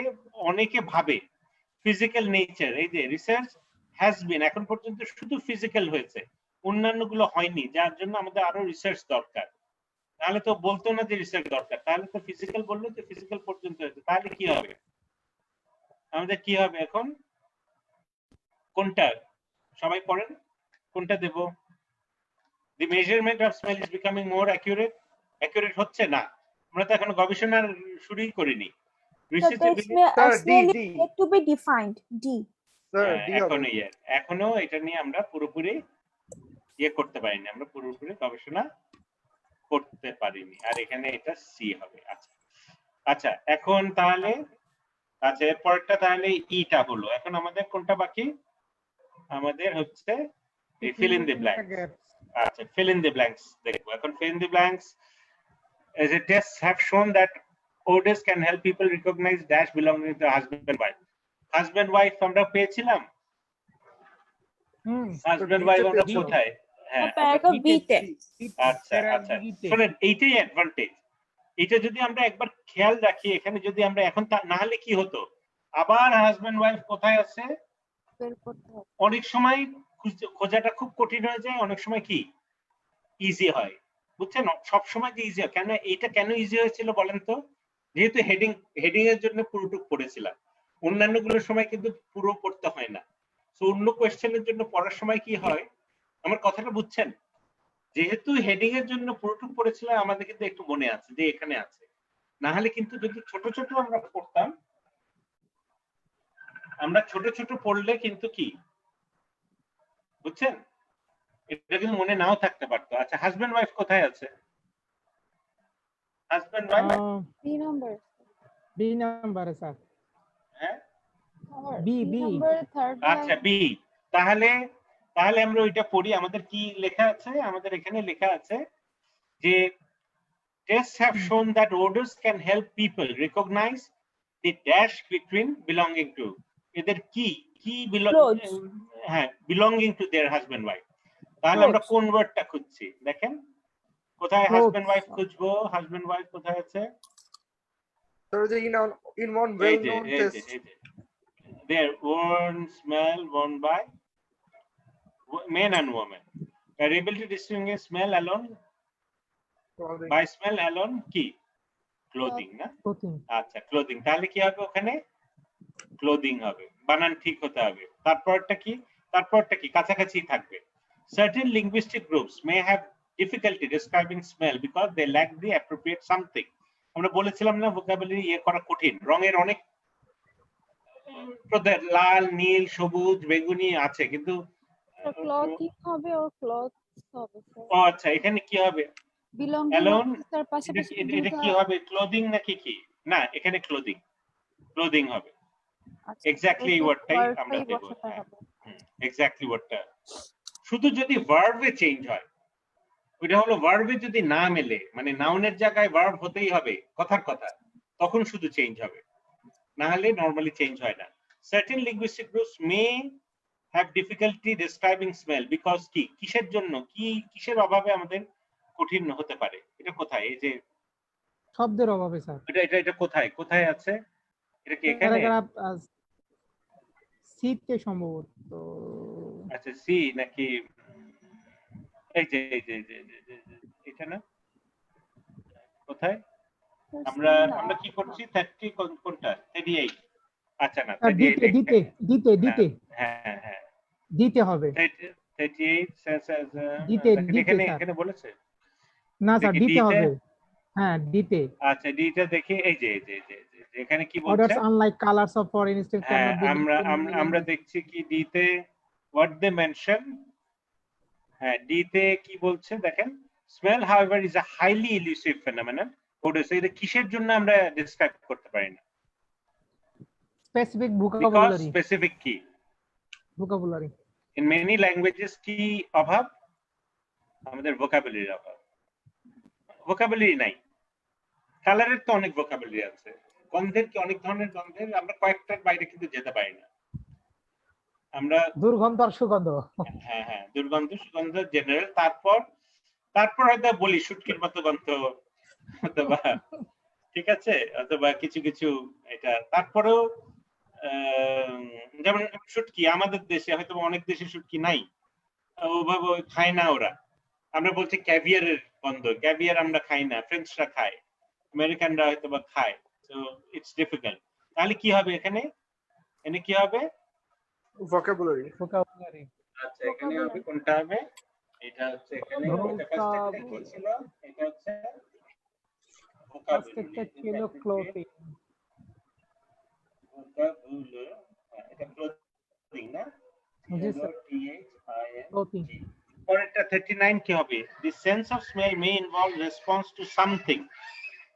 অনেকে ভাবে ফিজিক্যাল নেচার। এই যে রিসার্চ হ্যাজ বিন, এখন পর্যন্ত শুধু ফিজিক্যাল হয়েছে, অন্যান্য গুলো হয়নি, যার জন্য আমাদের আরো রিসার্চ দরকার। তাহলে তো বলতো না যে রিসার্চ দরকার, তাহলে তো ফিজিক্যাল বললো যে ফিজিক্যাল পর্যন্ত হয়েছে। তাহলে কি হবে আমাদের? কি হবে এখন? কোনটা সবাই পড়েন? কোনটা দেব? The measurement of smell is becoming more accurate. Accurate হচ্ছে না, আমরা তো এখন গবেষণা শুরুই করিনি। এখনো এটা নিয়ে আমরা পুরোপুরি করতে পারিনি, আমরা পুরোপুরি গবেষণা করতে পারিনি। আর এখানে এটা সি হবে। আচ্ছা, এখন তাহলে আচ্ছা, এরপরটা তাহলে ইটা হলো। এখন আমাদের কোনটা বাকি? আমাদের হচ্ছে fill in the blanks. আচ্ছা, fill in the blanks দেখবো এখন। fill in the blanks as a tests have shown that odors can help people recognize dash belonging to husband wife. Husband wife আমরা পেয়েছিলাম। husband wife আমরা কোথায়? হ্যাঁ, আচ্ছা, শুনেন, এইটাই অ্যাডভান্টেজ। এটা যদি আমরা একবার খেয়াল রাখি, এখানে যদি আমরা এখন না হলে কি হতো, আবার হাজবেন্ড ওয়াইফ কোথায় আছে অনেক সময় খোঁজাটা খুব কঠিন হয়ে যায়, অনেক সময় কি ইজি হয়, বুঝছেন? সব সময় যে ইজি হয় কেন, এটা কেন ইজি হয়েছিল বলেন তো? যেহেতু হেডিং এর জন্য পুরোটুক পড়েছিলাম, অন্যান্য গুলোর সময় কিন্তু পুরো পড়তে হয় না। তো অন্য কোয়েশ্চেনের জন্য পড়ার সময় কি হয়, আমার কথাটা বুঝছেন? যেহেতু হেডিং এর জন্য পুরোটুক পড়েছিলাম, আমাদের কিন্তু একটু মনে আছে যে এখানে আছে। না হলে কিন্তু যদি ছোট ছোট আমরা পড়তাম, আমরা ছোট ছোট পড়লে কিন্তু কি বুঝছেন, এটা কিন্তু মনে নাও থাকতে পারতো। আচ্ছা হাজবেন্ড ওয়াইফ কোথায় আছে? Husband wife B number B নাম্বারে স্যার, হ্যাঁ B B B number third আচ্ছা বি। তাহলে তাহলে আমরা ওইটা পড়ি। আমাদের কি লেখা আছে? আমাদের এখানে লেখা আছে যে tests have shown that odors can help people recognize the dash between belonging to, এদের কি কি Clothes. হ্যাঁ belonging to their husband wife। তাহলে আমরা কোন ওয়ার্ডটা খুঁজছি দেখেন, কোথায় হাজবেন্ড ওয়াইফ খুঁজবো? হাজবেন্ড ওয়াইফ কোথায় আছে? So in one এই well যে known এই যে test, এই যে their worn smell worn by men and women are able to distinguish smell alone by smell alone কি ক্লোদিং না? আচ্ছা ক্লোদিং। তাহলে কি হবে ওখানে? ক্লোদিং হবে, বানান ঠিক হতে হবে। তারপরটা কি? তারপরটা কি কাছাকাছি থাকবে। Certain linguistic groups may have difficulty describing smell because they lack the appropriate something. আমরা বলেছিলাম না ভোকাবুলারি ইয়ে করা কঠিন। রঙের অনেক প্রকার, লাল, নীল, সবুজ, বেগুনি আছে, কিন্তু ক্লথিং হবে ও ক্লথস হবে স্যার। ও আচ্ছা এখানে কি হবে? বিলঙ্গিং অ্যালোন তার পাশাপাশি এটা কি হবে? ক্লোদিং নাকি কি? না এখানে ক্লোদিং, ক্লোদিং হবে। এক্স্যাক্টলি এই ওয়ার্ডটাই আমরা দেব। এক্স্যাক্টলি ওয়ার্ডটা শুধু যদি ভার্বে চেঞ্জ হয়, ওইটা হলো ভার্বে যদি না মেলে, মানে নাউনের জায়গায় ভার্ব হতেই হবে কথার কথা, তখন শুধু চেঞ্জ হবে, না হলে নরমালি চেঞ্জ হয় না। Certain linguistic groups may have difficulty describing smell because কি কিসের জন্য, কি কিসের অভাবে আমাদের কঠিন হতে পারে? এটা কোথায়? এই যে শব্দের অভাবে স্যার। এটা এটা এটা কোথায় কোথায় আছে? এটা কি এখানে? সিতে সম্ভবত। আচ্ছা সি নাকি এই যে এই যে এটা না? কোথায়? আমরা আমরা কি করছি? 30 কোনটা? 38। আচ্ছা না 38 দিতে দিতে দিতে হ্যাঁ হ্যাঁ দিতে হবে। 38 দিতে এখানে এখানে বলেছে না স্যার, দিতে হবে। হ্যাঁ দিতে। আচ্ছা ডিটা দেখি, এই যে এখানে কি বলছে? Odors unlike colors of for instance হ্যাঁ cannot be আমরা দেখছি কি ডিতে what they mention। হ্যাঁ ডিতে কি বলছে দেখেন, smell however is a highly elusive phenomenon. odors এটা কিসের জন্য আমরা ডেসক্রাইব করতে পারি না? specific because vocabulary, specific কি vocabulary in many languages কি অভাব? আমাদের vocabulary অভাব। vocabulary নাই। কালারের তো অনেক vocabulary আছে, গন্ধের কি অনেক ধরনের গন্ধের, আমরা কয়েকটার বাইরে কিন্তু যেতে পারি না। আমরা দুর্গন্ধ আর সুগন্ধ, হ্যাঁ হ্যাঁ দুর্গন্ধ সুগন্ধ জেনারেল, তারপর হয়তো বলি শুটকির মতো গন্ধ অথবা ঠিক আছে, অথবা কিছু কিছু এটা। তারপরেও যেমন শুটকি আমাদের দেশে হয়তো অনেক দেশে শুটকি নাই, ওভাবে খায় না ওরা। আমরা বলছি ক্যাভিয়ারের গন্ধ, ক্যাভিয়ার আমরা খাই না, ফ্রেঞ্চরা খায়, আমেরিকানরা হয়তো বা খায়, সো ইটস ডিফিকাল্ট। তাহলে কি হবে এখানে? এখানে কি হবে? vocabulary. আচ্ছা এখানে হবে কোনটা হবে? এটা হচ্ছে এখানে এটা ফার্স্ট কি ছিল? এটা হচ্ছে vocabulary ছিল clothing, vocabulary এটা clothing না? জি স্যার, clothing। পরেরটা 39 কি হবে? The sense of smell may involve response to something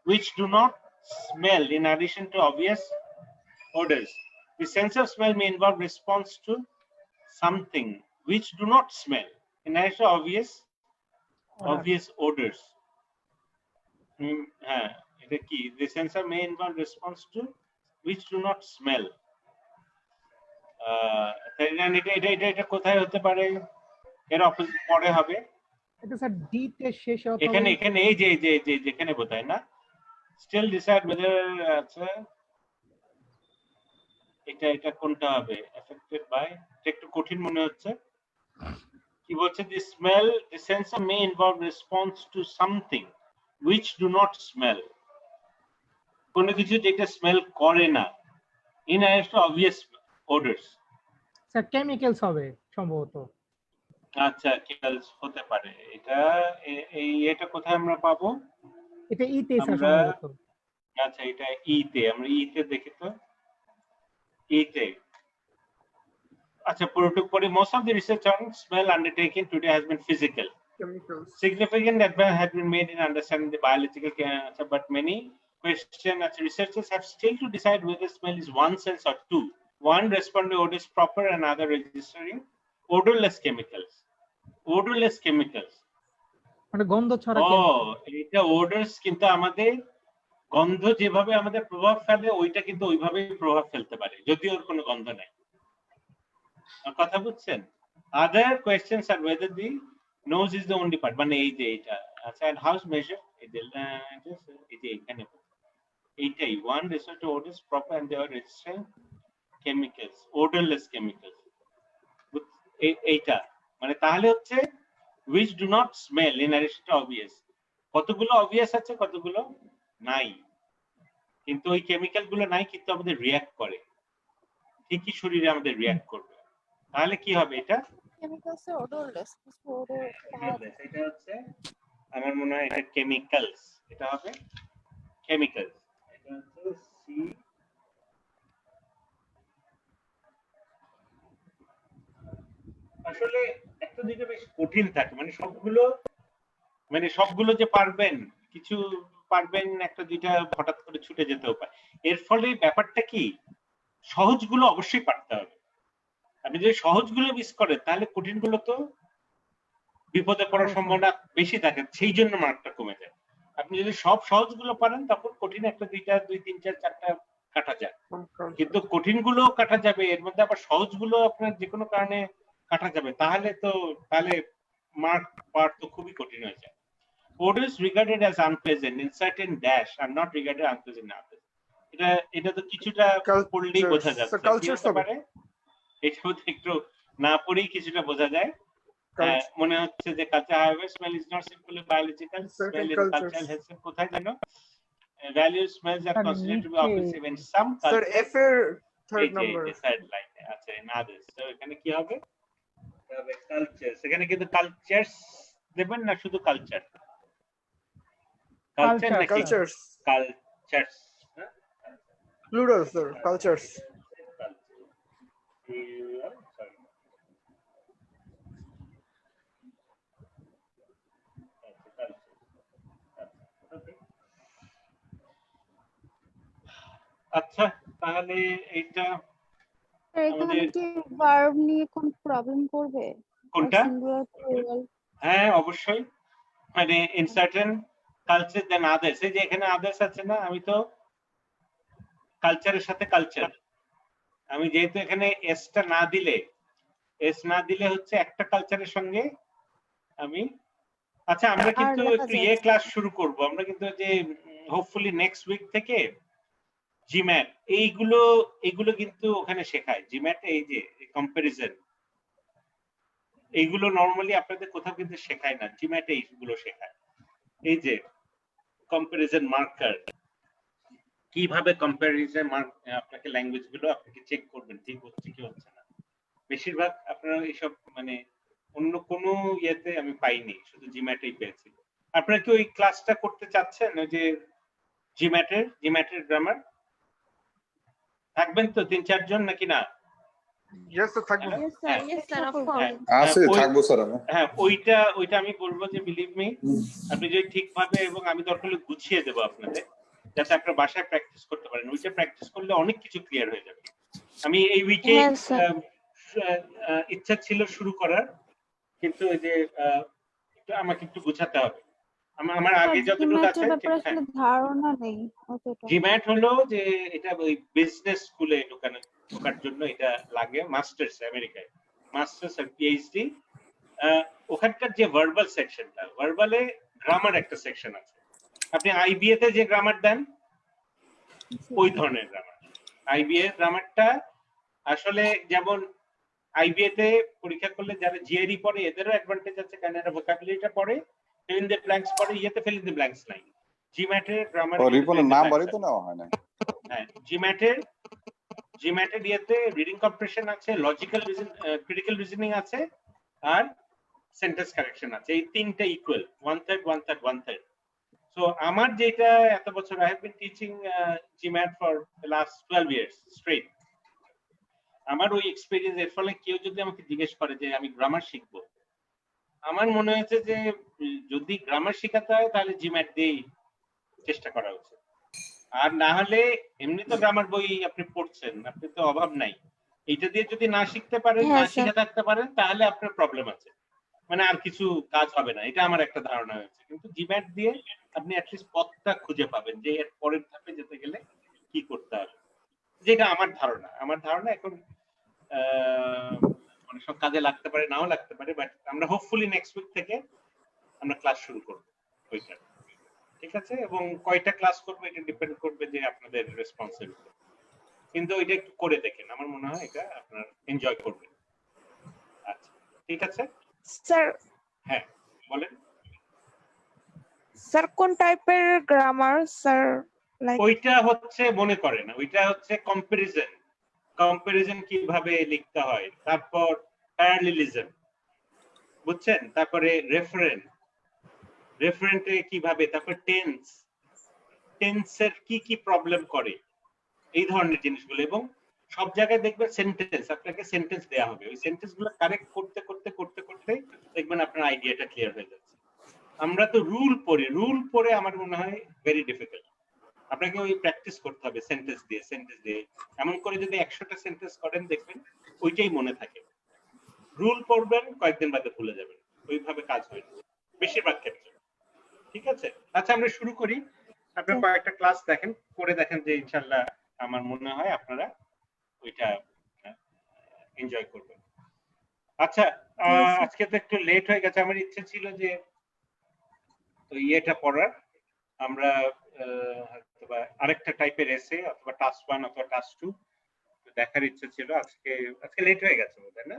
which do not smell in addition to obvious odors. The sense of smell may involve response to something which do not smell in addition to obvious odors. হ্যাঁ এটা কি? The sensor may involve response to which do not smell. এটা কোথায় হতে পারে? এর opposite পরে হবে। এটা স্যার ডি তে শেষ হবে। এখানে এই যে যেখানে বোঝায় না, still decide whether আচ্ছা এটা কোনটা হবে? affected by, একটু কঠিন মনে হচ্ছে। কি বলছে? the smell, the sensor may involve response to something which do not smell. কোন কিছু যেটা স্মেল করে না in addition to obvious odors. Sir chemicals হবে সম্ভবত। আচ্ছা কেমিক্যালস হতে পারে। এটা কোথায় আমরা পাবো? এটা ই তে স্যার সম্ভবত। আচ্ছা এটা ই তে, আমরা ই তে দেখি তো। ই তে Most of the research on smell undertaken today has been physical. Chemicals. Significant advance has been made in understanding the biological cancer, but many researchers have still to decide whether smell is one sense or two. One responding to odors proper, and other registering odorless chemicals. Odorless chemicals. মানে গন্ধ ছড়া এটা odors কিন্তু আমাদের গন্ধ যেভাবে আমাদের প্রভাব ফেলে ওইটা কিন্তু ওইভাবেই প্রভাব ফেলতে পারে যদি ওর কোনো গন্ধ নেই। কথা বুঝছেন? Other questions are whether the nose is the only part, মানে এই যে এটা আচ্ছা, and how is measured? এই যে এখানে এইটাই one resort to odors proper and they are registering chemicals, odorless chemicals. এইটা মানে তাহলে হচ্ছে which do not smell in addition to obvious. কতগুলো obvious আছে, কতগুলো নাই, কিন্তু ওই কেমিক্যাল গুলো নাই কিন্তু আমাদের রিঅ্যাক্ট করে, ঠিকই শরীরে আমাদের রিঅ্যাক্ট করবে। তাহলে কি হবে এটা? কেমিক্যালস odorless, এটা হচ্ছে আমার মনে হয় এটা কেমিক্যালস, এটা হবে কেমিক্যালস। এটা হচ্ছে সি আসলে একটা দিকে বেশ কঠিন থাকে, মানে সবগুলো যে পারবেন, কিছু পারবেন, একটা দুইটা হঠাৎ করে ছুটে যেতেও পারে। এর ফলে ব্যাপারটা কি, সহজগুলো অবশ্যই পারতে হবে। আপনি যদি সহজগুলো মিস করেন তাহলে কঠিনগুলো তো বিপদে পড়ার সম্ভাবনা বেশি থাকে, সেই জন্য মার্কটা কমে যায়। আপনি যদি সব সহজগুলো পারেন তখন কঠিন একটা দুইটা, দুই তিন চার চারটা কাটা যায়, কিন্তু কঠিনগুলো কাটা যাবে, এর মধ্যে আবার সহজগুলো আপনার যে কোনো কারণে কাটা যাবে, তাহলে মার্ক পাওয়ার তো খুবই কঠিন হয়ে যায়। Odors regarded as unpleasant in certain dash are not regarded unpleasant in others. এটা তো কিছুটা পড়লেই বোঝা যাচ্ছে। কি হতে পারে? এটা একটু না পড়েই কিছুটা বোঝা যায়। মনে হচ্ছে যে culture smell is not simply biological, smell in cultural has কোথায় জানো? Values smells are considered to be offensive in some cultures. Sir, F এর third number. Third line আচ্ছা, in others. So এখানে কি হবে? হবে কালচার। এখানে কিন্তু কালচারস দেবেন না, শুধু culture. Cultures. Plural, sir. Cultures. আচ্ছা, তাহলে এইটা এখানে কি ভার্ব নিয়ে কোন প্রবলেম করবে? কোনটা? হ্যাঁ, অবশ্যই। মানে in certain culture than others, এই যে এখানে others আছে না, আমি তো কালচারের সাথে কালচার, আমি যেহেতু এখানে এসটা না দিলে হচ্ছে একটা কালচারের সঙ্গে আমি আচ্ছা, আমরা কিন্তু একটু ক্লাস শুরু করব, আমরা কিন্তু যে হোপফুলি নেক্সট উইক থেকে জিম্যাট এইগুলো কিন্তু ওখানে শেখায়। জিম্যাট এই যে কম্পারিজন, এইগুলো নরমালি আপনাদের কোথাও কিন্তু শেখায় না, জিম্যাটে এইগুলো শেখায়। এই যে কম্পারিজন মার্কার, কিভাবে কম্পারিজন মার্ক আপনাকে ল্যাঙ্গুয়েজ গুলো আপনাকে চেক করবেন ঠিক হচ্ছে কি হচ্ছে না। বেশিরভাগ আপনারা এইসব মানে অন্য কোনো ইয়েতে আমি পাইনি, শুধু জিম্যাটেই পেয়েছি। আপনারা কি ওই ক্লাসটা করতে চাচ্ছেন, ওই যে জিম্যাটের গ্রামার থাকবেন তো 3-4 জন নাকি না? Yes sir, থাকবো। Yes sir, of course. আছে, থাকবো স্যার আমি। হ্যাঁ, ওইটা আমি বলবো যে বিলিভ মি, আপনি যদি ঠিকভাবে এবং আমি দরকার হলে গুছিয়ে দেবো আপনাদের, যাতে আপনারা বাসায় প্র্যাকটিস করতে পারেন। ওইটা প্র্যাকটিস করলে অনেক কিছু ক্লিয়ার হয়ে যাবে। আমি এই উইকে ইচ্ছা ছিল শুরু করার, কিন্তু ওই যে আমাকে একটু গুছাতে হবে। আমার আগে যতটুকু আছে ধারণা নেই। জিম্যাট হলো যে এটা ওই বিজনেস স্কুলে ঢোকার জন্য এটা লাগে, মাস্টার্স আমেরিকায়, মাস্টার্স আর পিএইচডি। ওখানকার যে ভার্বাল সেকশনটা, ভার্বালে গ্রামার একটা সেকশন আছে। আপনি আইবিএ তে যে গ্রামার দেন ওই ধরনের গ্রামার। আইবিএ গ্রামারটা আসলে যেমন আইবিএ তে পরীক্ষা করলে যারা জিআরই পড়ে এদেরও অ্যাডভান্টেজ আছে, কারণ এরা ভোকাবুলারিটা পড়ে, ফিল ইন দ্য ব্ল্যাঙ্কস পড়ে, ইয়েতে ফিল ইন দ্য ব্ল্যাঙ্কস নাই। জিম্যাটের গ্রামার রিপনের নাম বাড়িতে নেওয়া হয় না। হ্যাঁ, জিম্যাটের ইয়েতে রিডিং কম্প্রেশন আছে, লজিক্যাল ক্রিটিক্যাল রিজনিং আছে, আর সেন্টেন্স কারেকশন আছে। এই তিনটা ইকুয়াল, 1/3 1/3 1/3। সো আমার যেটা এত বছর I have been teaching GMAT for the last 12 years straight. আমার ওই এক্সপেরিয়েন্স এর ফলে কেউ যদি আমাকে জিজ্ঞেস করে যে আমি গ্রামার শিখবো, আমার মনে হয়েছে যে যদি গ্রামার শেখাতে হয় তাহলে জিম্যাট দিয়েই চেষ্টা করা উচিত। আর না হলে এমনি তো গ্রামার বই আপনি পড়ছেন, আপনি তো অভাব নাই, এইটা দিয়ে যদি না শিখতে পারেন, না শিখে থাকতে পারেন, তাহলে আপনার প্রবলেম আছে, মানে আর কিছু কাজ হবে না, এটা আমার একটা ধারণা হয়েছে। কিন্তু জিম্যাট দিয়ে আপনি অ্যাটলিস্ট পথটা খুঁজে পাবেন যে এর পরের ধাপে যেতে গেলে কি করতে হবে, যেটা আমার ধারণা। আমার ধারণা এখন অনেক সব কাজে লাগতে পারে, নাও লাগতে পারে, বাট আমরা হোপফুলি নেক্সট উইক থেকে আমরা ক্লাস শুরু করব ওইটা, ঠিক আছে? এবং কয়টা ক্লাস করবো এটা ডিপেন্ড করবে যে আপনাদের রেসপন্সের উপর, কিন্তু ওইটা একটু করে দেখেন, আমার মনে হয় এটা আপনার এনজয় করবেন। আচ্ছা ঠিক আছে স্যার। হ্যাঁ বলেন স্যার কোন টাইপের গ্রামার স্যার? ওইটা হচ্ছে মনে করেন, ওইটা হচ্ছে কম্পারিজন, কম্পারিজন কিভাবে লিখতে হয়, তারপর প্যারালেলিজম, বুঝছেন, তারপরে রেফারেন্স, রেফারেন্টে কিভাবে, তারপর টেন্স, টেন্সের কি কি প্রবলেম করে, এই ধরনের জিনিসগুলো। এবং সব জায়গায় দেখবেন সেন্টেন্স, আপনাকে সেন্টেন্স দেওয়া হবে, ওই সেন্টেন্সগুলো কারেক্ট করতে করতে করতে করতে দেখবেন আপনার আইডিয়াটা ক্লিয়ার হয়ে যাচ্ছে। আমরা তো রুল পড়ি, রুল পড়ে আমার মনে হয় ভেরি ডিফিকাল্ট। আপনাকে ওই প্র্যাকটিস করতে হবে সেন্টেন্স দিয়ে, সেন্টেন্স দিয়ে, এমন করে যদি 100টা সেন্টেন্স করেন দেখবেন ওইটাই মনে থাকে। রুল পড়বেন, কয়েকদিন বাদে ভুলে যাবেন, ওইভাবে কাজ হয় না বেশিরভাগ ক্ষেত্রে, ঠিক আছে? আচ্ছা আমরা শুরু করি, আপনারা কয়েকটা ক্লাস দেখেন, করে দেখেন যে ইনশাআল্লাহ আমার মনে হয় আপনারা ওইটা এনজয় করবেন। আচ্ছা আজকে তো একটু লেট হয়ে গেছে, আমার ইচ্ছে ছিল যে ওই ইয়েটা পড়ার, আমরা অথবা আরেকটা টাইপের এসে অথবা টাস্ক 1 অথবা টাস্ক 2 দেখার ইচ্ছে ছিল। আজকে লেট হয়ে গেছে বোধহয়, না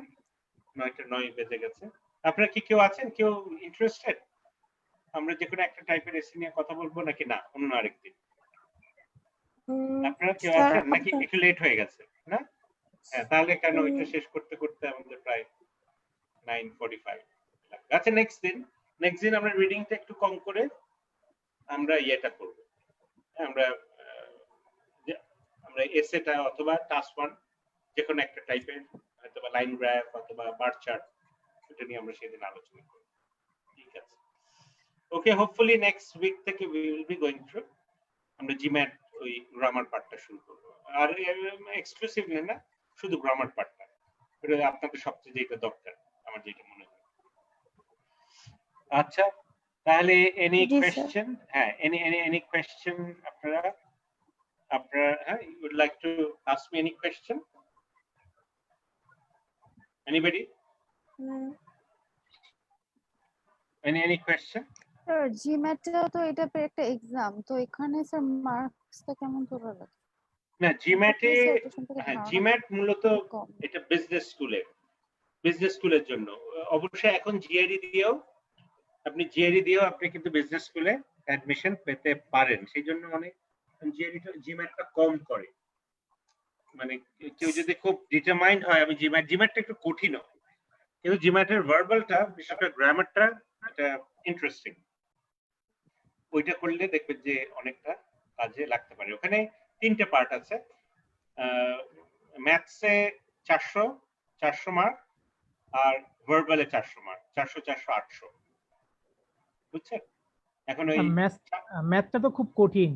9:09 বেজে গেছে। আপনারা কি কেউ আছেন, কেউ ইন্টারেস্টেড আমরা যে কোনো একটা টাইপের এসে নিয়ে কথা বলবো, নাকি না অন্য আরেকদিন? আপনারা কেউ আছেন নাকি একটু লেট হয়ে গেছে না? হ্যাঁ তাহলে কেন, ওইটা শেষ করতে করতে আমাদের প্রায় 9:45। আচ্ছা নেক্সট দিন আমরা রিডিংটা একটু কম করে আমরা ইয়েটা করব, আমরা এসেটা অথবা টাস্ক 1 যে কোনো একটা টাইপের, হয়তো বা লাইন গ্রাফ অথবা বার চার্ট, এটা নিয়ে আমরা সেদিন আলোচনা করব, ঠিক আছে? ওকে, হোপফুলি নেক্সট উইক থেকে we will be going through, আমরা জিম্যাট ওই গ্রামার পার্টটা শুরু করব। আর এক্সক্লুসিভলি না, শুধু গ্রামার পার্টটা, এটা আপনাদের সবচেয়ে যেটা দরকার আমার যেটা মনে হয়। আচ্ছা তাহলে এনি কোয়েশ্চেন? হ্যাঁ এনি কোয়েশ্চেন আপনারা হ্যাঁ, you would like to ask me any question? Anybody? Any question? Sir জিম্যাটটা তো এটা একটা এক্সাম, তো এখানে স্যার মার্কসটা কেমন তোলা লাগে? না জিম্যাটে, হ্যাঁ জিম্যাট মূলত এটা বিজনেস স্কুলের জন্য। অবশ্যই এখন জিআরই দিয়েও আপনি কিন্তু বিজনেস স্কুলে অ্যাডমিশন পেতে পারেন, সেই জন্য অনেক জিম্যাটটা কম করে। মানে কেউ যদি খুব ডিটারমাইন্ড হয় আমি জিম্যাটটা একটু কঠিন, কিন্তু জিম্যাটের ভার্বালটা, বিশেষ করে গ্রামারটা, এটা ইন্টারেস্টিং। ওইটা করলে দেখবেন যে অনেকটা কাজে লাগতে পারে। ওখানে 3টে পার্ট আছে, ম্যাথসে 400 মার্ক, আর ভার্বালে 400 মার্ক, 400 400 800, বুঝছেন? এখন ওই ম্যাথটা তো খুব কঠিন,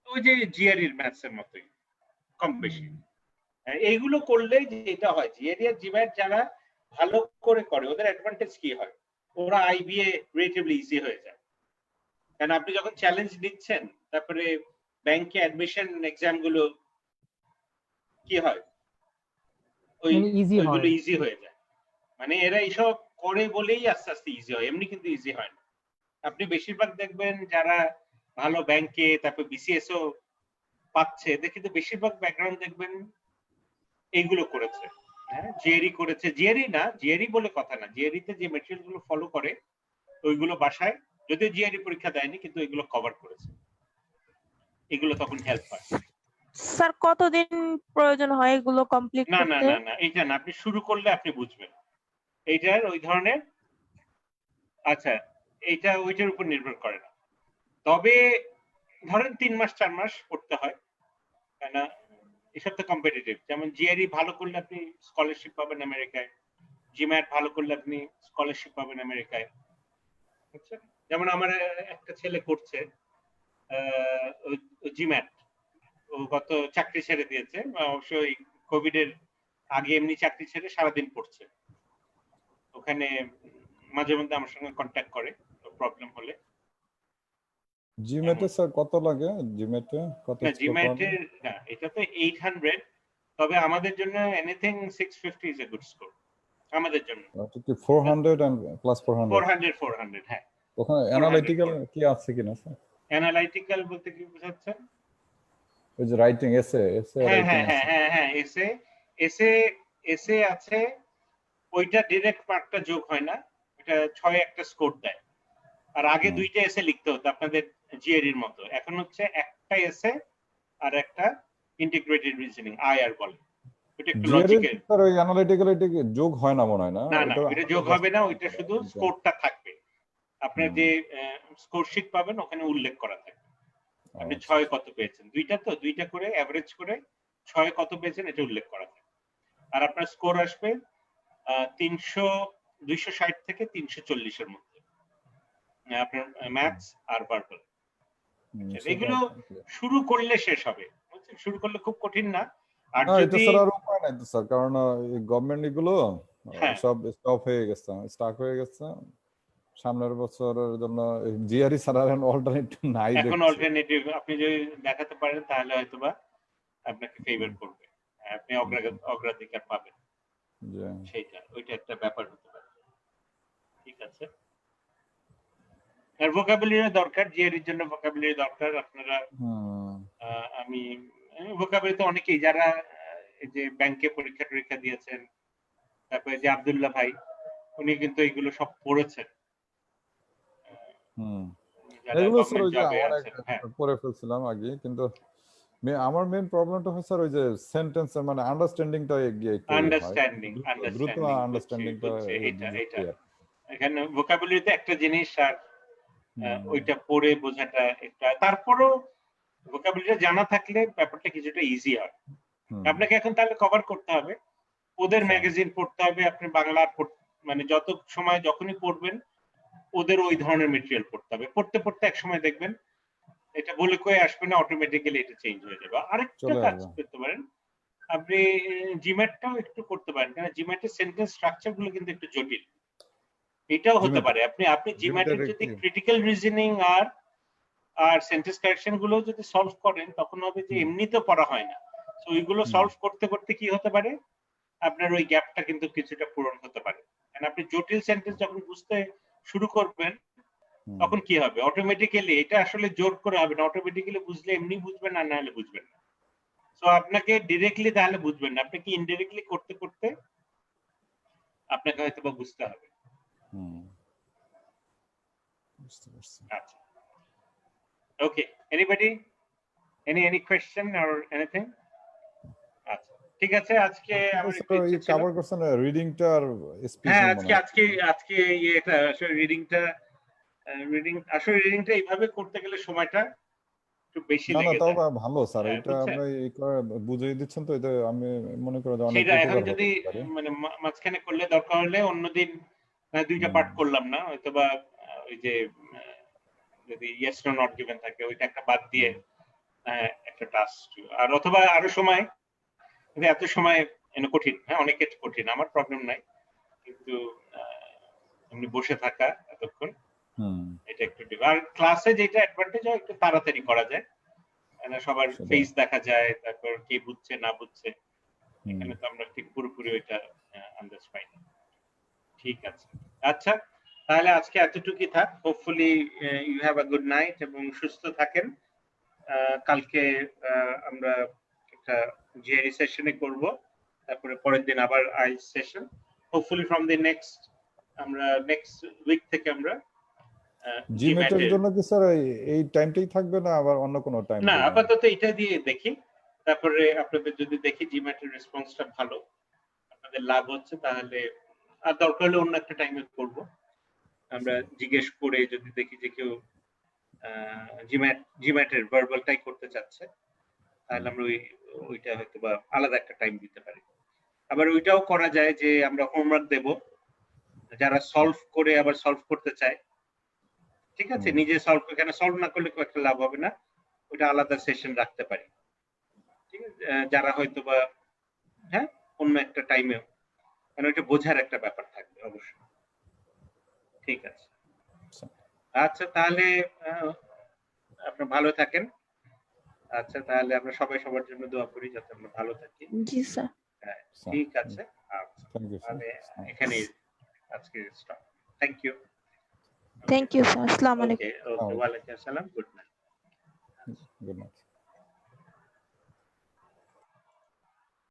ওই যে জিআরইর ম্যাথসের মতোই কম বেশি। এইগুলো করলে যেটা হয়, জিআরই আর জিম্যাট যারা ভালো করে ওদের অ্যাডভান্টেজ কি হয়, ওরা আইবিএ রিলেটিভলি ইজি হয়ে যায়। কারণ আপনি যখন চ্যালেঞ্জ দিচ্ছেন, তারপরে ব্যাংকে অ্যাডমিশন এক্সাম গুলো কি হয়, ওইগুলো ইজি হয়ে যায়। মানে এরা এইসব করে বলেই আস্তে আস্তে ইজি হয়, এমনি কিন্তু ইজি হয় না। আপনি বেশিরভাগ দেখবেন যারা ভালো ব্যাংকে, তারপর বিসিএসও পাচ্ছে, দেখি তো বেশিরভাগ ব্যাকগ্রাউন্ড দেখবেন এইগুলো করেছে। হ্যাঁ জিআরই করেছে, জিআরই না, জিআরই বলে কথা না, জিআরইতে যে ম্যাটেরিয়াল গুলো ফলো করে ওইগুলো বাসায়, যদিও জিআরই পরীক্ষা দেয়নি কিন্তু এগুলো কভার করেছে, এগুলো তখন হেল্প হয়। স্যার কতদিন প্রয়োজন হয় এগুলো কমপ্লিট করতে? না না না এইটা না, আপনি শুরু করলে আপনি বুঝবেন এইটার ওই ধরনের। আচ্ছা এইটা ওইটার উপর নির্ভর করে না, তবে ধরেন 3 মাস 4 মাস পড়তে হয়, কেন এসব তো কম্পিটিটিভ। যেমন জিআরই ভালো করলে আপনি স্কলারশিপ পাবেন আমেরিকায়, জিম্যাট ভালো করলে আপনি স্কলারশিপ পাবেন আমেরিকায়, বুঝছেন? যেমন আমার একটা ছেলে করছে জিম্যাট, ও গত চাকরি ছেড়ে দিয়েছে, অবশ্যই কোভিড এর আগে এমনি চাকরি ছেড়ে সারাদিন পড়ছে ওখানে, মাঝে মধ্যে আমার সঙ্গে কন্ট্যাক্ট করে প্রবলেম হলে। জিমেটে স্যার কত লাগে? জিমেটে কত? না জিম্যাটে না, এটা তো 800, তবে আমাদের জন্য anything 650 is a good score আমাদের জন্য। এটা কি 400 এন্ড প্লাস 400? 400 হ্যাঁ। ওখানে অ্যানালিটিক্যাল কি আছে কিনা স্যার? অ্যানালাইটিক্যাল বলতে কি বোঝাচ্ছেন? ওই যে রাইটিং এসে হ্যাঁ রাইটিং হ্যাঁ হ্যাঁ হ্যাঁ এসে এসে এসে আছে, ওইটা ডাইরেক্ট পার্টটা যোগ হয় না, এটা 6 একটা স্কোর দেয়। আর আগে 2টা এসে লিখতে হতো আপনাদের জিআরইর মতো, এখন হচ্ছে একটা এসে আর একটা ইন্টিগ্রেটেড রিজনিং আইআর বলে। এটা একটু লজিক্যাল। স্যার ওই অ্যানালিটিক্যাল এটা কি যোগ হয় না মনে হয় না? না না এটা যোগ হবে না, ওইটা শুধু স্কোরটা থাকবে। আপনার যে স্কোর শিট পাবেন ওখানে উল্লেখ করা থাকবে আপনি 6 কত পেয়েছেন, 2টা তো 2টা করে এভারেজ করে 6 কত পেয়েছেন এটা উল্লেখ করা থাকবে। আর আপনার স্কোর আসবে 260 থেকে 340 এর মধ্যে আপনার ম্যাথস আর ভার্বাল। এগুলো শুরু করলে শেষ হবে, বুঝছেন? শুরু করলে খুব কঠিন না। আর যদি স্যার আর উপায় নাই তো স্যার, কারণ এই গভর্নমেন্ট এগুলো সব স্টপ হয়ে গেছে, স্টাক হয়ে গেছে। সামনের বছরের জন্য জিআরই ছাড়া অল্টারনেটিভ নাই। এখন অল্টারনেটিভ আপনি যদি দেখাতে পারেন তাহলে হয়তোবা আপনাকে ফেভার করবে, আপনি অগ্রাধিকার পাবেন, সেইটা ওইটা একটা ব্যাপার হতে পারে। ঠিক আছে, আর ভোকাবুলারি দরকার, জিআরইর জন্য ভোকাবুলারি দরকার। আপনারা আমি ভোকাবুলারি তো অনেকেই যারা এই যে ব্যাংকে পরীক্ষা দিয়েছেন, তারপরে যে আব্দুল্লাহ ভাই উনি কিন্তু এগুলো সব পড়েছেন। এগুলো স্যার ওই যে অনেক পড়ে ফেলছিলাম আগে, কিন্তু আমার মেইন প্রবলেমটা হচ্ছে স্যার ওই যে সেন্টেন্সের মানে আন্ডারস্ট্যান্ডিংটা গিয়ে একটু দ্রুত আন্ডারস্ট্যান্ডিংটা। এখানে ভোকাবুলারিতে একটা জিনিস আর ওইটা পড়ে বোঝাটা একটা, তারপরও ভোকাবুলারি জানা থাকলে ব্যাপারটা কিছুটা ইজি হয়। আপনাকে এখন তাহলে কভার করতে হবে, ওদের ম্যাগাজিন পড়তে হবে, আপনি বাংলা মানে যত সময় যখনই পড়বেন ওদের ওই ধরনের মেটেরিয়াল পড়তে হবে। পড়তে পড়তে এক সময় দেখবেন এটা বলে কয়ে আসবে না, অটোমেটিক্যালি এটা চেঞ্জ হয়ে যাবে। আরেকটা কাজ করতে পারেন আপনি, জিম্যাটটাও একটু করতে পারেন, কারণ জিম্যাটের সেন্টেন্স স্ট্রাকচার গুলো কিন্তু একটু জটিল। এটাও হতে পারে আপনি জিম্যাটের যদি ক্রিটিক্যাল রিজনিং আর সেন্টেন্স কারেকশন গুলো যদি সলভ করেন তখন হবে যে এমনি তো পড়া হয় না, তো ওইগুলো সলভ করতে করতে কি হতে পারে আপনার ওই গ্যাপটা কিন্তু কিছুটা পূরণ হতে পারে। কারণ আপনি জটিল সেন্টেন্স যখন বুঝতে শুরু করবেন তখন কি হবে, অটোমেটিক্যালি এটা আসলে জোর করে হবে না, অটোমেটিক্যালি বুঝলে এমনি বুঝবেন আর না হলে বুঝবেন না। তো আপনাকে ডিরেক্টলি তাহলে বুঝবেন না, আপনাকে ইনডিরেক্টলি করতে করতে আপনাকে হয়তো বা বুঝতে হবে। আচ্ছা, ওকে, anybody any question or anything? আচ্ছা ঠিক আছে, আজকে আমার একটু ইচ্ছে ছিল কভার করছেন রিডিংটা আর স্পিচিং। হ্যাঁ আজকে এটা আসলে রিডিংটা এইভাবে করতে গেলে সময়টা একটু বেশি লেগে যায়। না ভালো স্যার, এটা আপনি বুঝিয়ে দিচ্ছেন তো, এটা আমি মনে করি যে অনেক এখন যদি মানে মাঝখানে করলে দরকার হলে অন্যদিন 2টা পার্ট করলাম না, হয়তোবা ওই যে যদি ইয়েস নো নট গিভেন থাকে ওইটা একটা বাদ দিয়ে একটা টাস্ক, আর অথবা আরো সময়, এত সময় কঠিন। হ্যাঁ অনেকের কঠিন, আমার প্রবলেম নাই, কিন্তু এমনি বসে থাকা এতক্ষণ এটা একটু আর ক্লাসে যেটা অ্যাডভান্টেজ হয় একটু তাড়াতাড়ি করা যায়, সবার ফেস দেখা যায়, তারপর কে বুঝছে না বুঝছে, এখানে তো আমরা ঠিক পুরোপুরি ওইটা আন্দাজ পাই না। ঠিক আছে, আচ্ছা তাহলে আজকে এতটুকুই থাক। Hopefully you have a good night এবং সুস্থ থাকেন। কালকে আমরা একটা জিআরই সেশনে করব, তারপরে পরের দিন আবার IELTS session. Hopefully from the next week থেকে আমরা জিমেটের জন্য কি স্যার এই টাইমটাই থাকবে না আবার অন্য কোনো টাইম? না, আপাতত এটা দিয়ে দেখি, তারপরে আপনাদের যদি দেখি জিমেটের রেসপন্সটা ভালো, আপনাদের লাভ হচ্ছে, তাহলে আর দরকার হলে অন্য একটা টাইমে করব। আমরা জিজ্ঞেস করে যদি দেখি যে কেউ জিমেটের ভার্বালটাই করতে চাচ্ছে তাহলে আমরা ওইটা হয়তো বা আলাদা একটা টাইম দিতে পারি। আবার ওইটাও করা যায় যে আমরা হোমওয়ার্ক দেব, যারা সলভ করে আবার সলভ করতে চায়, ঠিক আছে, নিজে সলভ এখানে সলভ না করলে খুব একটা লাভ হবে না, ওইটা আলাদা সেশন রাখতে পারি, ঠিক আছে, যারা হয়তো বা হ্যাঁ অন্য একটা টাইমে, কারণ এটা বোঝার একটা ব্যাপার থাকবে অবশ্যই। ঠিক আছে, আচ্ছা তাহলে আপনি ভালো থাকেন। আচ্ছা তাহলে আমরা সবাই সবার জন্য দোয়া করি যাতে আমরা ভালো থাকি। জি স্যার। হ্যাঁ ঠিক আছে, আচ্ছা তাহলে এখানে আজকে stop. Thank you. Thank you sir. আসসালামু আলাইকুম। ওকে ওকে, ওয়ালাইকুম আসসালাম। Good night. Good night.